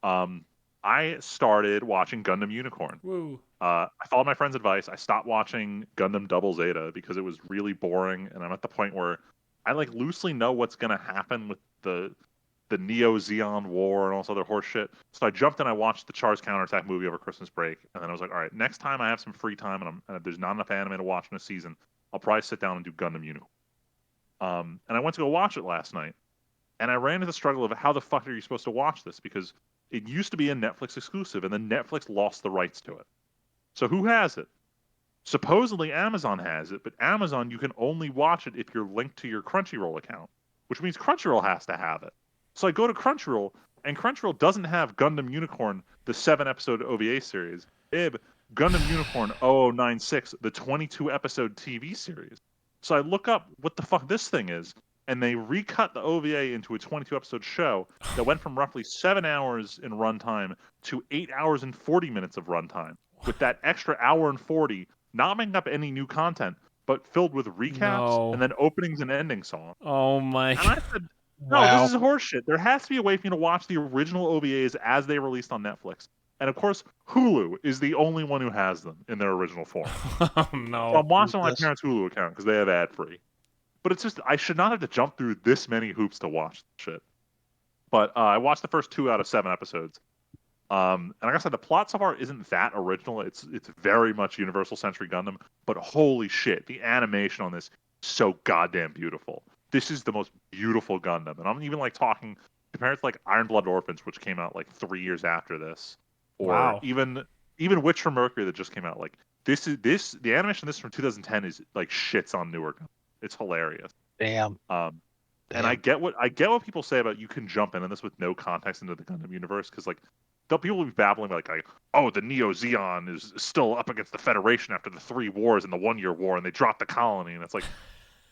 Speaker 2: I started watching Gundam Unicorn.
Speaker 1: Woo.
Speaker 2: I followed my friend's advice. I stopped watching Gundam Double Zeta because it was really boring, and I'm at the point where I like loosely know what's gonna happen with the Neo Zeon War and all this other horse shit. So I jumped and I watched the Char's Counterattack movie over Christmas break, and then I was like, all right, next time I have some free time and there's not enough anime to watch in a season, I'll probably sit down and do Gundam Unicorn. And I went to go watch it last night, and I ran into the struggle of how the fuck are you supposed to watch this, because it used to be a Netflix exclusive, and then Netflix lost the rights to it. So who has it? Supposedly Amazon has it, but Amazon, you can only watch it if you're linked to your Crunchyroll account, which means Crunchyroll has to have it. So I go to Crunchyroll, and Crunchyroll doesn't have Gundam Unicorn, the 7-episode OVA series. Ib, Gundam Unicorn 0096, the 22-episode TV series. So I look up what the fuck this thing is, and they recut the OVA into a 22-episode show that went from roughly 7 hours in runtime to 8 hours and 40 minutes of runtime, with that extra hour and 40 not making up any new content, but filled with recaps
Speaker 1: No.
Speaker 2: and then openings and ending songs.
Speaker 1: Oh my.
Speaker 2: And I said, no,
Speaker 3: Wow.
Speaker 2: this is horseshit. There has to be a way for me to watch the original OVAs as they released on Netflix. And of course, Hulu is the only one who has them in their original form.
Speaker 1: Oh
Speaker 2: So
Speaker 1: no.
Speaker 2: I'm watching on my
Speaker 3: Yes.
Speaker 2: parents' Hulu account because they have ad free. But it's just, I should not have to jump through this many hoops to watch shit. But I watched the first 2 out of 7 episodes. And like I said, the plot so far isn't that original. It's very much Universal Century Gundam, but holy shit, the animation on this is so goddamn beautiful. This is the most beautiful Gundam, and I'm even like talking compared to like Iron Blood Orphans, which came out like 3 years after this, or
Speaker 1: Wow.
Speaker 2: even Witch from Mercury that just came out. Like the animation of this from 2010 is like shits on newer Gundam. It's hilarious.
Speaker 3: Damn.
Speaker 2: And I get what people say about you can jump in on this with no context into the Gundam universe, because like people will be babbling like, oh, the Neo Zeon is still up against the Federation after the 3 wars and the 1-year war, and they dropped the colony, and it's like,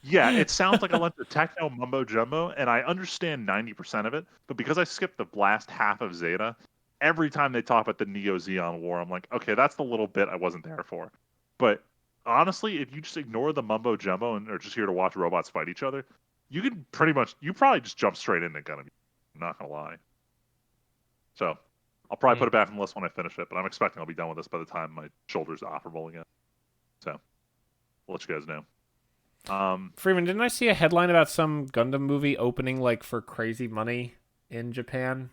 Speaker 2: yeah, it sounds like a bunch of techno mumbo jumbo, and I understand 90% of it, but because I skipped the last half of Zeta, every time they talk about the Neo Zeon war, I'm like, okay, that's the little bit I wasn't there for. But honestly, if you just ignore the mumbo jumbo and are just here to watch robots fight each other, you can you probably just jump straight into Gundam. I'm not gonna lie. So I'll probably put it back on the list when I finish it, but I'm expecting I'll be done with this by the time my shoulder's operable again. So I'll let you guys know.
Speaker 1: Freeman, didn't I see a headline about some Gundam movie opening like for crazy money in Japan?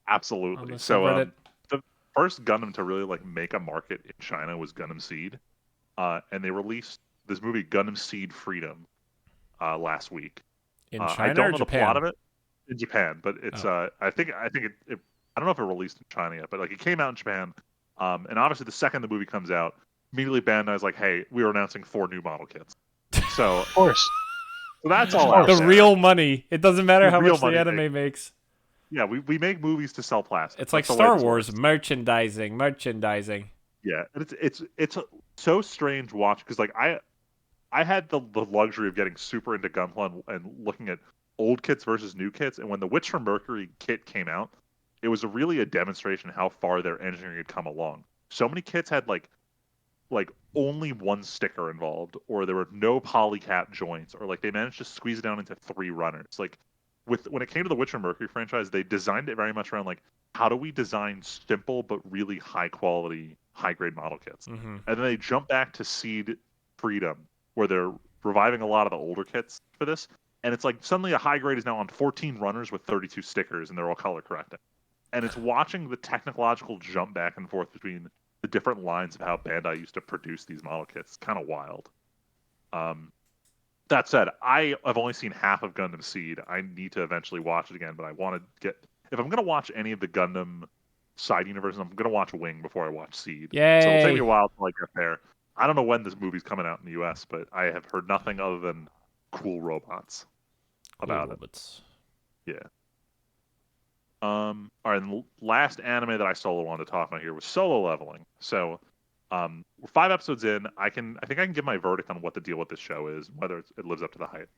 Speaker 2: Absolutely.
Speaker 1: On the
Speaker 2: So
Speaker 1: subreddit?
Speaker 2: the first Gundam to really like make a market in China was Gundam Seed, and they released this movie Gundam Seed Freedom last week.
Speaker 1: In
Speaker 2: I
Speaker 1: China
Speaker 2: don't
Speaker 1: or
Speaker 2: know
Speaker 1: Japan?
Speaker 2: the plot of it in Japan, but it's
Speaker 1: Oh.
Speaker 2: I think it I don't know if it released in China yet, but like it came out in Japan. And obviously the second the movie comes out, immediately Bandai's like, hey, we are announcing 4 new model kits. So
Speaker 3: Of course.
Speaker 2: that's
Speaker 3: Of
Speaker 2: all
Speaker 3: course.
Speaker 2: out
Speaker 1: The
Speaker 2: there.
Speaker 1: real money. It doesn't matter
Speaker 2: The
Speaker 1: how
Speaker 2: real
Speaker 1: much the
Speaker 2: money
Speaker 1: anime
Speaker 2: thing.
Speaker 1: makes.
Speaker 2: Yeah, we make movies to sell plastic.
Speaker 1: It's like
Speaker 2: That's the way
Speaker 1: Star
Speaker 2: this
Speaker 1: Wars
Speaker 2: works.
Speaker 1: merchandising.
Speaker 2: Yeah, and it's so strange to watch, because like I had the luxury of getting super into Gunpla and looking at old kits versus new kits, and when the Witch from Mercury kit came out, it was really a demonstration how far their engineering had come along. So many kits had like only one sticker involved, or there were no polycap joints, or like they managed to squeeze it down into 3 runners. Like when it came to the Witcher Mercury franchise, they designed it very much around like how do we design simple but really high quality, high grade model kits,
Speaker 1: Mm-hmm.
Speaker 2: and then they jump back to Seed Freedom where they're reviving a lot of the older kits for this, and it's like suddenly a high grade is now on 14 runners with 32 stickers, and they're all color corrected, and it's watching the technological jump back and forth between the different lines of how Bandai used to produce these model kits. It's kind of wild. That said, I have only seen half of Gundam Seed. I need to eventually watch it again, but I want to get if I'm gonna watch any of the Gundam side universes, I'm gonna watch Wing before I watch Seed.
Speaker 1: Yay!
Speaker 2: So it'll take me a while to like get there. I don't know when this movie's coming out in the U.S., but I have heard nothing other than cool robots about
Speaker 1: robots.
Speaker 2: it. Yeah. All right. And the last anime that I solo wanted to talk about here was Solo Leveling. So, we're 5 episodes in. I think I can give my verdict on what the deal with this show is, whether it lives up to the hype.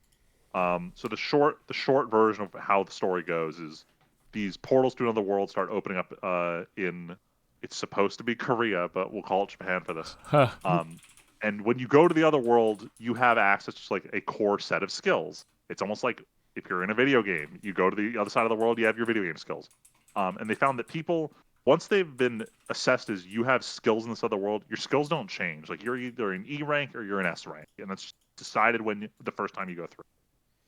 Speaker 2: So the short version of how the story goes is these portals to another world start opening up in it's supposed to be Korea, but we'll call it Japan for this.
Speaker 1: Huh.
Speaker 2: And when you go to the other world, you have access to like a core set of skills. It's almost like if you're in a video game, you go to the other side of the world, you have your video game skills. And they found that people, once they've been assessed as you have skills in this other world, your skills don't change. Like you're either an E rank or you're an S rank, and that's decided the first time you go through.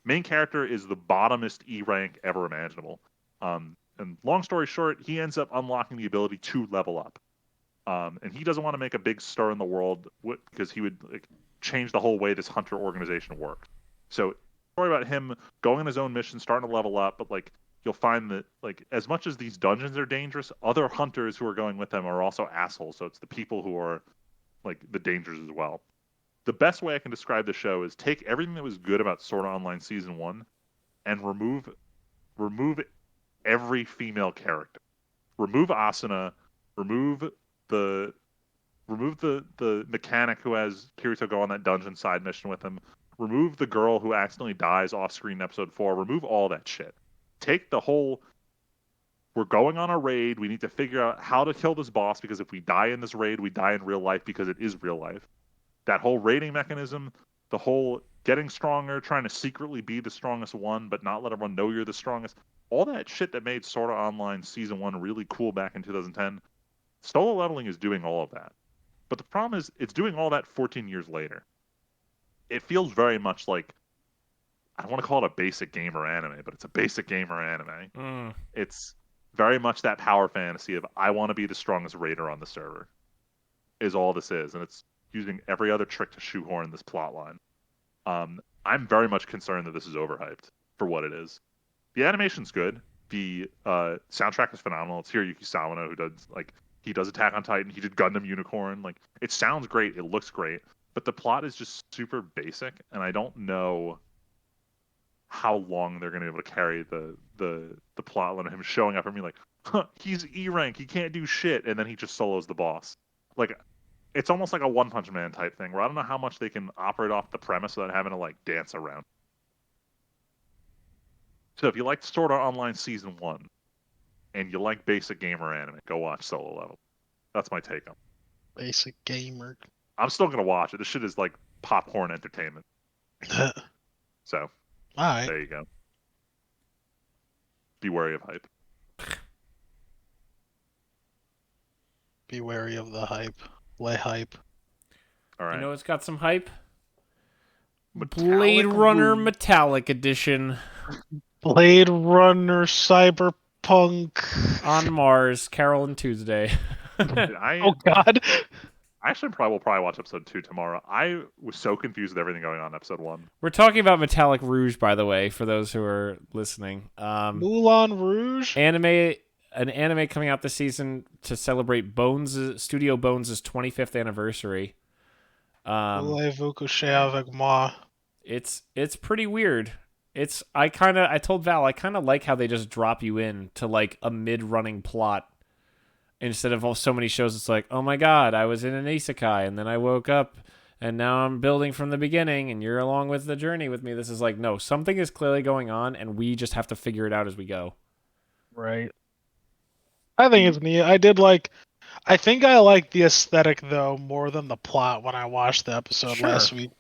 Speaker 2: Main character is the bottomest E rank ever imaginable. And long story short, he ends up unlocking the ability to level up. And he doesn't want to make a big stir in the world because he would like, change the whole way this hunter organization worked. So, story about him going on his own mission, starting to level up, but like you'll find that like as much as these dungeons are dangerous, other hunters who are going with them are also assholes. So it's the people who are like the dangers as well. The best way I can describe the show is take everything that was good about Sword Art Online Season 1 and remove every female character. Remove Asuna, remove the mechanic who has Kirito go on that dungeon side mission with him. Remove the girl who accidentally dies off screen in episode 4. Remove all that shit. Take the whole we're going on a raid, we need to figure out how to kill this boss because if we die in this raid, we die in real life because it is real life. That whole raiding mechanism, the whole getting stronger, trying to secretly be the strongest one, but not let everyone know you're the strongest. All that shit that made Sword Art Online Season 1 really cool back in 2010, Solo Leveling is doing all of that. But the problem is, it's doing all that 14 years later. It feels very much like, I don't want to call it a basic gamer anime, but it's a basic gamer anime. It's very much that power fantasy of, I want to be the strongest raider on the server, is all this is. And it's using every other trick to shoehorn this plot line. I'm very much concerned that this is overhyped for what it is. The animation's good. The soundtrack is phenomenal. It's Hiroyuki Sawano who does he does Attack on Titan. He did Gundam Unicorn. Like it sounds great. It looks great. But the plot is just super basic, and I don't know how long they're going to be able to carry the plot line of him showing up and being like, huh, he's E rank. He can't do shit, and then he just solos the boss. Like it's almost like a One Punch Man type thing where I don't know how much they can operate off the premise without having to like dance around. So if you like Sword Art Online Season 1 and you like basic gamer anime, go watch Solo Level. That's my take on it.
Speaker 3: Basic gamer.
Speaker 2: I'm still going to watch it. This shit is like popcorn entertainment. So,
Speaker 3: Alright.
Speaker 2: there you go. Be wary of hype.
Speaker 3: Be wary of the hype. Lay hype.
Speaker 2: All right.
Speaker 1: You know it's got some hype?
Speaker 2: Metallic
Speaker 1: Blade Runner
Speaker 2: Rouge.
Speaker 1: Metallic Edition
Speaker 3: Blade Runner Cyberpunk.
Speaker 1: on Mars, Carol and Tuesday.
Speaker 3: Oh god.
Speaker 2: I actually will probably watch episode 2 tomorrow. I was so confused with everything going on in episode 1.
Speaker 1: We're talking about Metallic Rouge, by the way, for those who are listening.
Speaker 3: Moulin Rouge?
Speaker 1: An anime coming out this season to celebrate Studio Bones' 25th anniversary.
Speaker 3: Voulez-vous coucher avec moi?
Speaker 1: It's pretty weird. I told Val I kind of like how they just drop you in to like a mid-running plot instead of so many shows. It's like, oh my god, I was in an isekai and then I woke up and now I'm building from the beginning and you're along with the journey with me. This is like, no, something is clearly going on and we just have to figure it out as we go.
Speaker 3: Right. I think it's neat. I think I like the aesthetic though more than the plot when I watched the episode last week.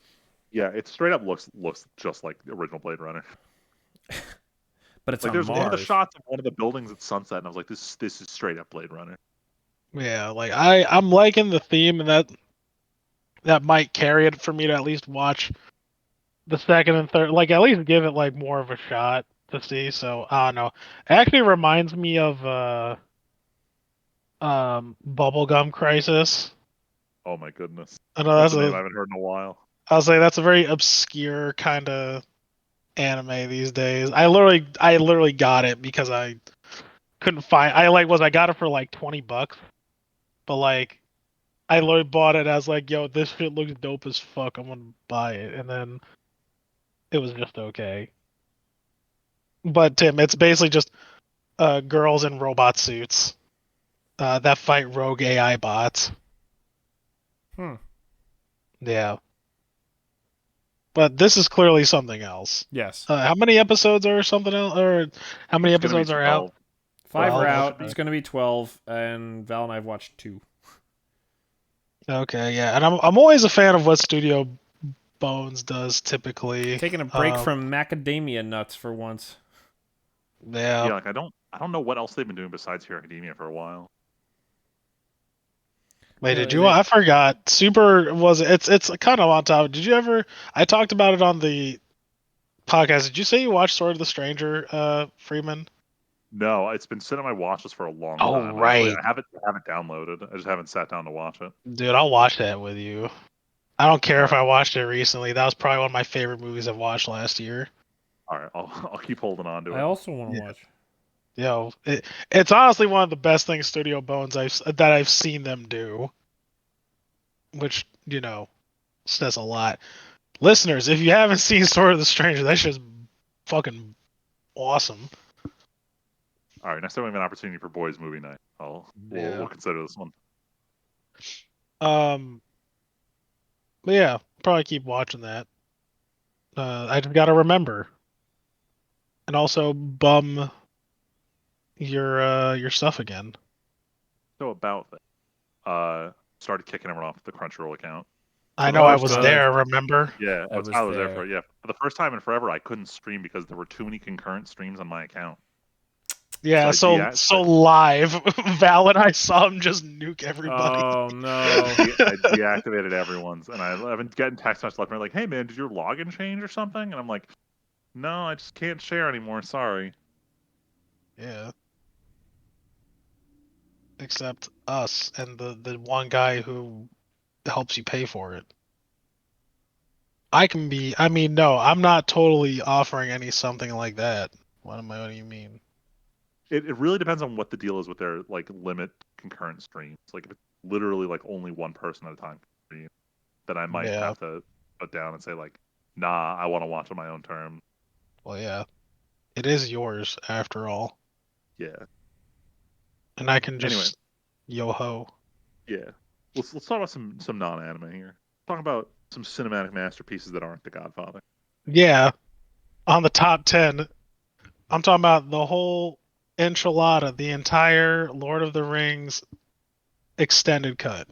Speaker 2: Yeah, it straight up looks just like the original Blade Runner.
Speaker 1: But it's
Speaker 2: Like
Speaker 1: on
Speaker 2: there's one of the
Speaker 1: Mars.
Speaker 2: shots of one of the buildings at sunset, and I was like, this is straight up Blade Runner.
Speaker 3: Yeah, like I'm liking the theme, and that might carry it for me to at least watch the second and third, like at least give it like more of a shot to see. So I don't know. It actually reminds me of Bubblegum Crisis.
Speaker 2: Oh my goodness.
Speaker 3: I know
Speaker 2: That's
Speaker 3: that's
Speaker 2: a name I
Speaker 3: a
Speaker 2: haven't heard in a while.
Speaker 3: I'll say that's a very obscure kind of anime these days. I literally got it because I couldn't find. I got it for like $20, but like I literally bought it as like, yo, this shit looks dope as fuck. I'm gonna buy it, and then it was just okay. But Tim, it's basically just girls in robot suits that fight rogue AI bots.
Speaker 1: Hmm.
Speaker 3: Yeah, but this is clearly something else.
Speaker 1: Yes.
Speaker 3: How many episodes are something else, or how many
Speaker 2: It's gonna be
Speaker 3: episodes are out?
Speaker 2: 12.
Speaker 1: 5 are
Speaker 3: 12,
Speaker 1: out.
Speaker 3: okay.
Speaker 1: It's going to be 12, and Val and I have watched 2.
Speaker 3: Okay, yeah, and I'm always a fan of what Studio Bones does typically.
Speaker 1: Taking a break from macadamia nuts for once.
Speaker 3: Yeah.
Speaker 2: Yeah, like I don't know what else they've been doing besides Hero Academia for a while.
Speaker 3: Wait, did you? I forgot. Super was it's kind of on top. Did you ever? I talked about it on the podcast. Did you say you watched Sword of the Stranger, Freeman?
Speaker 2: No, it's been sitting on my watch list for a long
Speaker 3: Oh,
Speaker 2: time.
Speaker 3: right.
Speaker 2: I haven't downloaded. I just haven't sat down to watch it.
Speaker 3: Dude, I'll watch that with you. I don't care if
Speaker 2: Alright.
Speaker 3: I watched it recently. That was probably one of my favorite movies I've watched last year.
Speaker 2: All right, I'll keep holding on to it.
Speaker 1: I also want to
Speaker 3: Yeah.
Speaker 1: watch.
Speaker 3: Yo, it's honestly one of the best things Studio Bones that I've seen them do. Which, says a lot. Listeners, if you haven't seen Sword of the Stranger, that's just fucking awesome.
Speaker 2: All right, next time we have an opportunity for boys movie night, we'll consider this one.
Speaker 3: But yeah, probably keep watching that. I just gotta remember, and also bum your stuff again.
Speaker 2: So about that, started kicking everyone off the Crunchyroll account.
Speaker 3: I
Speaker 2: For the
Speaker 3: know I
Speaker 2: first
Speaker 3: was
Speaker 2: time-
Speaker 3: there. Remember?
Speaker 2: Yeah,
Speaker 1: I was
Speaker 2: Tyler was there
Speaker 1: there.
Speaker 2: for it. Yeah, for the first time in forever, I couldn't stream because there were too many concurrent streams on my account.
Speaker 3: Yeah.
Speaker 2: So
Speaker 3: So live, Val and I saw him just nuke everybody.
Speaker 1: Oh no.
Speaker 2: I deactivated everyone's, and I've been getting text messages left and right like, "Hey man, did your login change or something?" And I'm like, "No, I just can't share anymore. Sorry."
Speaker 3: Yeah. Except us and the one guy who helps you pay for it. I mean, no, I'm not totally offering any something like that. What do you mean?
Speaker 2: It really depends on what the deal is with their like limit concurrent streams. Like if it's literally like only one person at a time, then I might
Speaker 3: Yeah.
Speaker 2: have to put down and say like, "Nah, I want to watch on my own terms."
Speaker 3: Well, yeah. It is yours after all.
Speaker 2: Yeah.
Speaker 3: And I can just
Speaker 2: Anyway.
Speaker 3: yo-ho.
Speaker 2: Yeah. Let's talk about some non-anime here. Talk about some cinematic masterpieces that aren't The Godfather.
Speaker 3: Yeah. On the top 10, I'm talking about the whole enchilada, the entire Lord of the Rings extended cut.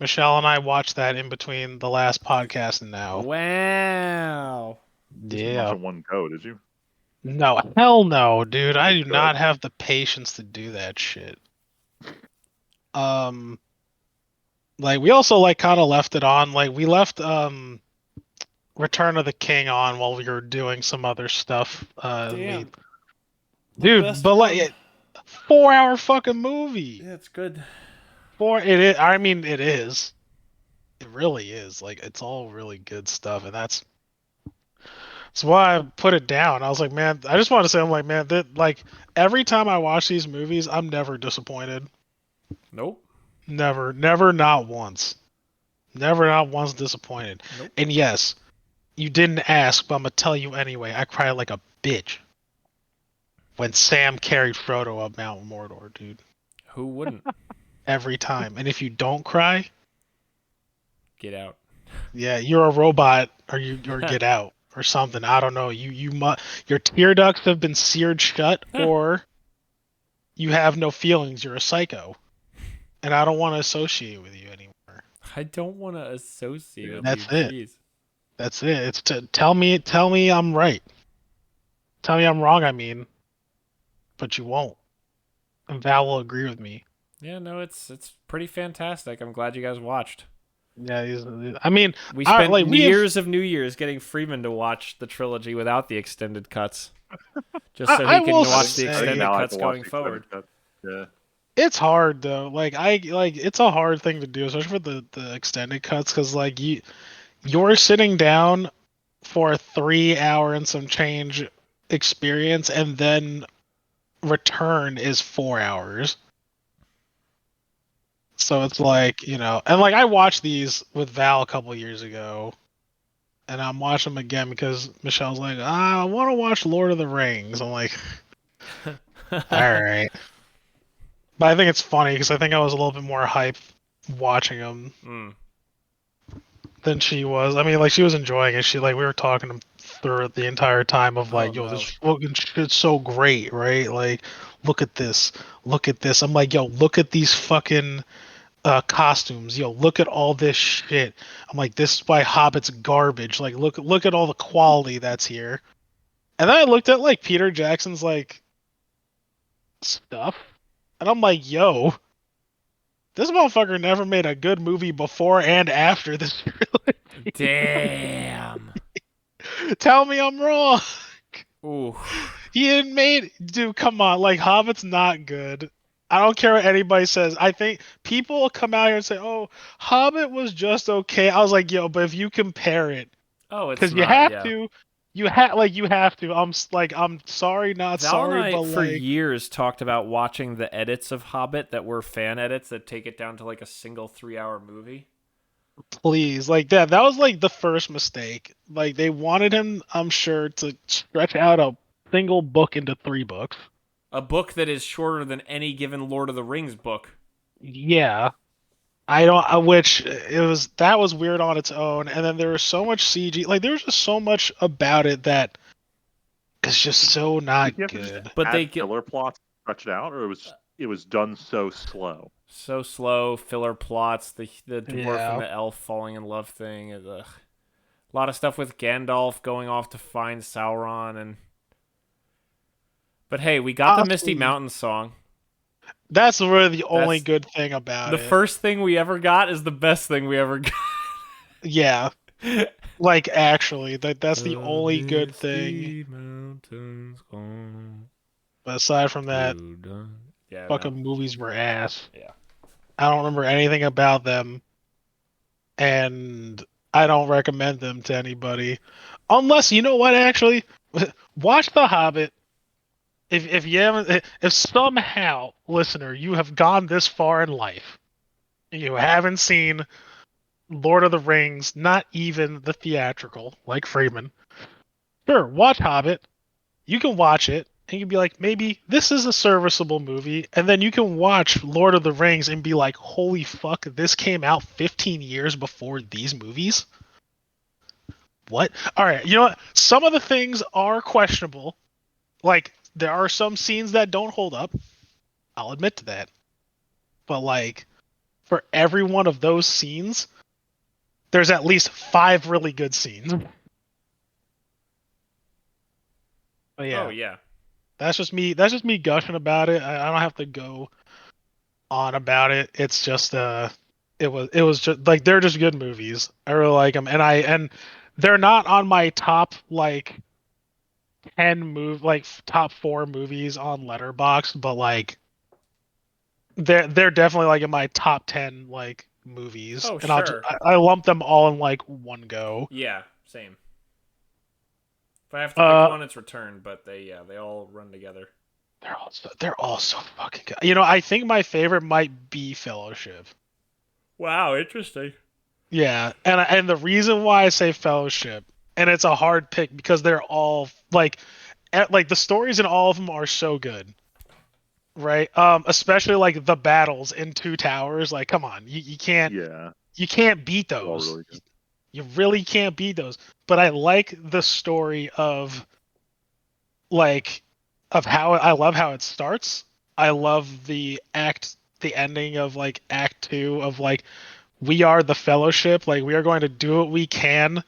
Speaker 3: Michelle and I watched that in between the last podcast and now.
Speaker 1: Wow.
Speaker 2: You didn't watch
Speaker 3: Yeah.
Speaker 2: it in one go, did you?
Speaker 3: No, hell no, dude. I do
Speaker 2: Good.
Speaker 3: not have the patience to do that shit. Like we also like kind of left it on. Like we left Return of the King on while we were doing some other stuff.
Speaker 1: Damn.
Speaker 3: Dude, but like 4-hour fucking movie.
Speaker 1: Yeah, it's good.
Speaker 3: I mean, it is. It really is. Like it's all really good stuff, and that's why I put it down. I was like, man, I just want to say, I'm like, man, that like every time I watch these movies, I'm never disappointed.
Speaker 1: Nope.
Speaker 3: Never, not once. Never, not once disappointed.
Speaker 1: Nope.
Speaker 3: And yes, you didn't ask, but I'm gonna tell you anyway. I cried like a bitch when Sam carried Frodo up Mount Mordor, dude.
Speaker 1: Who wouldn't?
Speaker 3: Every time. And if you don't cry,
Speaker 1: Get out.
Speaker 3: yeah, you're a robot, or get out, or something. I don't know. Your tear ducts have been seared shut, or you have no feelings. You're a psycho, and I don't want to associate with you anymore.
Speaker 1: I don't want to associate with
Speaker 3: That's
Speaker 1: you.
Speaker 3: it.
Speaker 1: Jeez.
Speaker 3: That's it. It's to tell me I'm right. Tell me I'm wrong, I mean, but you won't. And Val will agree with me.
Speaker 1: Yeah, no, it's pretty fantastic. I'm glad you guys watched.
Speaker 3: Yeah, I mean,
Speaker 1: We
Speaker 3: I
Speaker 1: spent
Speaker 3: like we have.
Speaker 1: years of New Year's getting Freeman to watch the trilogy without the extended cuts, just so
Speaker 3: I
Speaker 1: he can
Speaker 3: will
Speaker 1: watch the
Speaker 2: I think
Speaker 3: say
Speaker 1: extended
Speaker 2: now I
Speaker 1: cuts
Speaker 2: can watch
Speaker 1: going
Speaker 2: the
Speaker 1: forward.
Speaker 2: extended cut. Yeah.
Speaker 3: it's hard though. Like it's a hard thing to do, especially for the extended cuts, because like you're sitting down for a 3 hour and some change experience, and then return is 4 hours. So it's like, and like I watched these with Val a couple years ago, and I'm watching them again because Michelle's like, I want to watch Lord of the Rings. I'm like, all right. But I think it's funny because I think I was a little bit more hyped watching them
Speaker 1: Mm.
Speaker 3: than she was. I mean, like she was enjoying it. She like we were talking through it the entire time of like,
Speaker 1: Oh,
Speaker 3: yo,
Speaker 1: no.
Speaker 3: this fucking shit's so great, right? Like, look at this, look at this. I'm like, yo, look at these fucking costumes. Yo, look at all this shit. I'm like, this is why Hobbit's garbage. Like, look at all the quality that's here. And then I looked at like Peter Jackson's like stuff, and I'm like, yo, this motherfucker never made a good movie before and after this trilogy.
Speaker 1: Damn.
Speaker 3: Tell me I'm wrong.
Speaker 1: Ooh.
Speaker 3: He didn't made dude, come on, like Hobbit's not good. I don't care what anybody says. I think people will come out here and say, "Oh, Hobbit was just okay." I was like, "Yo, but if you compare it,
Speaker 1: Oh, it's
Speaker 3: because you
Speaker 1: not.
Speaker 3: have
Speaker 1: Yeah.
Speaker 3: to, you have to." I'm sorry, not
Speaker 1: Val and
Speaker 3: sorry,
Speaker 1: I,
Speaker 3: but
Speaker 1: for
Speaker 3: like,
Speaker 1: years, talked about watching the edits of Hobbit that were fan edits that take it down to like a single 3-hour movie.
Speaker 3: please, like that was like the first mistake. Like they wanted him, I'm sure, to stretch out a single book into 3 books.
Speaker 1: A book that is shorter than any given Lord of the Rings book.
Speaker 3: Yeah, I don't, which that was weird on its own, and then there was so much CG, like there was just so much about it that is just so not
Speaker 2: Did you have to just
Speaker 3: good.
Speaker 1: But they
Speaker 2: add
Speaker 1: get
Speaker 2: filler plots stretched out, or it was done so slow?
Speaker 1: so slow, filler plots, the dwarf and
Speaker 3: Yeah.
Speaker 1: the elf falling in love thing. Ugh. A lot of stuff with Gandalf going off to find Sauron and. But hey, we got the Misty
Speaker 3: Honestly,
Speaker 1: Mountains song.
Speaker 3: that's really the only
Speaker 1: That's
Speaker 3: good thing about
Speaker 1: the
Speaker 3: it.
Speaker 1: first thing we ever got is the best thing we ever got.
Speaker 3: Yeah, like actually, that's the
Speaker 1: The
Speaker 3: only good thing.
Speaker 1: Misty Mountains gone
Speaker 3: But aside from that,
Speaker 1: through dun- Yeah, no.
Speaker 3: fucking movies were ass.
Speaker 1: Yeah.
Speaker 3: I don't remember anything about them, and I don't recommend them to anybody. Unless, you know what, actually? Watch The Hobbit. If you haven't, if somehow, listener, you have gone this far in life, and you haven't seen Lord of the Rings, not even the theatrical, like Friedman, sure, watch Hobbit. You can watch it, and you can be like, maybe this is a serviceable movie, and then you can watch Lord of the Rings and be like, holy fuck, this came out 15 years before these movies? What? Alright, you know what? Some of the things are questionable. Like, there are some scenes that don't hold up. I'll admit to that. But, like, for every one of those scenes, there's at least 5 really good scenes. But yeah.
Speaker 1: Oh yeah.
Speaker 3: That's just me. That's just me gushing about it. I don't have to go on about it. It's just it was just like they're just good movies. I really like them, and they're not on my top like top 4 movies on Letterboxd, but like they're definitely like in my top 10 like movies,
Speaker 1: Oh
Speaker 3: and
Speaker 1: sure.
Speaker 3: I lump them all in like one go.
Speaker 1: Yeah, same. If I have to pick
Speaker 3: Uh,
Speaker 1: one, it's Return, but they all run together.
Speaker 3: they're all so fucking good. You know, I think my favorite might be Fellowship.
Speaker 1: Wow, interesting.
Speaker 3: Yeah, and the reason why I say Fellowship, and it's a hard pick because they're all like the stories in all of them are so good, right? Especially like the battles in Two Towers. Like, come on,
Speaker 2: Yeah,
Speaker 3: you can't beat
Speaker 2: they're all
Speaker 3: those.
Speaker 2: really good.
Speaker 3: You really can't beat those. But I like the story of like how I love how it starts. I love the ending of like Act Two of like we are the Fellowship. Like we are going to do what we can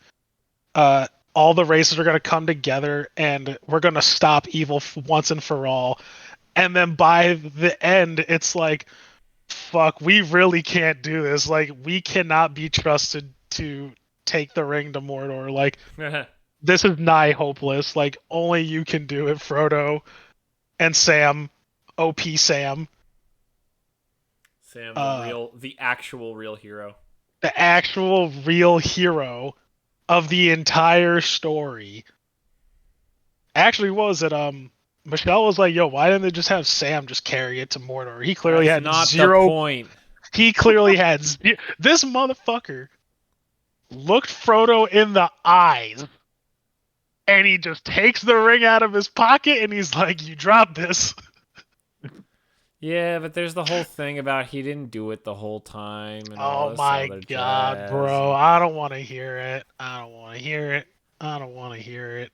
Speaker 3: all the races are going to come together and we're going to stop evil once and for all. And then by the end, it's like, fuck, we really can't do this. Like, we cannot be trusted to take the ring to Mordor. Like, this is nigh hopeless. Like, only you can do it, Frodo and Sam, OP Sam.
Speaker 1: Sam, the actual real hero.
Speaker 3: The actual real hero of the entire story. Actually, what was it? Michelle was like, "Yo, why didn't they just have Sam just carry it to Mordor? He clearly had
Speaker 1: not
Speaker 3: zero
Speaker 1: the point.
Speaker 3: He clearly had this motherfucker looked Frodo in the eyes, and he just takes the ring out of his pocket, and he's like, "You dropped this."
Speaker 1: Yeah, but there's the whole thing about he didn't do it the whole time. And all
Speaker 3: Oh
Speaker 1: this
Speaker 3: my
Speaker 1: other
Speaker 3: god,
Speaker 1: jazz.
Speaker 3: bro! I don't want to hear it. I don't want to hear it. I don't want to hear it.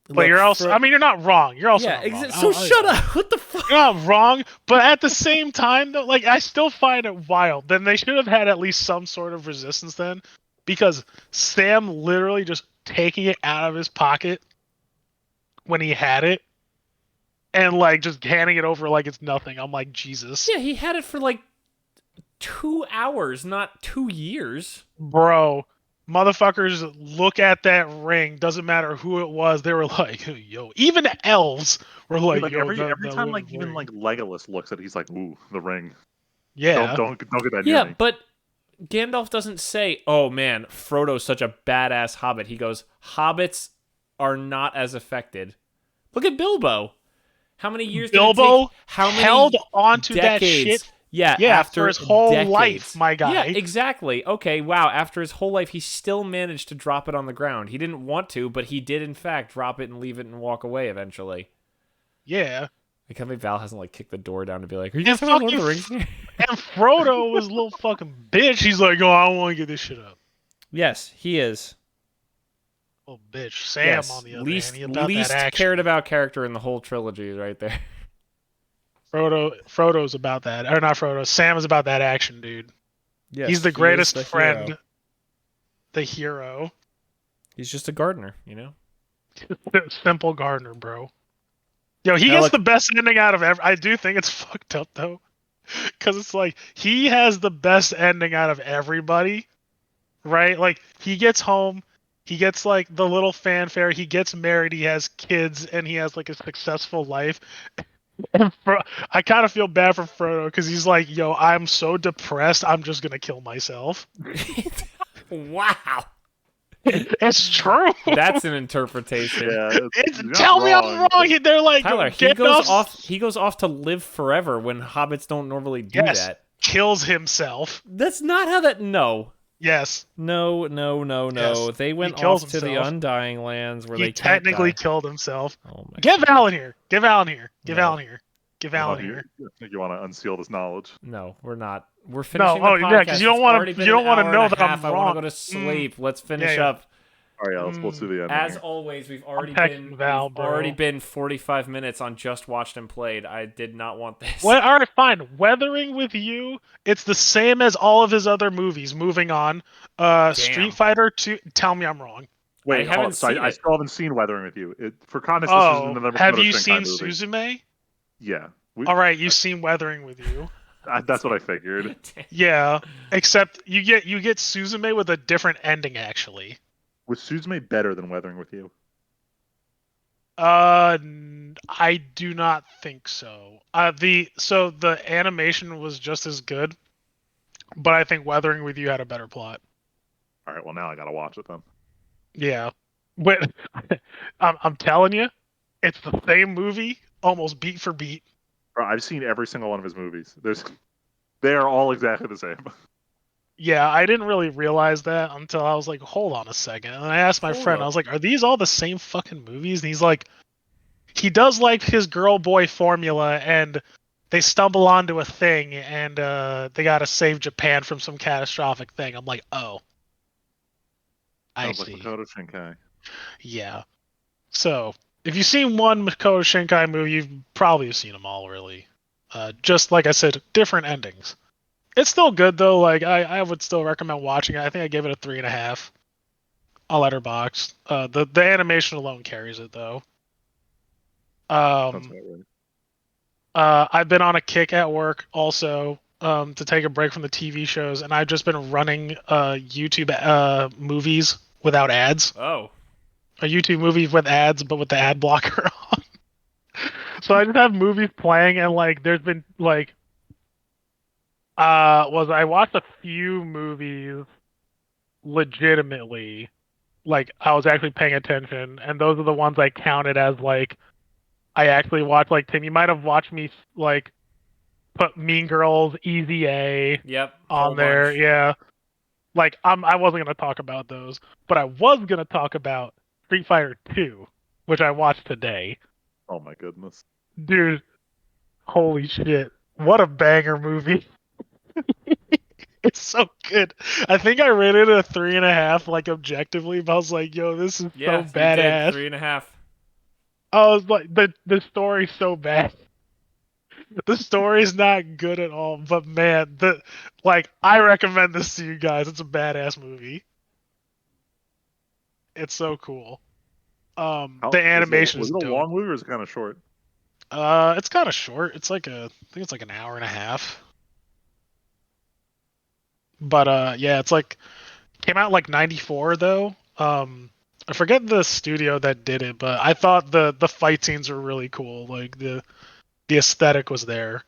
Speaker 3: But
Speaker 1: Look,
Speaker 3: you're also, I mean, you're not wrong. You're also not wrong.
Speaker 1: So shut up. What the fuck?
Speaker 3: You're not wrong, but at the same time, though, like, I still find it wild. Then they should have had at least some sort of resistance then, because Sam literally just taking it out of his pocket when he had it, and like just handing it over like it's nothing. I'm like, Jesus.
Speaker 1: Yeah, he had it for like 2 hours, not 2 years.
Speaker 3: Bro, motherfuckers look at that ring, doesn't matter who it was, they were like, yo, even the elves were like,
Speaker 2: Like
Speaker 3: yo,
Speaker 2: every
Speaker 3: that
Speaker 2: time, like
Speaker 3: ring.
Speaker 2: even like Legolas looks at it, he's like, ooh, the ring.
Speaker 3: Yeah.
Speaker 2: Don't get that
Speaker 1: Yeah,
Speaker 2: near me.
Speaker 1: but Gandalf doesn't say, oh man, Frodo's such a badass hobbit. He goes, hobbits are not as affected. Look at Bilbo. How many years
Speaker 3: Bilbo
Speaker 1: did it take? How many
Speaker 3: held onto
Speaker 1: decades?
Speaker 3: that shit.
Speaker 1: Yeah,
Speaker 3: After
Speaker 1: after
Speaker 3: his whole
Speaker 1: decades.
Speaker 3: life, my guy.
Speaker 1: Yeah, exactly. Okay, wow. After his whole life, he still managed to drop it on the ground. He didn't want to, but he did, in fact, drop it and leave it and walk away eventually.
Speaker 3: Yeah.
Speaker 1: I can't believe Val hasn't, like, kicked the door down to be like, are you guys talking Lord of the Rings here?
Speaker 3: And Frodo was a little fucking bitch. He's like, oh, I don't want to get this shit up.
Speaker 1: Yes, he is.
Speaker 3: Oh, bitch. Sam, on the other hand, he about
Speaker 1: least
Speaker 3: that action.
Speaker 1: cared about character in the whole trilogy right there.
Speaker 3: Frodo's about that. Or not Frodo. Sam is about that action, dude.
Speaker 1: Yes,
Speaker 3: he's the greatest friend.
Speaker 1: hero.
Speaker 3: The hero.
Speaker 1: He's just a gardener, you know?
Speaker 3: Simple gardener, bro. Yo, he gets the best ending out of I do think it's fucked up, though. Because it's like, he has the best ending out of everybody. Right? Like, he gets home. He gets, like, the little fanfare. He gets married. He has kids. And he has, like, a successful life. And I kind of feel bad for Frodo because he's like, yo, I'm so depressed. I'm just going to kill myself.
Speaker 1: Wow.
Speaker 3: It's true.
Speaker 1: That's an interpretation.
Speaker 2: Yeah,
Speaker 3: tell me I'm wrong. They're like,
Speaker 1: Tyler, he goes off to live forever when hobbits don't normally do that.
Speaker 3: Kills himself.
Speaker 1: That's not how that. No.
Speaker 3: Yes.
Speaker 1: No.
Speaker 3: Yes.
Speaker 1: They went off to the Undying Lands where
Speaker 3: he
Speaker 1: they
Speaker 3: technically killed himself.
Speaker 1: Oh my
Speaker 3: Get
Speaker 1: God.
Speaker 3: Val in here. Get Val in here. Get
Speaker 1: No.
Speaker 3: Val in here. Get Val in here.
Speaker 2: I think you want to unseal this knowledge.
Speaker 1: No, we're not. We're finishing
Speaker 3: No,
Speaker 1: the podcast.
Speaker 3: because you don't want to. You don't want to know that I'm
Speaker 1: I
Speaker 3: wrong.
Speaker 1: want to go to sleep. Let's finish
Speaker 3: Yeah.
Speaker 1: up.
Speaker 2: All right, let's do the end.
Speaker 1: As always, we've already been 45 minutes on just watched and played. I did not want this.
Speaker 3: Well, all right, fine. Weathering with You, it's the same as all of his other movies. Moving on. Street Fighter 2. Tell me I'm wrong.
Speaker 2: Wait,
Speaker 1: I still
Speaker 2: haven't seen Weathering with You. For context,
Speaker 3: Oh,
Speaker 2: this is another
Speaker 3: have you
Speaker 2: Shinkai
Speaker 3: seen
Speaker 2: movie.
Speaker 3: Suzume?
Speaker 2: Yeah.
Speaker 3: All right, you've seen Weathering with You.
Speaker 2: That's what I figured.
Speaker 3: Yeah, except you get Suzume with a different ending actually.
Speaker 2: Was Suzume better than Weathering with You?
Speaker 3: I do not think so. The animation was just as good, but I think Weathering with You had a better plot.
Speaker 2: All right, well now I gotta watch it then.
Speaker 3: Yeah, wait, I'm telling you, it's the same movie, almost beat for beat.
Speaker 2: Bro, I've seen every single one of his movies. They are all exactly the same.
Speaker 3: Yeah, I didn't really realize that until I was like, hold on a second. And I asked my friend, I was like, are these all the same fucking movies? And he's like, he does like his girl boy formula, and they stumble onto a thing, and they gotta save Japan from some catastrophic thing. I'm like, oh. I see.
Speaker 2: Like Makoto Shinkai.
Speaker 3: Yeah. So, if you've seen one Makoto Shinkai movie, you've probably seen them all, really. Just like I said, different endings. It's still good though. Like I would still recommend watching it. I think I gave it a 3.5. on Letterboxd. The animation alone carries it though.
Speaker 2: That's
Speaker 3: Um,
Speaker 2: about right.
Speaker 3: I've been on a kick at work also to take a break from the TV shows, and I've just been running YouTube movies without ads.
Speaker 1: Oh.
Speaker 3: A YouTube movie with ads, but with the ad blocker on. So I just have movies playing, and like, there's been like, I watched a few movies legitimately, like I was actually paying attention, and those are the ones I counted as like I actually watched. Like Tim, you might have watched me like put Mean Girls, Easy A
Speaker 1: Yep. Whole
Speaker 3: on there.
Speaker 1: bunch.
Speaker 3: Yeah. Like I wasn't gonna talk about those, but I was gonna talk about Street Fighter 2, which I watched today.
Speaker 2: Oh my goodness.
Speaker 3: Dude, holy shit. What a banger movie. It's so good. I think I rated it a 3.5, like objectively, but I was like, yo, this is so
Speaker 1: Yeah, you did
Speaker 3: badass.
Speaker 1: 3.5.
Speaker 3: I was like, the story's so bad. The story's not good at all, but man, I recommend this to you guys. It's a badass movie. It's so cool. The
Speaker 2: Was
Speaker 3: animation's
Speaker 2: it a
Speaker 3: dope.
Speaker 2: long movie or is it kind of short?
Speaker 3: It's kind of short. I think it's like an hour and a half. But yeah, it's like came out like '94 though. I forget the studio that did it, but I thought the fight scenes were really cool. Like the aesthetic was there.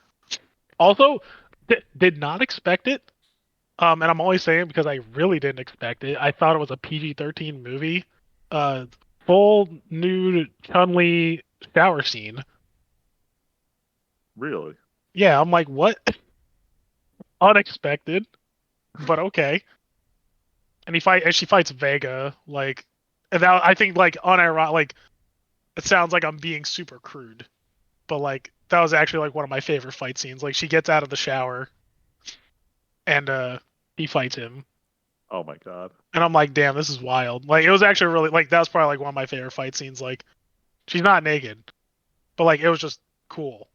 Speaker 3: Also, did not expect it. And I'm only saying because I really didn't expect it. I thought it was a PG-13 movie. Uh, full nude Chun-Li shower scene.
Speaker 2: Really?
Speaker 3: Yeah, I'm like, what? Unexpected, but okay. And she fights Vega, like, and that I think like unironic, like it sounds like I'm being super crude, but like that was actually like one of my favorite fight scenes. Like she gets out of the shower and he fights him,
Speaker 2: Oh my god.
Speaker 3: and I'm like, damn, this is wild. Like it was actually really like that was probably like one of my favorite fight scenes. Like she's not naked, but like it was just cool.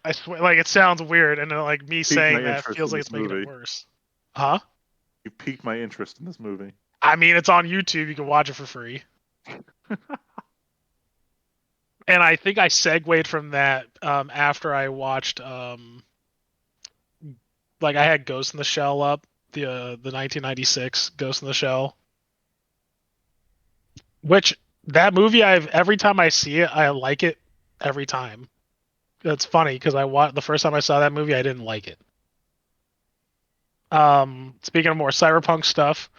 Speaker 3: I swear, like it sounds weird, and like me
Speaker 2: Piqued my
Speaker 3: saying that
Speaker 2: interest
Speaker 3: feels
Speaker 2: in
Speaker 3: like
Speaker 2: this
Speaker 3: it's making it
Speaker 2: movie.
Speaker 3: worse. Huh?
Speaker 2: You piqued my interest in this movie.
Speaker 3: I mean, it's on YouTube. You can watch it for free. And I think I segued from that after I watched like I had Ghost in the Shell up, the 1996 Ghost in the Shell, which that movie I've every time I see it I like it every time. That's funny because the first time I saw that movie I didn't like it. Speaking of more cyberpunk stuff,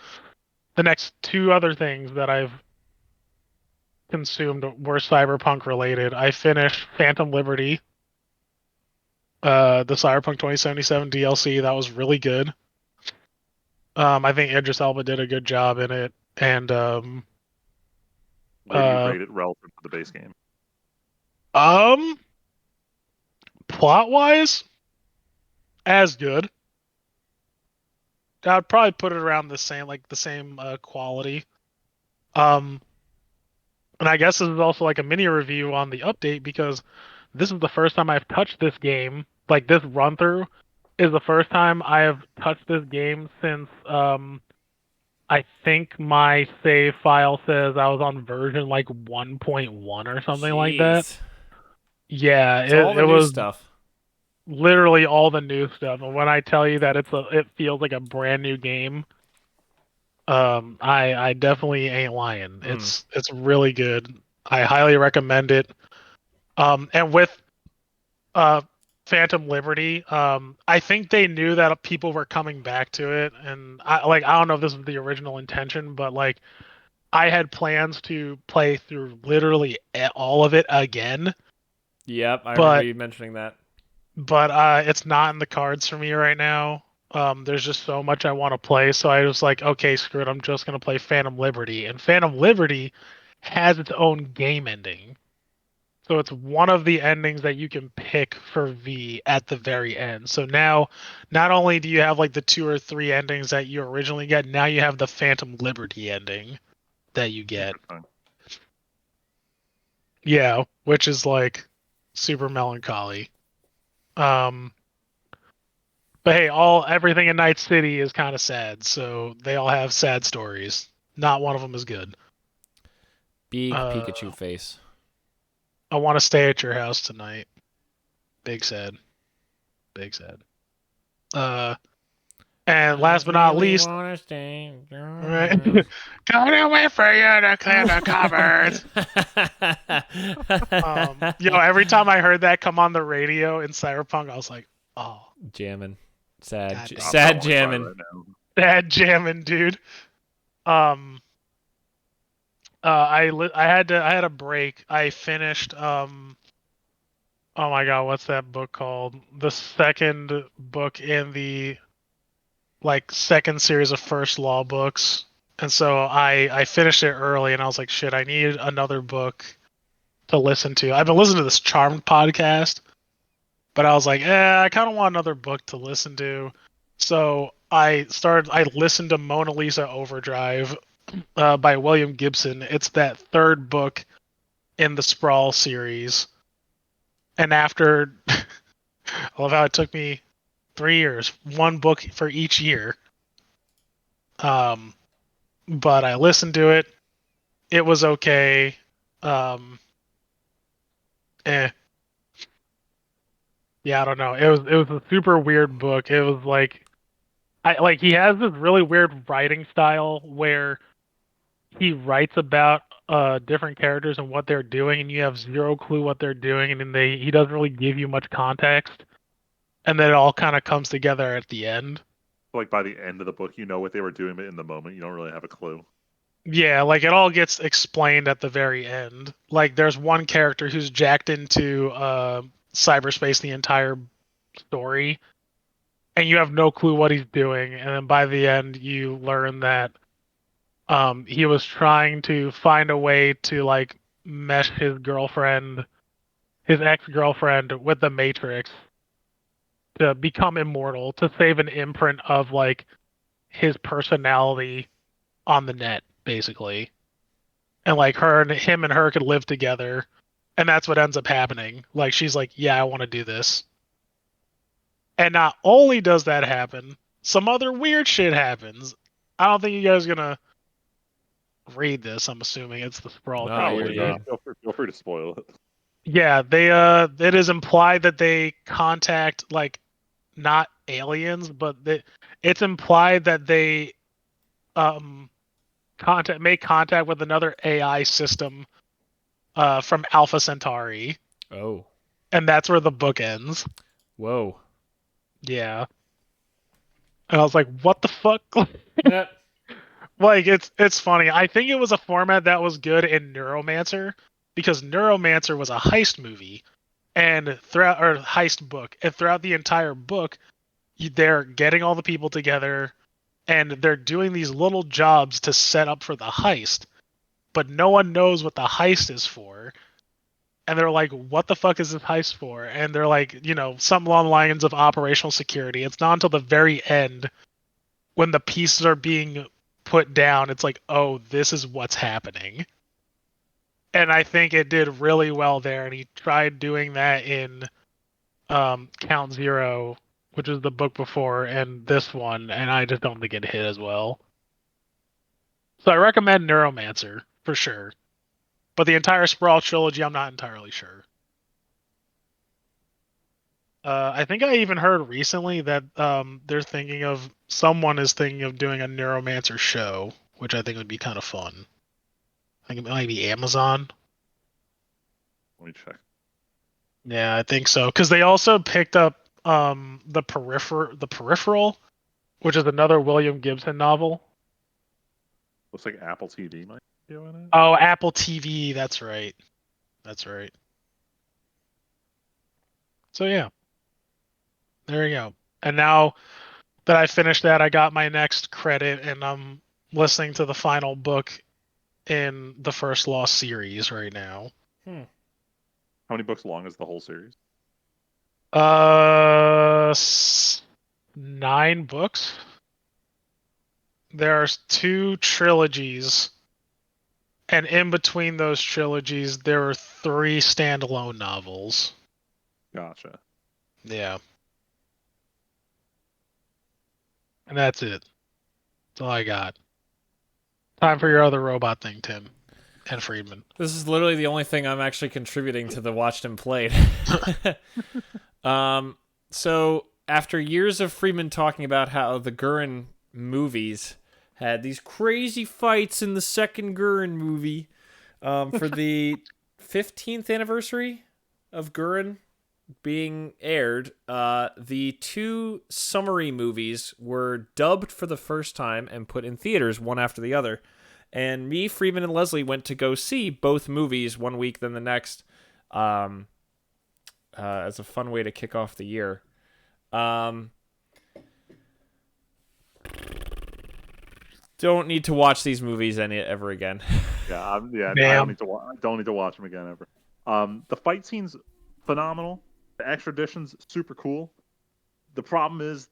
Speaker 3: the next two other things that I've consumed were cyberpunk related. I finished Phantom Liberty, the Cyberpunk 2077 DLC. That was really good. I think Idris Elba did a good job in it, and
Speaker 2: Where do you
Speaker 3: uh,
Speaker 2: rate it relative to the base game?
Speaker 3: um, plot wise, as good. I'd probably put it around the same quality. Um, and I guess this is also like a mini review on the update because this is the first time I've touched this game. Like this run through is the first time I have touched this game since I think my save file says I was on version like 1.1 or something like that.
Speaker 1: Jeez.
Speaker 3: Yeah,
Speaker 1: It's all
Speaker 3: it
Speaker 1: the new
Speaker 3: was
Speaker 1: stuff.
Speaker 3: literally all the new stuff. And when I tell you that it feels like a brand new game, I definitely ain't lying. It's really good. I highly recommend it. And with uh Phantom Liberty, I think they knew that people were coming back to it, and I don't know if this was the original intention, but like I had plans to play through literally all of it again,
Speaker 1: Yep, I remember
Speaker 3: but
Speaker 1: you mentioning that.
Speaker 3: it's not in the cards for me right now. There's just so much I want to play, so I was like, okay, screw it, I'm just gonna play Phantom Liberty, and Phantom Liberty has its own game ending. So it's one of the endings that you can pick for V at the very end. So now, not only do you have like the two or three endings that you originally get, now you have the Phantom Liberty ending that you get.
Speaker 2: Interesting.
Speaker 3: Yeah, which is like super melancholy. Um, But hey, everything in Night City is kind of sad, so they all have sad stories. Not one of them is good.
Speaker 1: Big
Speaker 3: Uh,
Speaker 1: Pikachu face.
Speaker 3: I want to stay at your house tonight. Big sad. Big sad. And last but not least,
Speaker 1: wanna stay.
Speaker 3: right? Gonna wait for you to clear the cupboards. Every time I heard that come on the radio in Cyberpunk, I was like, oh,
Speaker 1: Jamming. Sad.
Speaker 3: God damn.
Speaker 2: I
Speaker 1: Sad
Speaker 2: wanna cry
Speaker 1: jamming.
Speaker 2: right now.
Speaker 3: that jamming, dude. I had a break. I finished oh my god, what's that book called? The second book in the second series of First Law books. And so I finished it early and I was like, shit, I need another book to listen to. I've been listening to this Charmed podcast, but I was like, I kind of want another book to listen to. So I listened to Mona Lisa Overdrive by William Gibson. It's that third book in the Sprawl series. And after, I love how it took me 3 years, one book for each year. But I listened to it. It was okay. Eh. Yeah, I don't know. It was a super weird book. It was he has this really weird writing style where he writes about different characters and what they're doing, and you have zero clue what they're doing, and then he doesn't really give you much context, and then it all kind of comes together at the end.
Speaker 2: Like by the end of the book, you know what they were doing, but in the moment, you don't really have a clue.
Speaker 3: Yeah, like it all gets explained at the very end. Like there's one character who's jacked into cyberspace the entire story, and you have no clue what he's doing, and then by the end you learn that he was trying to find a way to mesh his ex-girlfriend with the Matrix to become immortal, to save an imprint of his personality on the net, basically. And him and her could live together, and that's what ends up happening. Like she's like, yeah, I want to do this. And not only does that happen, some other weird shit happens. I don't think you guys are gonna read this. I'm assuming it's the Sprawl
Speaker 1: No, you're
Speaker 3: trilogy.
Speaker 1: good.
Speaker 2: Feel free to spoil it.
Speaker 3: Yeah, they it is implied that they contact not aliens, but it's implied that they make contact with another AI system from Alpha Centauri,
Speaker 1: Oh.
Speaker 3: and that's where the book ends.
Speaker 1: Whoa.
Speaker 3: Yeah. And I was like, what the fuck?
Speaker 1: Yeah.
Speaker 3: It's funny. I think it was a format that was good in Neuromancer because Neuromancer was a heist movie and heist book. And throughout the entire book, they're getting all the people together and they're doing these little jobs to set up for the heist. But no one knows what the heist is for. And they're like, what the fuck is this heist for? And they're like, something along the lines of operational security. It's not until the very end when the pieces are being put down, it's like, oh, this is what's happening. And I think it did really well there. And he tried doing that in Count Zero, which is the book before, and this one, and I just don't think it hit as well. So I recommend Neuromancer for sure. But the entire Sprawl trilogy, I'm not entirely sure. I think I even heard recently that someone is thinking of doing a Neuromancer show, which I think would be kind of fun. I think it might be Amazon.
Speaker 2: Let me check.
Speaker 3: Yeah, I think so. Because they also picked up the Peripheral, which is another William Gibson novel.
Speaker 2: Looks like Apple TV might be doing it.
Speaker 3: Oh, Apple TV. That's right. That's right. So yeah, there you go. And now that I finished that, I got my next credit, and I'm listening to the final book in the First Law series right now.
Speaker 2: How many books long is the whole series?
Speaker 3: 9 books. There's 2 trilogies, and in between those trilogies, there are 3 standalone novels.
Speaker 2: Gotcha.
Speaker 3: Yeah. And that's it. That's all I got. Time for your other robot thing, Tim and Friedman.
Speaker 1: This is literally the only thing I'm actually contributing to the Watched and Played. So after years of Friedman talking about how the Gurren movies had these crazy fights in the second Gurren movie, for the 15th anniversary of Gurren being aired, the 2 summary movies were dubbed for the first time and put in theaters one after the other. And me, Friedman, and Leslie went to go see both movies one week then the next, as a fun way to kick off the year. Don't need to watch these movies ever again.
Speaker 2: I
Speaker 3: Damn.
Speaker 2: don't need to watch them again ever. The fight scenes phenomenal. The extra additions super cool. The problem is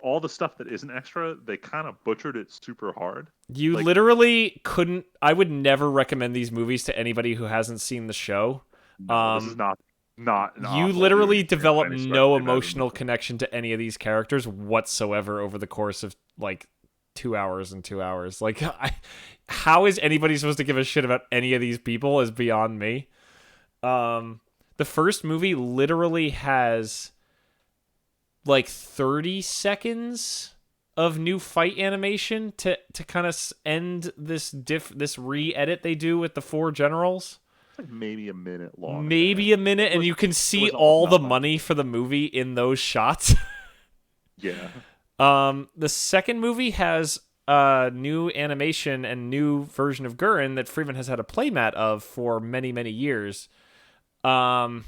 Speaker 2: all the stuff that isn't extra, they kind of butchered it super hard.
Speaker 1: You literally couldn't. I would never recommend these movies to anybody who hasn't seen the show.
Speaker 2: No, this is not an
Speaker 1: You
Speaker 2: awful
Speaker 1: literally
Speaker 2: movie
Speaker 1: develop
Speaker 2: by any stretch
Speaker 1: no
Speaker 2: of the
Speaker 1: emotional
Speaker 2: imagination.
Speaker 1: connection to any of these characters whatsoever over the course of like 2 hours and 2 hours. Like, how is anybody supposed to give a shit about any of these people is beyond me. The first movie literally has like 30 seconds of new fight animation to kind of end this re-edit they do with the 4 generals.
Speaker 2: Like maybe a minute long.
Speaker 1: Maybe a minute, and you can see
Speaker 2: was
Speaker 1: all the
Speaker 2: not
Speaker 1: money for the movie in those shots.
Speaker 2: Yeah.
Speaker 1: The second movie has new animation and new version of Gurren that Friedman has had a playmat of for many, many years. Not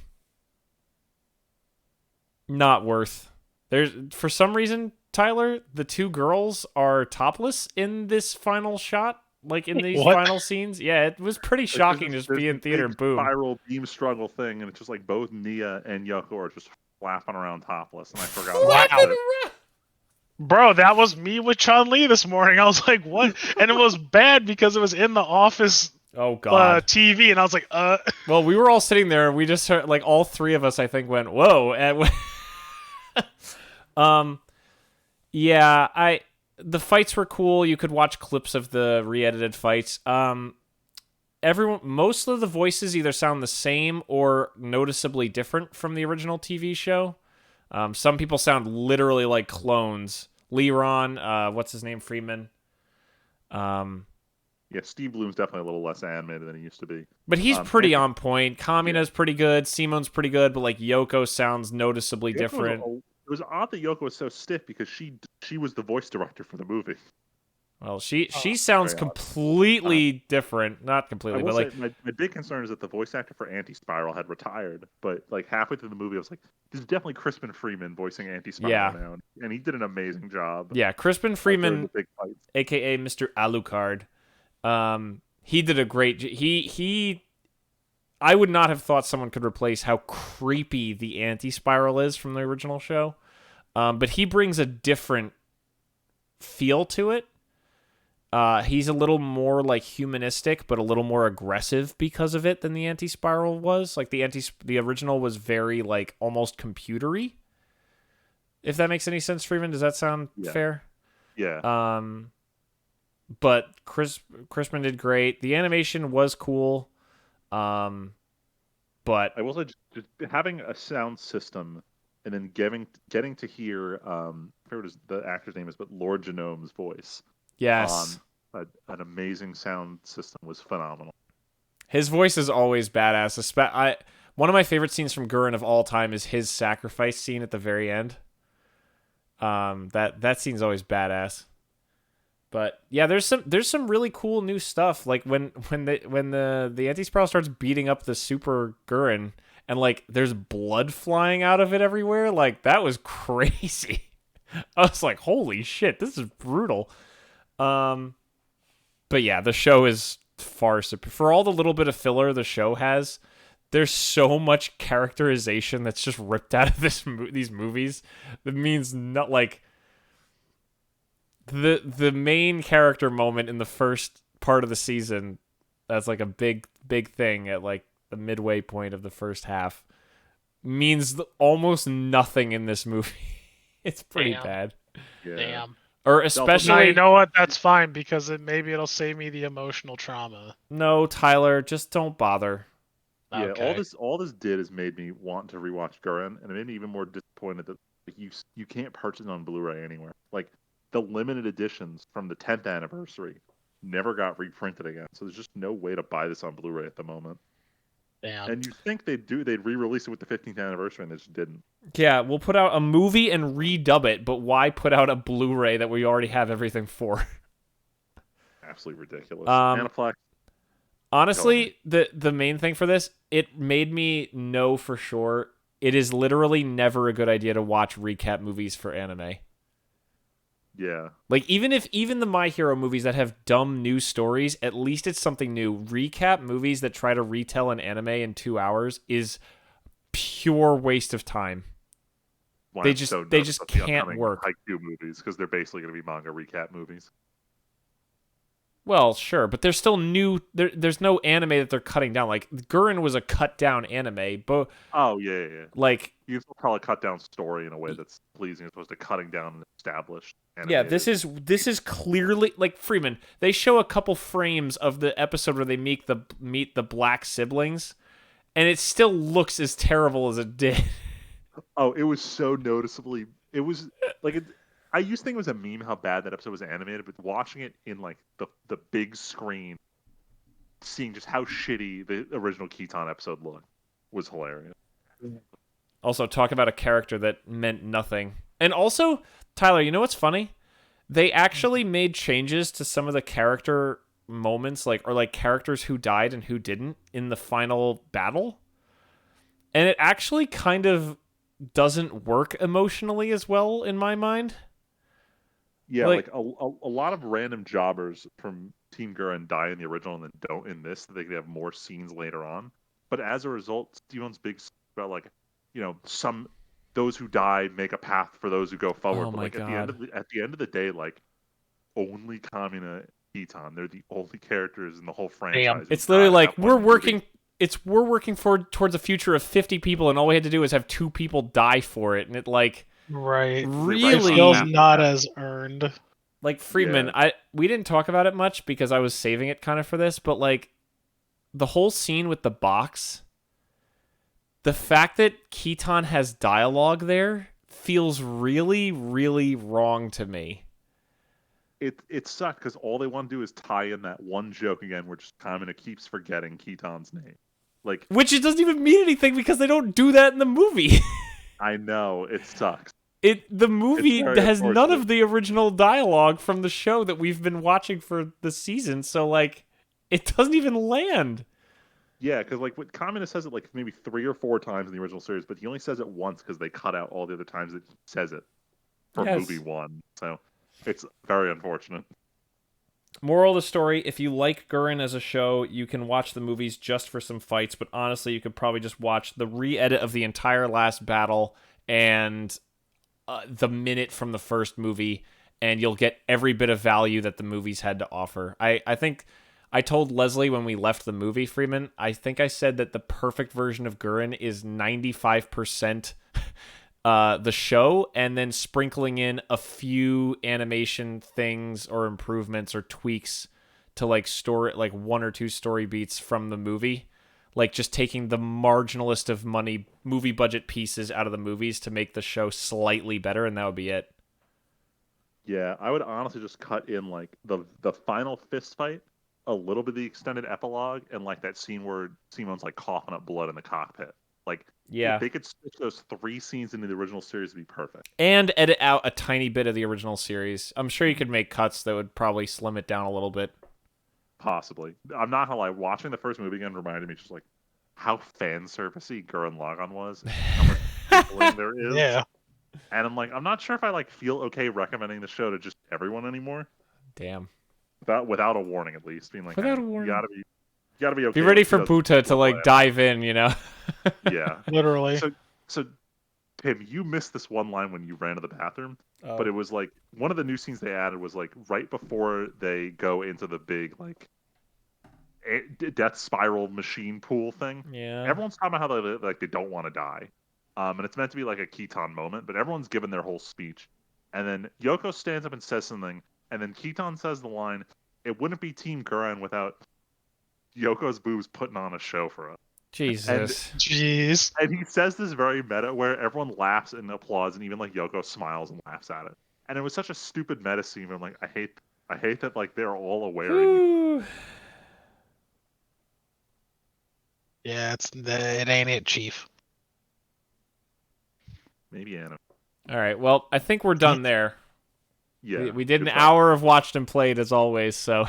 Speaker 1: worth. There's, for some reason, Tyler, the 2 girls are topless in this final shot, like in these
Speaker 3: What?
Speaker 1: final scenes. Yeah, it was pretty shocking to just be in theater and boom.
Speaker 2: Spiral beam struggle thing, and it's just like both Nia and Yoko are just flapping around topless, and I forgot about it.
Speaker 3: Bro, that was me with Chun-Li this morning. I was like, what? And it was bad because it was in the office
Speaker 1: Oh god.
Speaker 3: TV, and I was like,
Speaker 1: Well, we were all sitting there, and we just heard, like, all 3 of us, I think, went, whoa. And yeah, the fights were cool. You could watch clips of the re-edited fights. Most of the voices either sound the same or noticeably different from the original TV show. Some people sound literally like clones. Leron, what's his name? Friedman.
Speaker 2: Yeah, Steve Bloom's definitely a little less animated than he used to be.
Speaker 1: But he's pretty on point. Kamina's pretty good. Simone's pretty good, but like Yoko sounds noticeably different.
Speaker 2: It was odd that Yoko was so stiff because she was the voice director for the movie.
Speaker 1: Well, she sounds
Speaker 2: very odd.
Speaker 1: completely different. Not completely,
Speaker 2: I
Speaker 1: but
Speaker 2: will
Speaker 1: like
Speaker 2: say, my big concern is that the voice actor for Anti-Spiral had retired, but like halfway through the movie, I was like, "This is definitely Crispin Freeman voicing Anti-Spiral
Speaker 1: Yeah.
Speaker 2: now," and he did an amazing job.
Speaker 1: yeah, Crispin
Speaker 2: during
Speaker 1: Freeman,
Speaker 2: the big fights.
Speaker 1: aka Mr. Alucard, he did a great. He. I would not have thought someone could replace how creepy the Anti-Spiral is from the original show, but he brings a different feel to it. He's a little more like humanistic, but a little more aggressive because of it than the Anti-Spiral was. Like the original was very like almost computery. If that makes any sense, Freeman, does that sound fair?
Speaker 2: Yeah.
Speaker 1: But Crispin did great. The animation was cool. But
Speaker 2: I will say just having a sound system and then getting to hear I forget what the actor's name is, but Lord Genome's voice.
Speaker 1: yes,
Speaker 2: An amazing sound system was phenomenal.
Speaker 1: his voice is always badass. One of my favorite scenes from Gurren of all time is his sacrifice scene at the very end. That scene's always badass. But yeah, there's some really cool new stuff. Like when the Anti-Spiral starts beating up the Super Gurren and like there's blood flying out of it everywhere. Like that was crazy. I was like, holy shit, this is brutal. But yeah, the show is far superior. For all the little bit of filler the show has, there's so much characterization that's just ripped out of these movies. That means not like the main character moment in the first part of the season. That's like a big thing at like the midway point of the first half. Means almost nothing in this movie. It's pretty
Speaker 3: Damn.
Speaker 1: bad.
Speaker 2: Yeah.
Speaker 3: damn.
Speaker 1: Or
Speaker 3: Now
Speaker 1: especially
Speaker 3: you know what? That's fine because maybe it'll save me the emotional trauma.
Speaker 1: no, Tyler, just don't bother.
Speaker 2: Yeah,
Speaker 3: Okay.
Speaker 2: all this did is made me want to rewatch Gurren, and it made me even more disappointed that like, you can't purchase it on Blu-ray anywhere. Like the limited editions from the 10th anniversary never got reprinted again, so there's just no way to buy this on Blu-ray at the moment.
Speaker 3: Damn.
Speaker 2: And you think they'd re-release it with the 15th anniversary, and they just didn't.
Speaker 1: Yeah, we'll put out a movie and redub it, but why put out a Blu-ray that we already have everything for?
Speaker 2: Absolutely ridiculous.
Speaker 1: Um,
Speaker 2: Anaplex.
Speaker 1: Honestly, the main thing for this, it made me know for sure it is literally never a good idea to watch recap movies for anime.
Speaker 2: Yeah.
Speaker 1: Like even the My Hero movies that have dumb new stories, at least it's something new. Recap movies that try to retell an anime in 2 hours is pure waste of time.
Speaker 2: Why
Speaker 1: They
Speaker 2: I'm
Speaker 1: just
Speaker 2: so
Speaker 1: they
Speaker 2: nervous
Speaker 1: just
Speaker 2: about the
Speaker 1: can't
Speaker 2: upcoming
Speaker 1: work.
Speaker 2: Haikyuu movies because they're basically going to be manga recap movies.
Speaker 1: Well, sure, but there's still new. There's no anime that they're cutting down. Like Gurren was a cut down anime, but
Speaker 2: Oh yeah.
Speaker 1: like
Speaker 2: You can probably cut down story in a way that's pleasing as opposed to cutting down an established
Speaker 1: yeah,
Speaker 2: animated.
Speaker 1: this is clearly like Friedman. They show a couple frames of the episode where they meet the black siblings, and it still looks as terrible as it did.
Speaker 2: Oh, it was so noticeably. It was like I used to think it was a meme how bad that episode was animated, but watching it in like the big screen, seeing just how shitty the original Keaton episode looked was hilarious.
Speaker 1: Also, talk about a character that meant nothing. And also, Tyler, you know what's funny? They actually made changes to some of the character moments, like characters who died and who didn't in the final battle. And it actually kind of doesn't work emotionally as well in my mind.
Speaker 2: Yeah,
Speaker 1: Like-
Speaker 2: like a lot of random jobbers from Team Gurren die in the original and then don't in this, so they could have more scenes later on. But as a result, Steven's big about like, those who die make a path for those who go forward.
Speaker 1: Oh
Speaker 2: But
Speaker 1: my
Speaker 2: like
Speaker 1: God.
Speaker 2: at the end of the day, like only Kamina and Kitan, they're the only characters in the whole franchise. who
Speaker 1: It's literally
Speaker 2: died in
Speaker 1: like
Speaker 2: that one movie.
Speaker 1: we're working towards a future of 50 people, and all we had to do is have 2 people die for it, and it like
Speaker 3: Right.
Speaker 1: really
Speaker 3: Feels
Speaker 2: Yeah.
Speaker 3: not as earned.
Speaker 1: like Friedman. We didn't talk about it much because I was saving it kind of for this, but like the whole scene with the box, the fact that Keaton has dialogue there feels really, really wrong to me.
Speaker 2: It sucked because all they want to do is tie in that one joke again, where just Kamina keeps forgetting Keaton's name. Like
Speaker 1: Which it doesn't even mean anything because they don't do that in the movie.
Speaker 2: I know it sucks.
Speaker 1: The movie
Speaker 2: very
Speaker 1: has none
Speaker 2: unfortunate.
Speaker 1: of the original dialogue from the show that we've been watching for the season, so like it doesn't even land.
Speaker 2: Yeah, because like what Kamina says it like maybe 3 or 4 times in the original series, but he only says it once because they cut out all the other times that he says it for
Speaker 1: Yes.
Speaker 2: movie 1. So it's very unfortunate.
Speaker 1: Moral of the story, if you like Gurren as a show, you can watch the movies just for some fights, but honestly, you could probably just watch the re-edit of the entire last battle and the minute from the first movie, and you'll get every bit of value that the movies had to offer. I think I told Leslie when we left the movie, Freeman, I think I said that the perfect version of Gurren is 95% the show, and then sprinkling in a few animation things or improvements or tweaks to like story, like 1 or 2 story beats from the movie. Like just taking the marginalist of movie budget pieces out of the movies to make the show slightly better, and that would be it.
Speaker 2: Yeah, I would honestly just cut in like the final fist fight, a little bit of the extended epilogue, and like that scene where Simon's like coughing up blood in the cockpit. Like
Speaker 1: Yeah.
Speaker 2: if they could switch those 3 scenes into the original series, it'd be perfect.
Speaker 1: And edit out a tiny bit of the original series. I'm sure you could make cuts that would probably slim it down a little bit.
Speaker 2: Possibly. I'm not gonna lie, watching the first movie again reminded me just like how fan servicey Gurren Lagann was, and how much giggling there is.
Speaker 3: Yeah.
Speaker 2: And I'm like, I'm not sure if I like feel okay recommending the show to just everyone anymore.
Speaker 1: Damn.
Speaker 2: Without a warning, at least. Being like,
Speaker 1: Without
Speaker 2: "Hey,
Speaker 1: a warning."
Speaker 2: you gotta be okay.
Speaker 1: Be ready
Speaker 2: with
Speaker 1: for
Speaker 2: 2000
Speaker 1: Buta to like dive in, you know?
Speaker 2: Yeah.
Speaker 3: Literally.
Speaker 2: So Tim, you missed this one line when you ran to the bathroom,
Speaker 1: Oh.
Speaker 2: but it was like one of the new scenes they added was like right before they go into the big like death spiral machine pool thing.
Speaker 1: Yeah.
Speaker 2: Everyone's talking about how they don't want to die, and it's meant to be like a Keaton moment, but everyone's given their whole speech, And then Yoko stands up and says something, and then Keaton says the line, "It wouldn't be Team Gurren without Yoko's boobs putting on a show for us."
Speaker 1: Jesus.
Speaker 3: Jeez.
Speaker 2: And he says this very meta where everyone laughs and applauds, and even like Yoko smiles and laughs at it. And it was such a stupid meta scene. Where I'm like, I hate that like they're all aware.
Speaker 1: Whew.
Speaker 3: Yeah, it ain't it, Chief.
Speaker 2: Maybe Anna.
Speaker 1: All right. Well, I think we're done there.
Speaker 2: Yeah,
Speaker 1: We did an
Speaker 2: good job.
Speaker 1: hour of watched and played as always. So,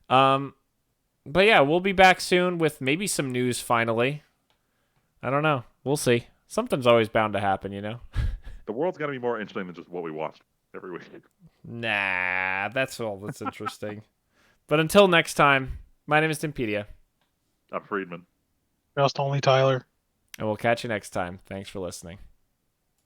Speaker 1: but yeah, we'll be back soon with maybe some news. Finally, I don't know. We'll see. Something's always bound to happen, you know.
Speaker 2: The world's got to be more interesting than just what we watched every week.
Speaker 1: Nah, that's all that's interesting. But until next time, my name is Timpedia.
Speaker 2: Friedman.
Speaker 3: Just only Tyler.
Speaker 1: And we'll catch you next time. Thanks for listening.